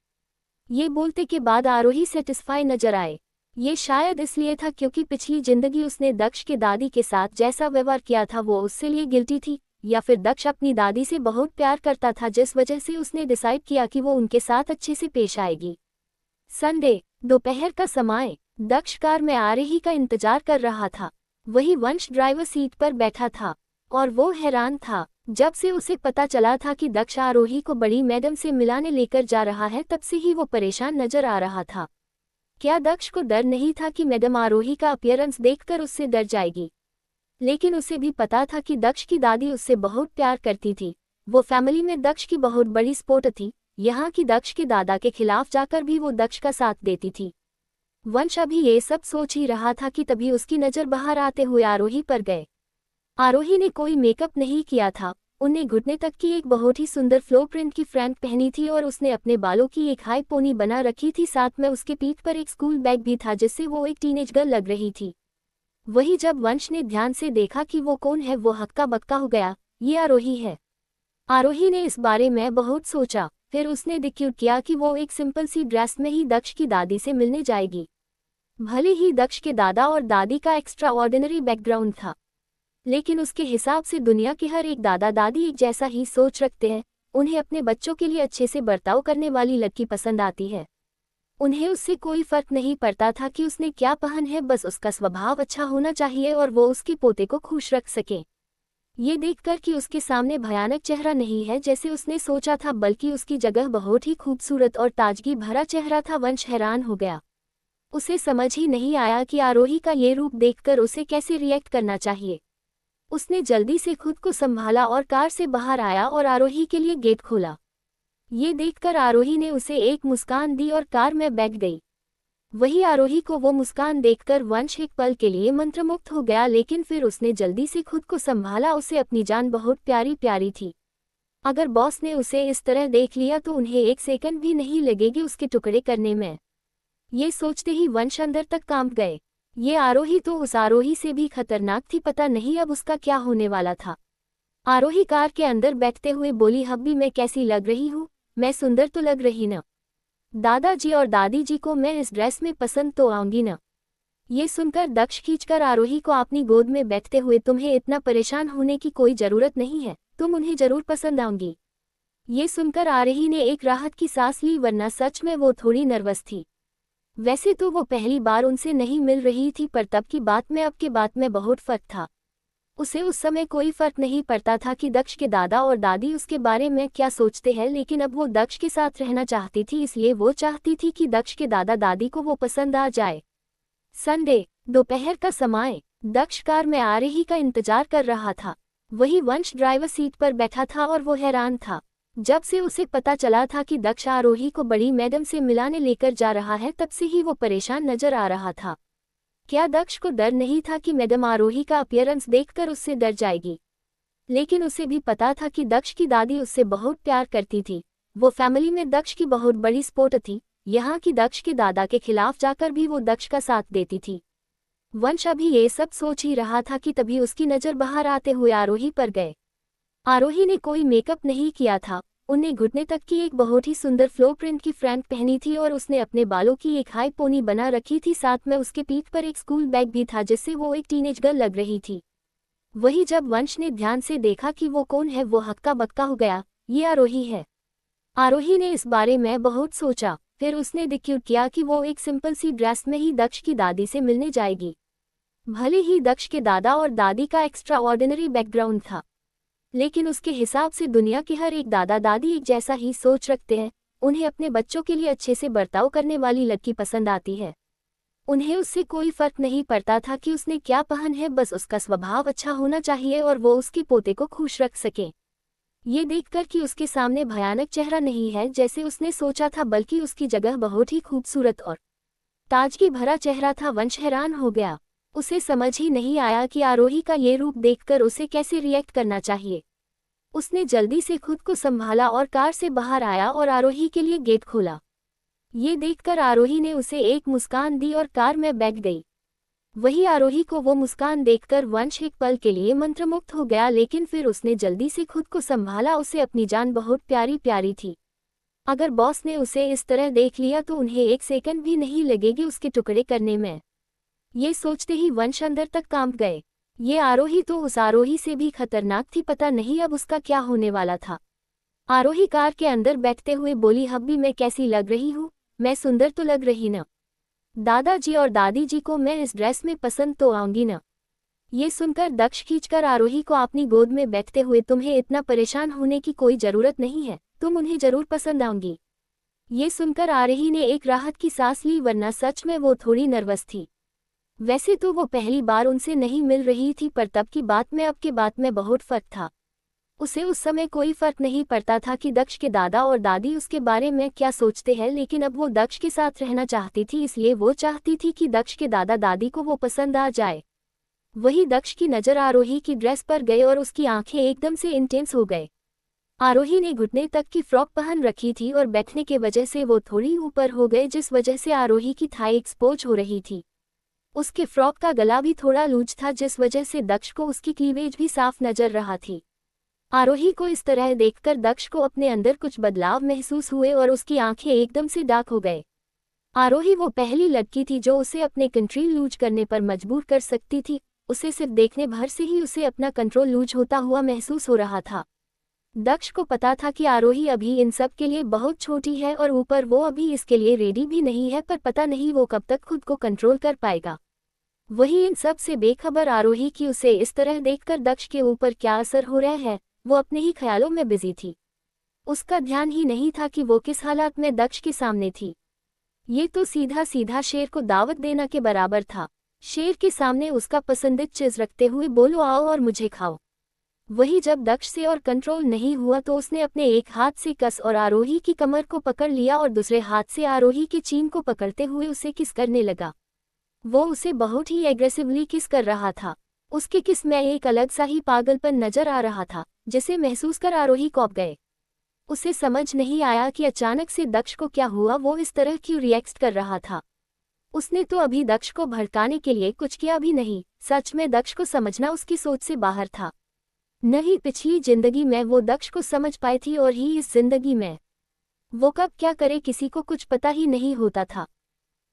ये बोलते के बाद आरोही सेटिस्फाई नजर आए। ये शायद इसलिए था क्योंकि पिछली जिंदगी उसने दक्ष के दादी के साथ जैसा व्यवहार किया था वो उससे लिए गिल्टी थी, या फिर दक्ष अपनी दादी से बहुत प्यार करता था जिस वजह से उसने डिसाइड किया कि वो उनके साथ अच्छे से पेश आएगी। संडे दोपहर का समय दक्ष कार में आरोही का इंतजार कर रहा था। वही वंश ड्राइवर सीट पर बैठा था और वो हैरान था। जब से उसे पता चला था कि दक्ष आरोही को बड़ी मैडम से मिलाने लेकर जा रहा है, तब से ही वो परेशान नजर आ रहा था। क्या दक्ष को डर नहीं था कि मैडम आरोही का अपीयरेंस देखकर उससे डर जाएगी? लेकिन उसे भी पता था कि दक्ष की दादी उससे बहुत प्यार करती थी। वो फैमिली में दक्ष की बहुत बड़ी सपोर्ट थी। यहाँ की दक्ष के दादा के खिलाफ जाकर भी वो दक्ष का साथ देती थी। वंश अभी ये सब सोच ही रहा था कि तभी उसकी नज़र बाहर आते हुए आरोही पर गए। आरोही ने कोई मेकअप नहीं किया था। उन्हें घुटने तक की एक बहुत ही सुंदर फ्लो प्रिंट की फ्रॉक पहनी थी और उसने अपने बालों की एक हाई पोनी बना रखी थी। साथ में उसके पीठ पर एक स्कूल बैग भी था, जिससे वो एक टीनेज गर्ल लग रही थी। वही जब वंश ने ध्यान से देखा कि वो कौन है, वो हक्का बक्का हो गया। ये आरोही है। आरोही ने इस बारे में बहुत सोचा। फिर उसने डिक्यूट किया कि वो एक सिंपल सी ड्रेस में ही दक्ष की दादी से मिलने जाएगी। भले ही दक्ष के दादा और दादी का एक्स्ट्रा ऑर्डिनरी बैकग्राउंड था, लेकिन उसके हिसाब से दुनिया के हर एक दादा दादी एक जैसा ही सोच रखते हैं। उन्हें अपने बच्चों के लिए अच्छे से बर्ताव करने वाली लड़की पसंद आती है। उन्हें उससे कोई फर्क नहीं पड़ता था कि उसने क्या पहन है, बस उसका स्वभाव अच्छा होना चाहिए और वो उसके पोते को खुश रख सके। ये देखकर कि उसके सामने भयानक चेहरा नहीं है जैसे उसने सोचा था, बल्कि उसकी जगह बहुत ही खूबसूरत और ताजगी भरा चेहरा था, वंश हैरान हो गया। उसे समझ ही नहीं आया कि आरोही का ये रूप देखकर उसे कैसे रिएक्ट करना चाहिए। उसने जल्दी से खुद को संभाला और कार से बाहर आया और आरोही के लिए गेट खोला। ये देखकर आरोही ने उसे एक मुस्कान दी और कार में बैठ गई। वही आरोही को वो मुस्कान देखकर वंश एक पल के लिए मंत्रमुग्ध हो गया, लेकिन फिर उसने जल्दी से खुद को संभाला। उसे अपनी जान बहुत प्यारी प्यारी थी। अगर बॉस ने उसे इस तरह देख लिया तो उन्हें एक सेकंड भी नहीं लगेगी उसके टुकड़े करने में। ये सोचते ही वंश अंदर तक कांप गए। ये आरोही तो उस आरोही से भी खतरनाक थी। पता नहीं अब उसका क्या होने वाला था। आरोही कार के अंदर बैठते हुए बोली, हब्बी मैं कैसी लग रही हूँ? मैं सुंदर तो लग रही न? दादाजी और दादी जी को मैं इस ड्रेस में पसंद तो आऊंगी न? ये सुनकर दक्ष खींचकर आरोही को अपनी गोद में बैठते हुए, तुम्हें इतना परेशान होने की कोई जरूरत नहीं है, तुम उन्हें जरूर पसंद आऊंगी। ये सुनकर आरोही ने एक राहत की सांस ली, वरना सच में वो थोड़ी नर्वस थी। वैसे तो वो पहली बार उनसे नहीं मिल रही थी, पर तब की बात में अब के बात में बहुत फर्क था। उसे उस समय कोई फर्क नहीं पड़ता था कि दक्ष के दादा और दादी उसके बारे में क्या सोचते हैं, लेकिन अब वो दक्ष के साथ रहना चाहती थी, इसलिए वो चाहती थी कि दक्ष के दादा दादी को वो पसंद आ जाए। संडे दोपहर का समय। दक्ष कार में आरोही का इंतजार कर रहा था। वही वंश ड्राइवर सीट पर बैठा था और वो हैरान था। जब से उसे पता चला था कि दक्ष आरोही को बड़ी मैडम से मिलाने लेकर जा रहा है, तब से ही वो परेशान नजर आ रहा था। क्या दक्ष को डर नहीं था कि मैडम आरोही का अपीयरेंस देखकर उससे डर जाएगी? लेकिन उसे भी पता था कि दक्ष की दादी उससे बहुत प्यार करती थी। वो फैमिली में दक्ष की बहुत बड़ी सपोर्ट थी। यहाँ की दक्ष के दादा के खिलाफ जाकर भी वो दक्ष का साथ देती थी। वंश अभी ये सब सोच ही रहा था कि तभी उसकी नज़र बाहर आते हुए आरोही पर गए। आरोही ने कोई मेकअप नहीं किया था। उन्हें घुटने तक की एक बहुत ही सुंदर फ्लो प्रिंट की फ्रॉक पहनी थी और उसने अपने बालों की एक हाई पोनी बना रखी थी। साथ में उसके पीठ पर एक स्कूल बैग भी था, जिससे वो एक टीनेज गर्ल लग रही थी। वही जब वंश ने ध्यान से देखा कि वो कौन है, वो हक्का बक्का हो गया। ये आरोही है। आरोही ने इस बारे में बहुत सोचा। फिर उसने डिक्यूट किया कि वो एक सिंपल सी ड्रेस में ही दक्ष की दादी से मिलने जाएगी। भले ही दक्ष के दादा और दादी का एक्स्ट्रा ऑर्डिनरी बैकग्राउंड था, लेकिन उसके हिसाब से दुनिया के हर एक दादा दादी एक जैसा ही सोच रखते हैं। उन्हें अपने बच्चों के लिए अच्छे से बर्ताव करने वाली लड़की पसंद आती है। उन्हें उससे कोई फर्क नहीं पड़ता था कि उसने क्या पहन है, बस उसका स्वभाव अच्छा होना चाहिए और वो उसके पोते को खुश रख सके। ये देखकर कि उसके सामने भयानक चेहरा नहीं है जैसे उसने सोचा था, बल्कि उसकी जगह बहुत ही खूबसूरत और ताजगी भरा चेहरा था, वंश हैरान हो गया। उसे समझ ही नहीं आया कि आरोही का ये रूप देखकर उसे कैसे रिएक्ट करना चाहिए। उसने जल्दी से खुद को संभाला और कार से बाहर आया और आरोही के लिए गेट खोला। ये देखकर आरोही ने उसे एक मुस्कान दी और कार में बैठ गई। वही आरोही को वो मुस्कान देखकर वंश एक पल के लिए मंत्रमुग्ध हो गया, लेकिन फिर उसने जल्दी से खुद को संभाला। उसे अपनी जान बहुत प्यारी प्यारी थी। अगर बॉस ने उसे इस तरह देख लिया तो उन्हें एक सेकंड भी नहीं लगेगी उसके टुकड़े करने में। ये सोचते ही वंश अंदर तक कांप गए। ये आरोही तो उस आरोही से भी खतरनाक थी। पता नहीं अब उसका क्या होने वाला था। आरोही कार के अंदर बैठते हुए बोली, हब्बी मैं कैसी लग रही हूँ? मैं सुंदर तो लग रही न? दादाजी और दादी जी को मैं इस ड्रेस में पसंद तो आऊंगी ना। ये सुनकर दक्ष खींचकर आरोही को अपनी गोद में बैठते हुए, तुम्हें इतना परेशान होने की कोई जरूरत नहीं है, तुम उन्हें जरूर पसंद आऊंगी। ये सुनकर आरोही ने एक राहत की सांस ली, वरना सच में वो थोड़ी नर्वस थी। वैसे तो वो पहली बार उनसे नहीं मिल रही थी, पर तब की बात में अब की बात में बहुत फर्क था। उसे उस समय कोई फर्क नहीं पड़ता था कि दक्ष के दादा और दादी उसके बारे में क्या सोचते हैं, लेकिन अब वो दक्ष के साथ रहना चाहती थी, इसलिए वो चाहती थी कि दक्ष के दादा दादी को वो पसंद आ जाए। वही दक्ष की नज़र आरोही की ड्रेस पर गई और उसकी आंखें एकदम से इंटेंस हो गए। आरोही ने घुटने तक की फ्रॉक पहन रखी थी और बैठने के वजह से वो थोड़ी ऊपर हो गए, जिस वजह से आरोही की थाई एक्सपोज हो रही थी। उसके फ्रॉक का गला भी थोड़ा लूज था, जिस वजह से दक्ष को उसकी क्लीवेज भी साफ नजर रहा थी। आरोही को इस तरह देखकर दक्ष को अपने अंदर कुछ बदलाव महसूस हुए और उसकी आंखें एकदम से डार्क हो गए। आरोही वो पहली लड़की थी जो उसे अपने कंट्रोल लूज करने पर मजबूर कर सकती थी। उसे सिर्फ देखने भर से ही उसे अपना कंट्रोल लूज होता हुआ महसूस हो रहा था। दक्ष को पता था कि आरोही अभी इन सब के लिए बहुत छोटी है और ऊपर वो अभी इसके लिए रेडी भी नहीं है, पर पता नहीं वो कब तक खुद को कंट्रोल कर पाएगा। वही इन सब से बेखबर आरोही की उसे इस तरह देखकर दक्ष के ऊपर क्या असर हो रहा है, वो अपने ही ख्यालों में बिजी थी। उसका ध्यान ही नहीं था कि वो किस हालात में दक्ष के सामने थी। ये तो सीधा सीधा शेर को दावत देना के बराबर था। शेर के सामने उसका पसंदीदा चीज रखते हुए बोलो आओ और मुझे खाओ। वही जब दक्ष से और कंट्रोल नहीं हुआ तो उसने अपने एक हाथ से कस और आरोही की कमर को पकड़ लिया और दूसरे हाथ से आरोही के चीन को पकड़ते हुए उसे किस करने लगा। वो उसे बहुत ही एग्रेसिवली किस कर रहा था। उसके किस में एक अलग सा ही पागलपन नजर आ रहा था, जिसे महसूस कर आरोही कौंप गए। उसे समझ नहीं आया कि अचानक से दक्ष को क्या हुआ, वो इस तरह क्यों रिएक्ट कर रहा था। उसने तो अभी दक्ष को भड़काने के लिए कुछ किया भी नहीं। सच में दक्ष को समझना उसकी सोच से बाहर था। न ही पिछली जिंदगी में वो दक्ष को समझ पाई थी और ही इस जिंदगी में वो कब क्या करे किसी को कुछ पता ही नहीं होता था।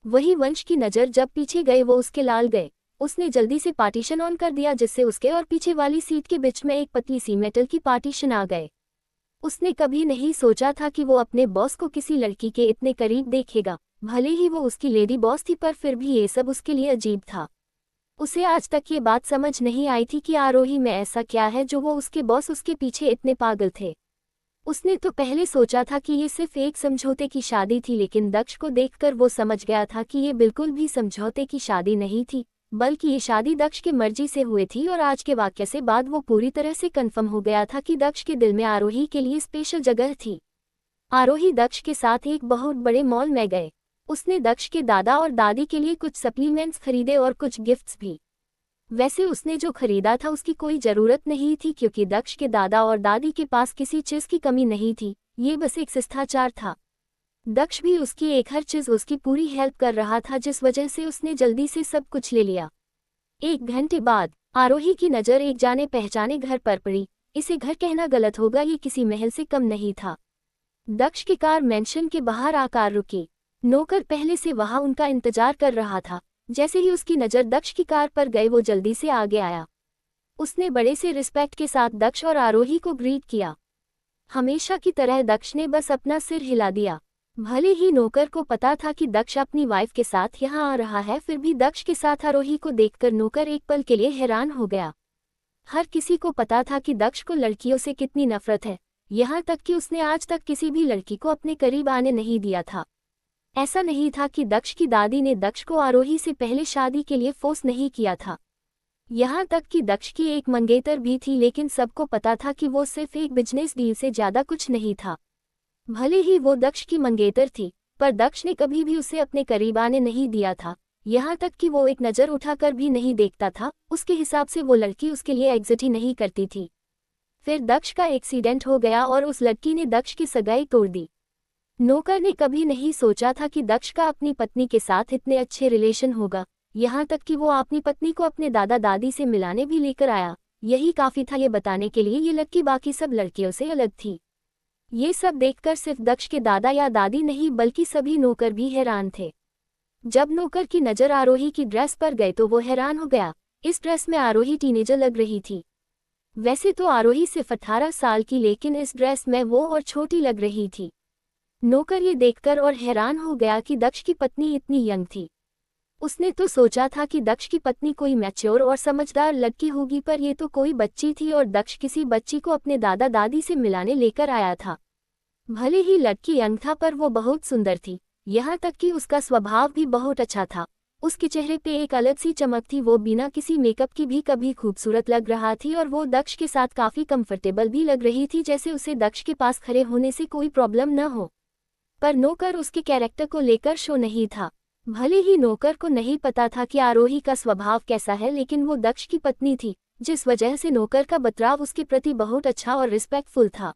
वही वंश की नज़र जब पीछे गए वो उसके लाल गए। उसने जल्दी से पार्टीशन ऑन कर दिया, जिससे उसके और पीछे वाली सीट के बीच में एक पतली सी मेटल की पार्टीशन आ गए। उसने कभी नहीं सोचा था कि वो अपने बॉस को किसी लड़की के इतने करीब देखेगा। भले ही वो उसकी लेडी बॉस थी, पर फिर भी ये सब उसके लिए अजीब था। उसे आज तक ये बात समझ नहीं आई थी कि आरोही में ऐसा क्या है जो वो उसके बॉस उसके पीछे इतने पागल थे। उसने तो पहले सोचा था कि ये सिर्फ एक समझौते की शादी थी, लेकिन दक्ष को देखकर वो समझ गया था कि ये बिल्कुल भी समझौते की शादी नहीं थी, बल्कि ये शादी दक्ष की मर्जी से हुई थी। और आज के वाक्य से बाद वो पूरी तरह से कन्फर्म हो गया था कि दक्ष के दिल में आरोही के लिए स्पेशल जगह थी। आरोही दक्ष के साथ एक बहुत बड़े मॉल में गए। उसने दक्ष के दादा और दादी के लिए कुछ सप्लीमेंट्स खरीदे और कुछ गिफ्ट्स भी। वैसे उसने जो खरीदा था उसकी कोई ज़रूरत नहीं थी, क्योंकि दक्ष के दादा और दादी के पास किसी चीज़ की कमी नहीं थी। ये बस एक शिष्टाचार था। दक्ष भी उसकी एक हर चीज़ उसकी पूरी हेल्प कर रहा था, जिस वजह से उसने जल्दी से सब कुछ ले लिया। 1 घंटे बाद आरोही की नज़र एक जाने पहचाने घर पर पड़ी। इसे घर कहना गलत होगा, ये किसी महल से कम नहीं था। दक्ष की कार मेंशन के बाहर आकर रुकी। नौकर पहले से वहां उनका इंतजार कर रहा था। जैसे ही उसकी नज़र दक्ष की कार पर गई वो जल्दी से आगे आया। उसने बड़े से रिस्पेक्ट के साथ दक्ष और आरोही को ग्रीट किया। हमेशा की तरह दक्ष ने बस अपना सिर हिला दिया। भले ही नौकर को पता था कि दक्ष अपनी वाइफ के साथ यहाँ आ रहा है, फिर भी दक्ष के साथ आरोही को देखकर नौकर एक पल के लिए हैरान हो गया। हर किसी को पता था कि दक्ष को लड़कियों से कितनी नफरत है, यहाँ तक कि उसने आज तक किसी भी लड़की को अपने करीब आने नहीं दिया था। ऐसा नहीं था कि दक्ष की दादी ने दक्ष को आरोही से पहले शादी के लिए फोर्स नहीं किया था। यहाँ तक कि दक्ष की एक मंगेतर भी थी, लेकिन सबको पता था कि वो सिर्फ एक बिजनेस डील से ज़्यादा कुछ नहीं था। भले ही वो दक्ष की मंगेतर थी, पर दक्ष ने कभी भी उसे अपने करीब आने नहीं दिया था। यहाँ तक कि वो एक नज़र उठाकर भी नहीं देखता था। उसके हिसाब से वो लड़की उसके लिए एग्जिट ही नहीं करती थी। फिर दक्ष का एक्सीडेंट हो गया और उस लड़की ने दक्ष की सगाई तोड़ दी। नौकर ने कभी नहीं सोचा था कि दक्ष का अपनी पत्नी के साथ इतने अच्छे रिलेशन होगा। यहाँ तक कि वो अपनी पत्नी को अपने दादा दादी से मिलाने भी लेकर आया। यही काफ़ी था ये बताने के लिए ये लड़की बाकी सब लड़कियों से अलग थी। ये सब देखकर सिर्फ दक्ष के दादा या दादी नहीं बल्कि सभी नौकर भी हैरान थे। जब नौकर की नज़र आरोही की ड्रेस पर गई तो वो हैरान हो गया। इस ड्रेस में आरोही टीनेजर लग रही थी। वैसे तो आरोही सिर्फ 18 साल की, लेकिन इस ड्रेस में वो और छोटी लग रही थी। नौकर ये देखकर और हैरान हो गया कि दक्ष की पत्नी इतनी यंग थी। उसने तो सोचा था कि दक्ष की पत्नी कोई मैच्योर और समझदार लड़की होगी, पर ये तो कोई बच्ची थी और दक्ष किसी बच्ची को अपने दादा दादी से मिलाने लेकर आया था। भले ही लड़की यंग था पर वो बहुत सुंदर थी, यहाँ तक कि उसका स्वभाव भी बहुत अच्छा था। उसके चेहरे पे एक अलग सी चमक थी, वो बिना किसी मेकअप की भी कभी खूबसूरत लग रहा थी और वो दक्ष के साथ काफ़ी कंफर्टेबल भी लग रही थी, जैसे उसे दक्ष के पास खड़े होने से कोई प्रॉब्लम न हो। पर नौकर उसके कैरेक्टर को लेकर शो नहीं था। भले ही नौकर को नहीं पता था कि आरोही का स्वभाव कैसा है, लेकिन वो दक्ष की पत्नी थी, जिस वजह से नौकर का बर्ताव उसके प्रति बहुत अच्छा और रिस्पेक्टफुल था।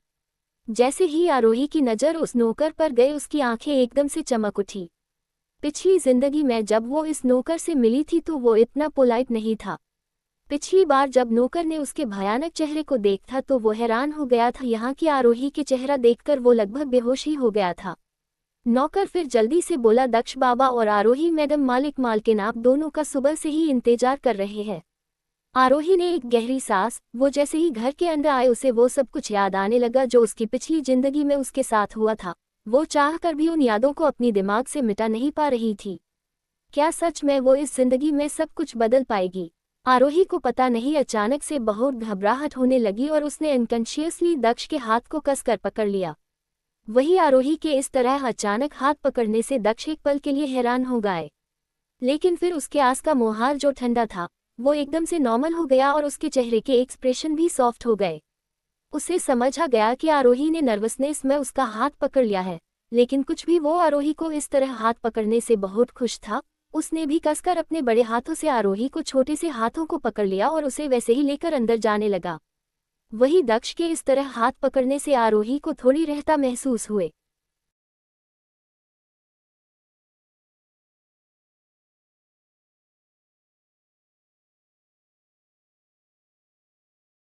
जैसे ही आरोही की नज़र उस नौकर पर गई, उसकी आंखें एकदम से चमक उठी। पिछली जिंदगी में जब वो इस नौकर से मिली थी तो वो इतना पोलाइट नहीं था। पिछली बार जब नौकर ने उसके भयानक चेहरे को देखा तो वो हैरान हो गया था, यहाँ की आरोही के चेहरा देखकर वो लगभग बेहोश ही हो गया था। नौकर फिर जल्दी से बोला, दक्ष बाबा और आरोही मैडम, मालिक मालकिन आप दोनों का सुबह से ही इंतजार कर रहे हैं। आरोही ने एक गहरी सांस, वो जैसे ही घर के अंदर आए उसे वो सब कुछ याद आने लगा जो उसकी पिछली जिंदगी में उसके साथ हुआ था। वो चाह कर भी उन यादों को अपनी दिमाग से मिटा नहीं पा रही थी। क्या सच में वो इस जिंदगी में सब कुछ बदल पाएगी? आरोही को पता नहीं, अचानक से बहुत घबराहट होने लगी और उसने अनकॉन्शियसली दक्ष के हाथ को कसकर पकड़ लिया। वही आरोही के इस तरह अचानक हाथ पकड़ने से दक्ष एक पल के लिए हैरान हो गए, लेकिन फिर उसके आस का मोहार जो ठंडा था वो एकदम से नॉर्मल हो गया और उसके चेहरे के एक्सप्रेशन भी सॉफ्ट हो गए। उसे समझ आ गया कि आरोही ने नर्वसनेस में उसका हाथ पकड़ लिया है, लेकिन कुछ भी, वो आरोही को इस तरह हाथ पकड़ने से बहुत खुश था। उसने भी कसकर अपने बड़े हाथों से आरोही को छोटे से हाथों को पकड़ लिया और उसे वैसे ही लेकर अंदर जाने लगा। वही दक्ष के इस तरह हाथ पकड़ने से आरोही को थोड़ी रहता महसूस हुए।